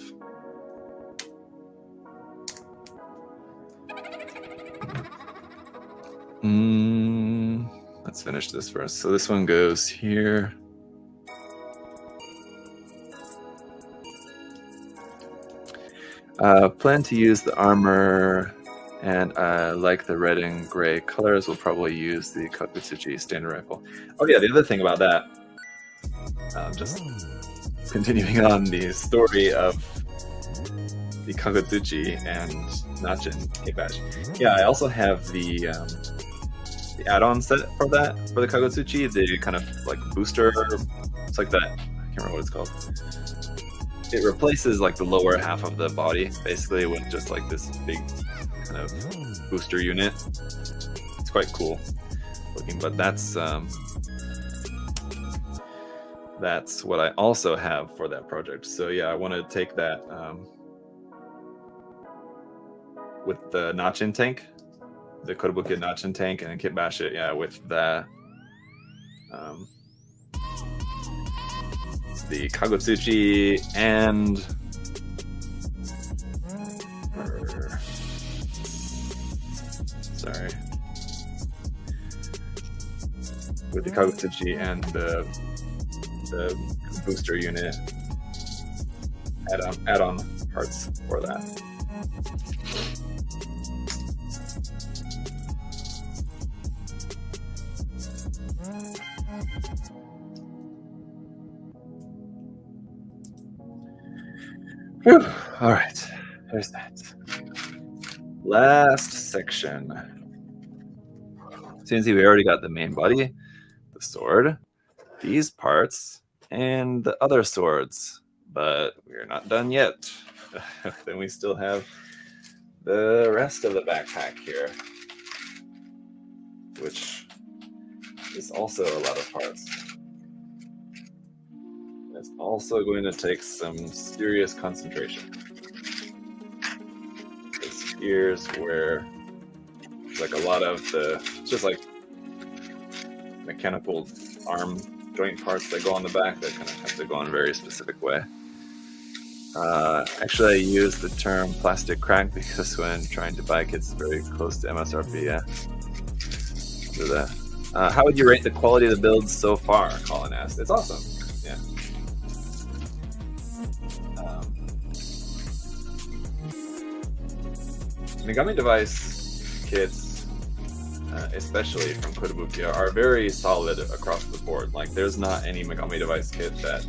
[SPEAKER 1] Let's finish this first. So this one goes here. Plan to use the armor, and like the red and gray colors, we'll probably use the Kakutsuchi standard rifle. Oh yeah, the other thing about that, just continuing on the story of the Kakutsuchi and Nachin K-Bash. Yeah, I also have the add-on set for that, for the Kakutsuchi, the kind of like booster, it's like that, I can't remember what it's called. It replaces like the lower half of the body, basically, with just like this big kind of booster unit. It's quite cool looking, but that's what I also have for that project. So yeah, I want to take that with the Nachin tank, the Kotobuki Nachin tank, and kit bash it, yeah, with the Kakutsuchi and with the Kakutsuchi and the booster unit add-on parts for that. Whew. All right, there's that. Last section. So you can see we already got the main body, the sword, these parts, and the other swords, but we're not done yet. Then we still have the rest of the backpack here, which is also a lot of parts. It's also going to take some serious concentration. Because here's where like a lot of the just like mechanical arm joint parts that go on the back that kind of have to go in a very specific way. Actually, I use the term plastic crack because when trying to buy kits very close to MSRP, yeah. Do that. How would you rate the quality of the builds so far? Colin asked. It's awesome. Yeah. Megami device kits, especially from Kotobuki, are very solid across the board. Like, there's not any Megami device kit that,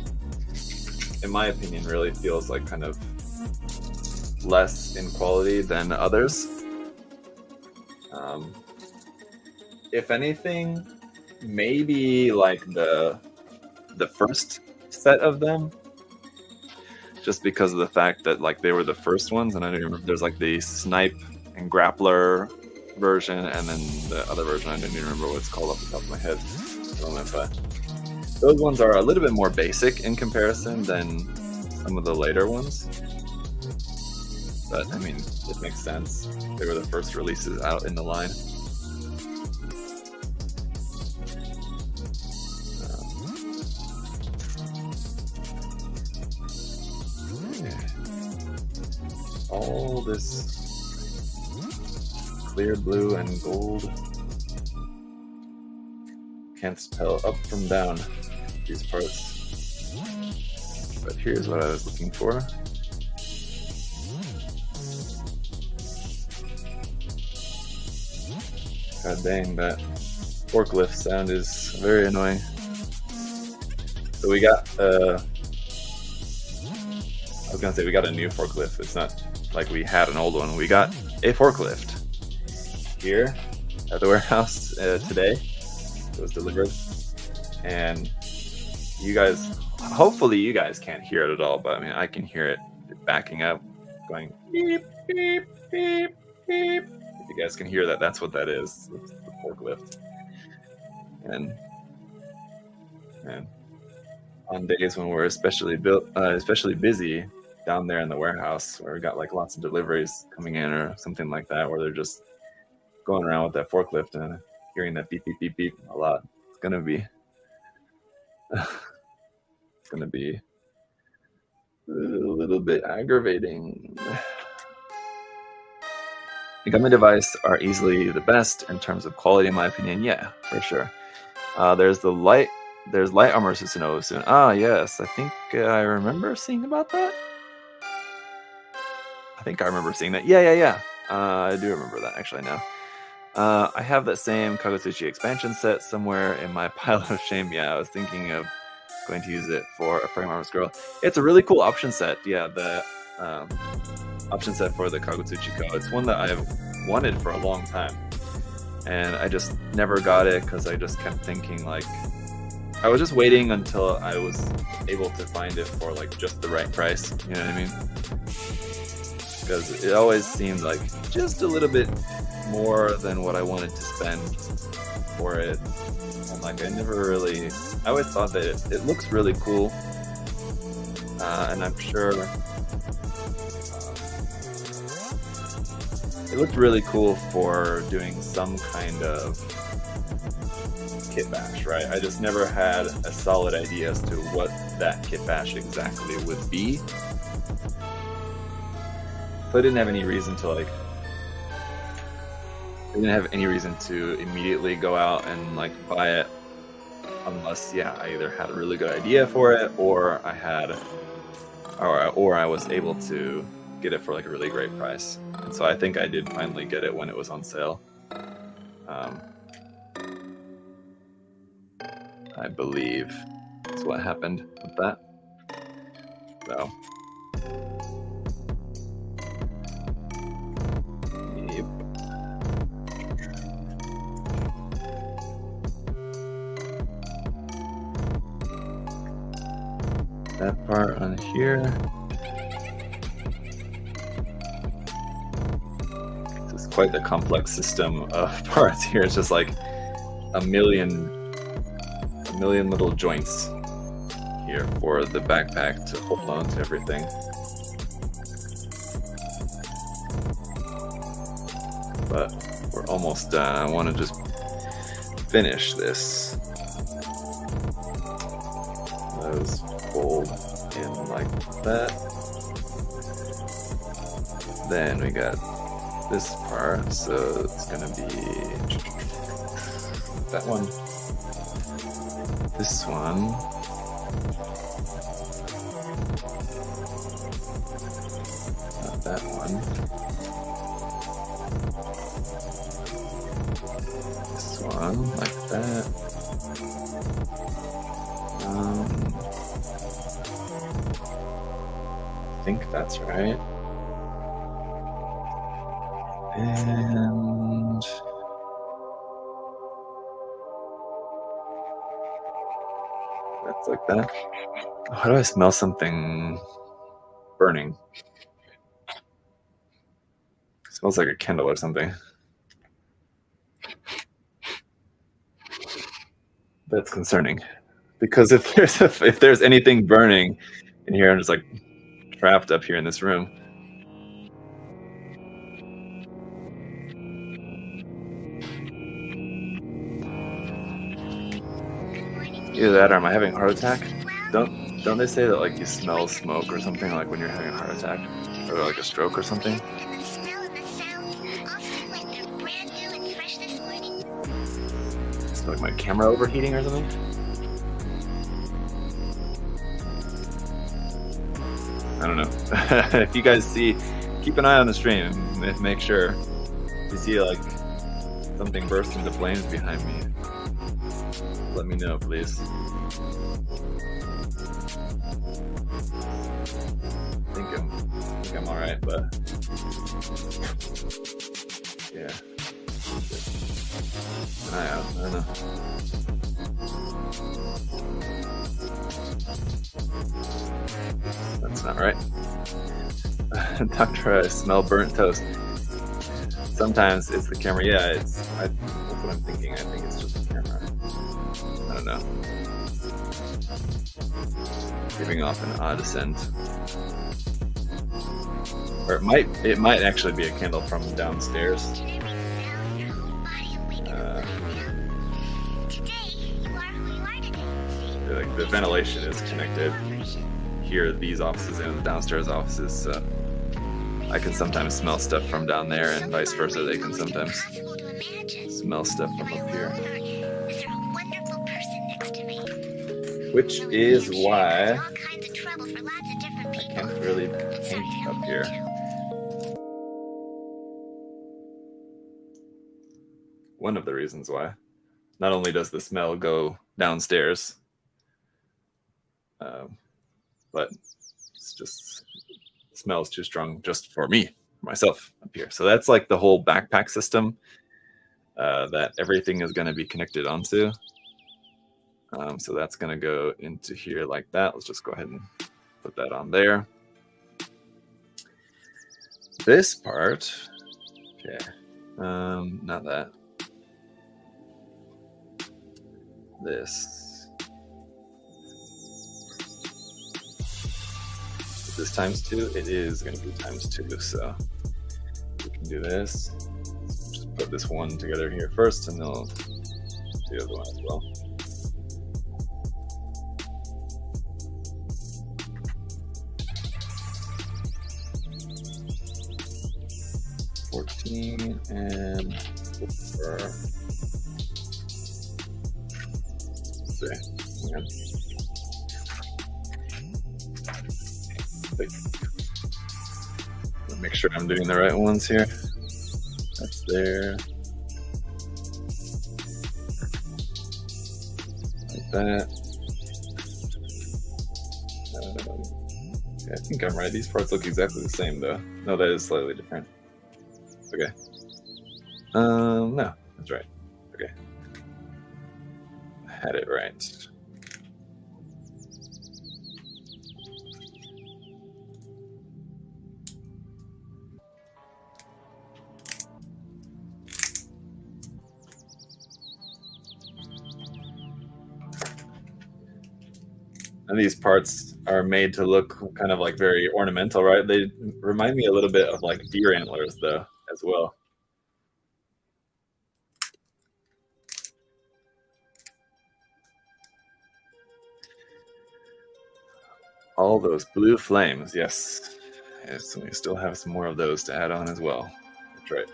[SPEAKER 1] in my opinion, really feels like kind of less in quality than others. If anything, maybe like the first set of them, just because of the fact that like they were the first ones, and I don't remember. There's like the snipe and grappler version, and then the other version I don't even remember what it's called off the top of my head at the moment. But those ones are a little bit more basic in comparison than some of the later ones. But I mean, it makes sense. They were the first releases out in the line. All this clear blue and gold. Can't spell up from down these parts. But here's what I was looking for. God dang, that forklift sound is very annoying. So we got I was gonna say we got a new forklift. It's not like we had an old one. We got a forklift here at the warehouse today. It was delivered, and you guys Hopefully you guys can't hear it at all, but I mean, I can hear it backing up, going beep, beep, beep, beep. If you guys can hear that, that's what that is. It's the forklift. And on days when we're especially busy down there in the warehouse, where we got like lots of deliveries coming in or something like that, where they're just going around with that forklift and hearing that beep, beep, beep, beep a lot, it's gonna be it's gonna be a little bit aggravating. Megami devices are easily the best in terms of quality, in my opinion. Yeah, for sure. There's light armor Susanowo Souen. Ah, yes, I think I remember seeing about that. I think I remember seeing that. Yeah. I do remember that actually now. I have that same Kagutsuchi expansion set somewhere in my pile of shame. Yeah, I was thinking of going to use it for a Frame Armor's Girl. It's a really cool option set. Yeah, the option set for the Kagutsuchi Ko. It's one that I've wanted for a long time, and I just never got it because I just kept thinking like I was just waiting until I was able to find it for like just the right price. You know what I mean? Because it always seemed like just a little bit more than what I wanted to spend for it. And like I always thought that it looks really cool, and I'm sure it looked really cool for doing some kind of kit bash, right? I just never had a solid idea as to what that kit bash exactly would be. So I didn't have any reason to immediately go out and like buy it, unless I either had a really good idea for it, or I was able to get it for like a really great price. And so I think I did finally get it when it was on sale. I believe that's what happened with that. So. Yep. That part on here. This is quite the complex system of parts here. It's just like a million little joints here for the backpack to hold on to everything. But we're almost done. I want to just finish this. Those fold in like that. Then we got this part, so it's gonna be that one. This one. Not that one. This one, like that. I think that's right. And that's like that. How do I smell something burning? It smells like a candle or something. That's concerning, because if there's anything burning in here, I'm just like trapped up here in this room. Either that or am I having a heart attack? Don't they say that like you smell smoke or something like when you're having a heart attack or like a stroke or something?
[SPEAKER 2] And the smell and the sound all seem like they're brand new and fresh this morning.
[SPEAKER 1] It's like my camera overheating or something? I don't know. If you guys see, keep an eye on the stream and make sure you see like something burst into flames behind me. Let me know, please. I think I'm all right, but yeah. Keep an eye out. I don't know. That's not right. Doctor, I smell burnt toast. Sometimes it's the camera. Yeah, that's what I'm thinking. I think it's just the camera. I don't know. Giving off an odd scent. Or it might actually be a candle from downstairs. Like the ventilation is connected here, these offices and the downstairs offices, so I can sometimes smell stuff from down there, and vice versa. They can sometimes smell stuff from up here. Which is why I can't really paint up here. One of the reasons why. Not only does the smell go downstairs, but it's just smells too strong just for me, myself up here. So that's like the whole backpack system that everything is going to be connected onto. So that's going to go into here like that. Let's just go ahead and put that on there. This part, okay, not that. This. Is this ×2? It is going to be ×2, so we can do this. Let's just put this one together here first, and then I'll do the other one as well. And 4. Let's see. Make sure I'm doing the right ones here. That's there. Like that. Okay, I think I'm right. These parts look exactly the same, though. No, that is slightly different. Okay. No, that's right. Okay. I had it right. And these parts are made to look kind of like very ornamental, right? They remind me a little bit of like deer antlers, though, as well. All those blue flames, yes. Yes, we still have some more of those to add on as well. That's right.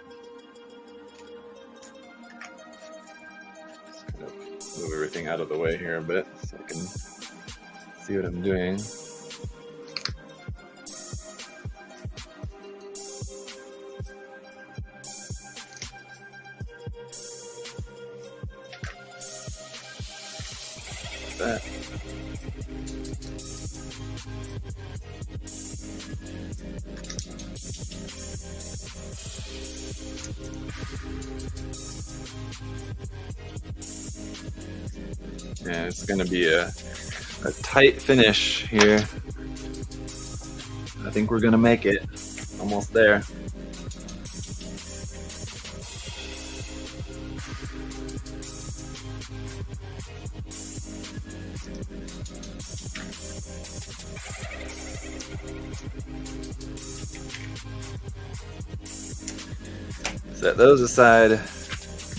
[SPEAKER 1] Just kind of move everything out of the way here a bit so I can see what I'm doing. That. Yeah, it's going to be a tight finish here. I think we're going to make it. Almost there. Set those aside.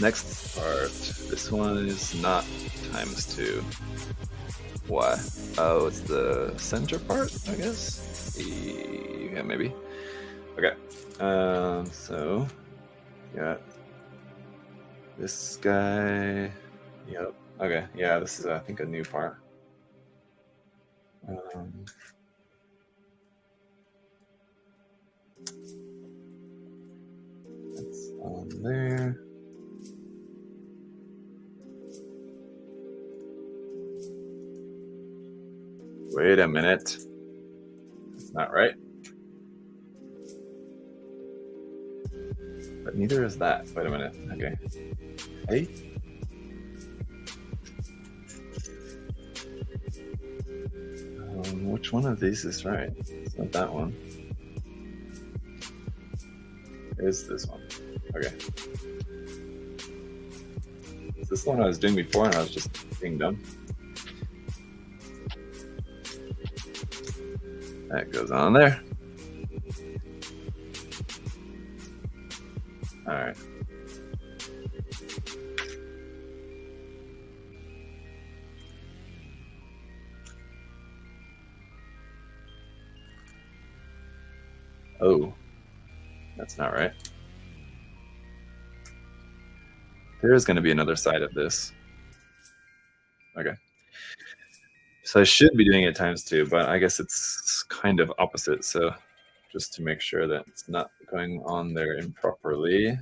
[SPEAKER 1] Next part. This one is not ×2. Why? Oh, it's the center part, I guess? Yeah, maybe. Okay. So, got this guy. Yep. Okay, yeah, this is, I think, a new part. That's on there. Wait a minute. That's not right. But neither is that. Wait a minute. Okay. Hey. which one of these is right? It's not that one. It is this one. Okay. Is this the one I was doing before and I was just being dumb? That goes on there. All right. Oh, that's not right. There is going to be another side of this. Okay. So I should be doing it ×2, but I guess it's kind of opposite. So just to make sure that it's not going on there improperly.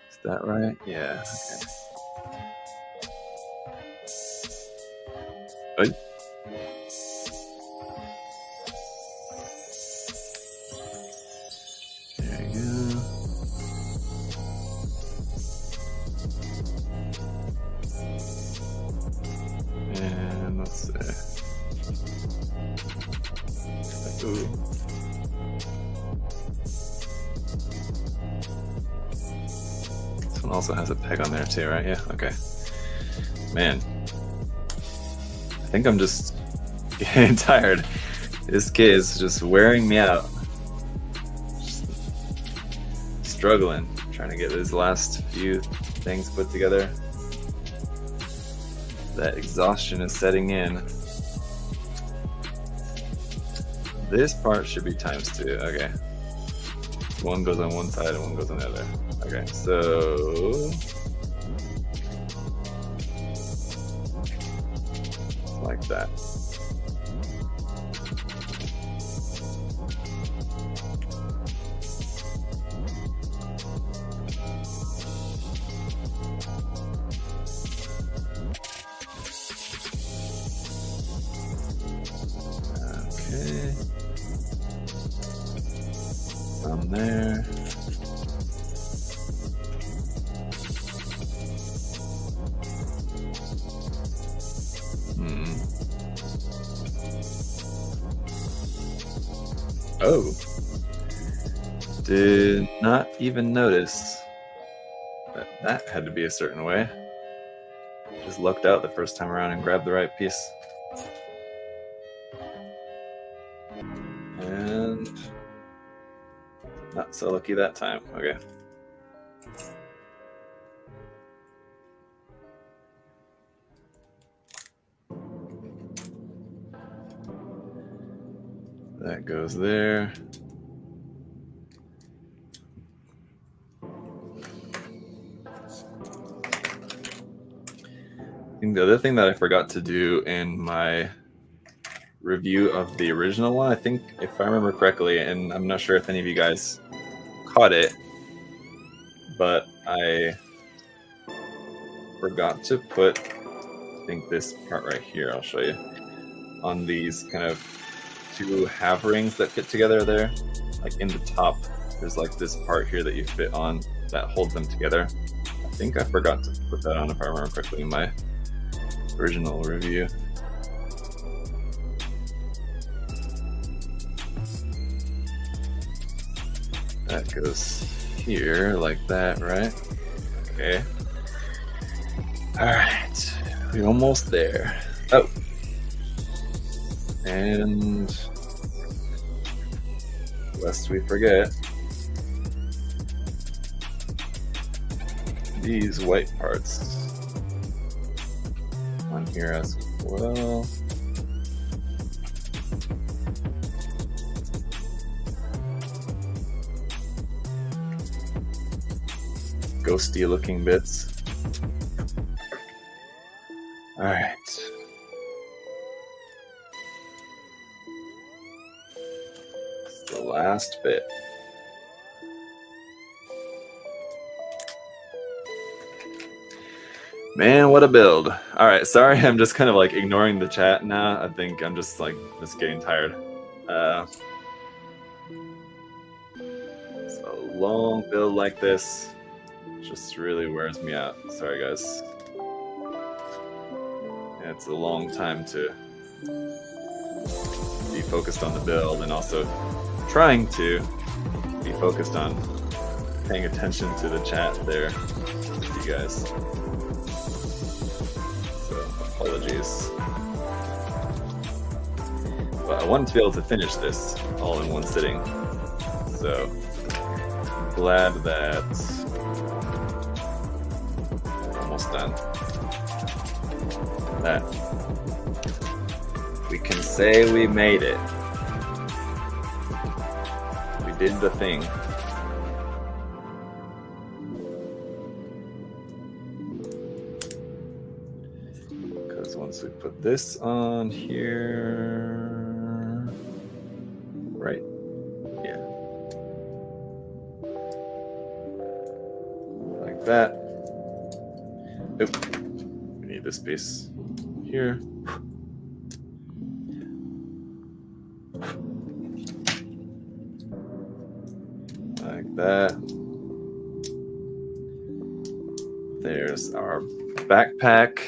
[SPEAKER 1] Is that right? Yeah. Okay. Oh. There you go. And let's see. Ooh. This one also has a peg on there too, right? Yeah, okay. Man. I think I'm just getting tired. This kid is just wearing me out. Just struggling, trying to get these last few things put together. That exhaustion is setting in. This part should be ×2. Okay. One goes on one side and one goes on the other. Okay, so like that. Okay. From there. Oh, did not even notice that that had to be a certain way. Just lucked out the first time around and grabbed the right piece. And not so lucky that time. Okay. That goes there. I think the other thing that I forgot to do in my review of the original one, I think if I remember correctly, and I'm not sure if any of you guys caught it, but I forgot to put, I think this part right here, I'll show you, on these kind of two half rings that fit together there. Like in the top, there's like this part here that you fit on that holds them together. I think I forgot to put that on if I remember correctly in my original review. That goes here like that, right? Okay. All right, we're almost there. Oh. And lest we forget, these white parts on here as well. Ghosty looking bits. All right. It's the last bit. Man, what a build. All right, sorry, I'm just kind of like ignoring the chat now. I think I'm just getting tired. So a long build like this just really wears me out. Sorry, guys. Yeah, it's a long time to be focused on the build and also trying to be focused on paying attention to the chat there with you guys. So apologies. But I wanted to be able to finish this all in one sitting. So glad that we're almost done. That we can say we made it. We did the thing. Because once we put this on here, right? Yeah. Like that. Oop. We need this piece here. Like that. There's our backpack.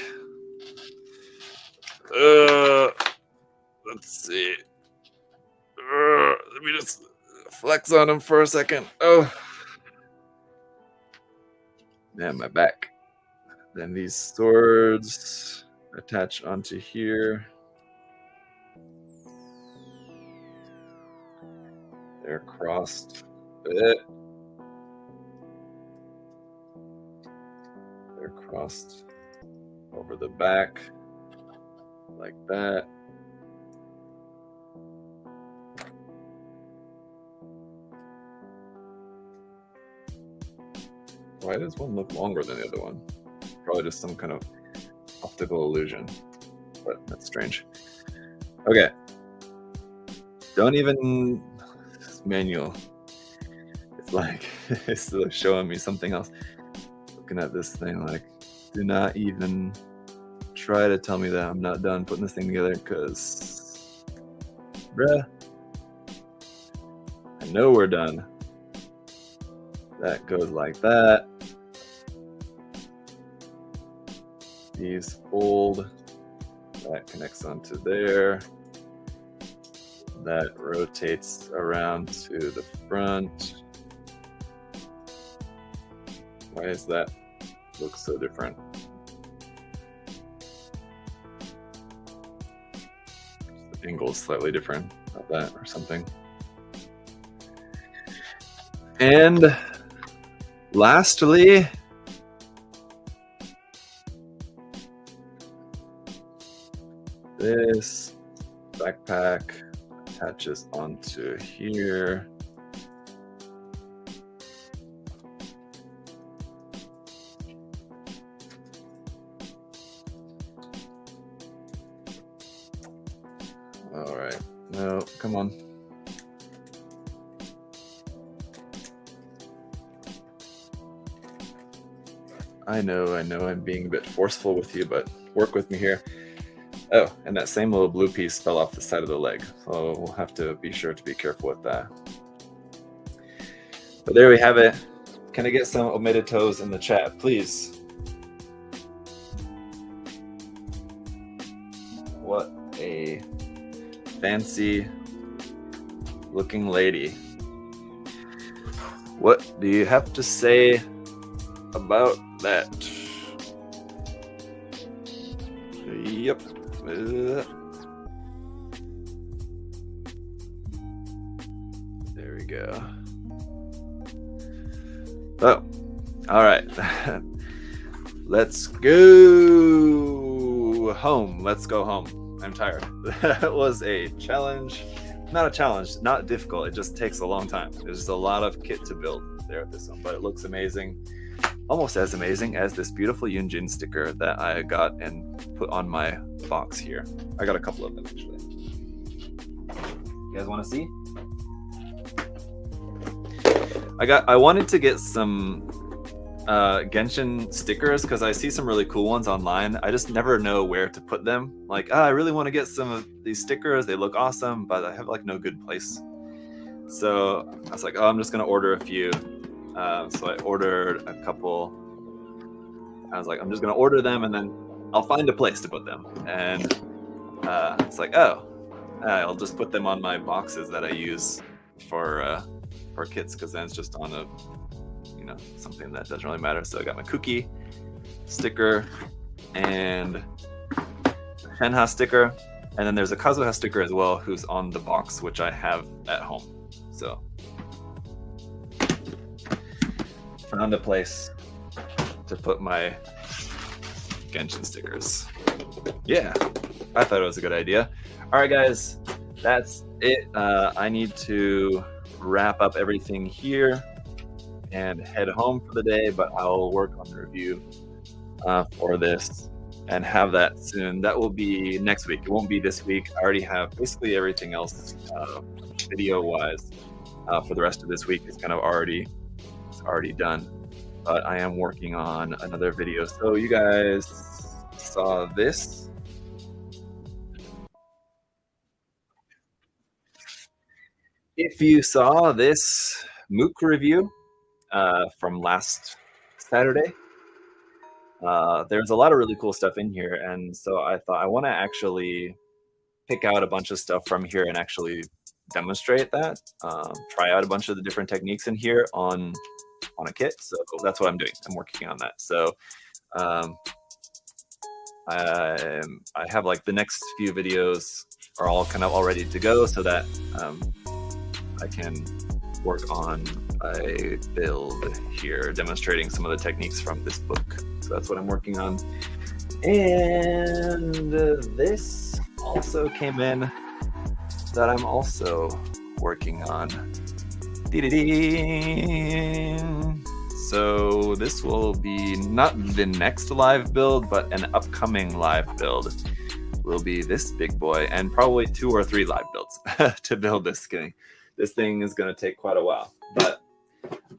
[SPEAKER 1] Let's see. Let me just flex on him for a second. Oh, man, my back. Then these swords attach onto here. They're crossed a bit. They're crossed over the back like that. Why does one look longer than the other one? Probably just some kind of optical illusion, but that's strange. Okay. Don't even this manual. It's like it's showing me something else. Looking at this thing, like, do not even try to tell me that I'm not done putting this thing together, because, bruh, I know we're done. That goes like that. These fold. That connects onto there. That rotates around to the front. Why is that look so different? The angle is slightly different, like that or something. And lastly, this backpack attaches onto here. All right, no, come on. I know I'm being a bit forceful with you, but work with me here. Oh, and that same little blue piece fell off the side of the leg, so we'll have to be sure to be careful with that. But there we have it. Can I get some omitted toes in the chat, please? What a fancy looking lady. What do you have to say about that? Yep. There we go. Oh, all right. Let's go home. Let's go home. I'm tired. That was a challenge. Not a challenge, not difficult. It just takes a long time. There's just a lot of kit to build there at this one, but it looks amazing. Almost as amazing as this beautiful Yunjin sticker that I got and put on my box here. I got a couple of them actually. You guys want to see? I wanted to get some Genshin stickers because I see some really cool ones online. I just never know where to put them. Like, I really want to get some of these stickers. They look awesome, but I have like no good place. So I was like, oh, I'm just gonna order a few. So I ordered a couple. I was like, I'm just gonna order them and then I'll find a place to put them. And it's like, oh, I'll just put them on my boxes that I use for kits because then it's just on a, you know, something that doesn't really matter. So I got my Cookie sticker and Shenha sticker, and then there's a Kazuha sticker as well, who's on the box, which I have at home. So found a place to put my Genshin stickers. Yeah, I thought it was a good idea. All right, guys, that's it. I need to wrap up everything here and head home for the day, but I'll work on the review for this and have that soon. That will be next week. It won't be this week. I already have basically everything else video-wise for the rest of this week. It's kind of already done, but I am working on another video. So you guys saw this. If you saw this MOOC review from last Saturday, there's a lot of really cool stuff in here, and so I thought I want to actually pick out a bunch of stuff from here and actually demonstrate that, try out a bunch of the different techniques in here on a kit. So that's what I'm doing. I'm working on that. So I have like the next few videos are all kind of all ready to go so that I can work on a build here demonstrating some of the techniques from this book. So that's what I'm working on. And this also came in that I'm also working on. So this will be not the next live build, but an upcoming live build will be this big boy, and probably 2 or 3 live builds to build this thing. This thing is going to take quite a while, but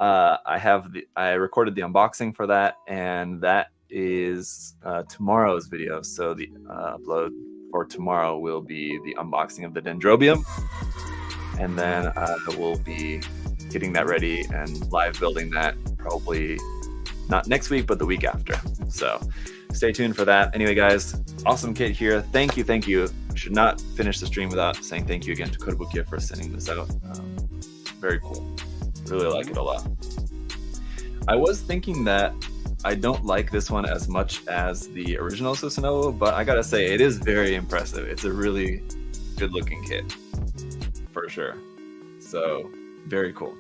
[SPEAKER 1] I recorded the unboxing for that, and that is tomorrow's video. So the upload for tomorrow will be the unboxing of the Dendrobium, and then I will be getting that ready and live building that probably not next week, but the week after. So stay tuned for that. Anyway, guys, awesome kit here. Thank you. I should not finish the stream without saying thank you again to Kotobukiya for sending this out. Very cool. Really like it a lot. I was thinking that I don't like this one as much as the original Susanowo, but I gotta say it is very impressive. It's a really good looking kit for sure. So very cool.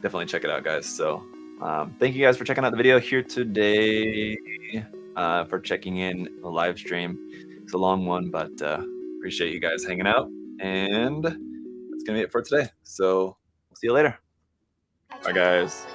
[SPEAKER 1] Definitely check it out, guys. So thank you guys for checking out the video here today, for checking in the live stream. It's a long one, but appreciate you guys hanging out, and that's gonna be it for today. So we'll see you later. Bye, guys.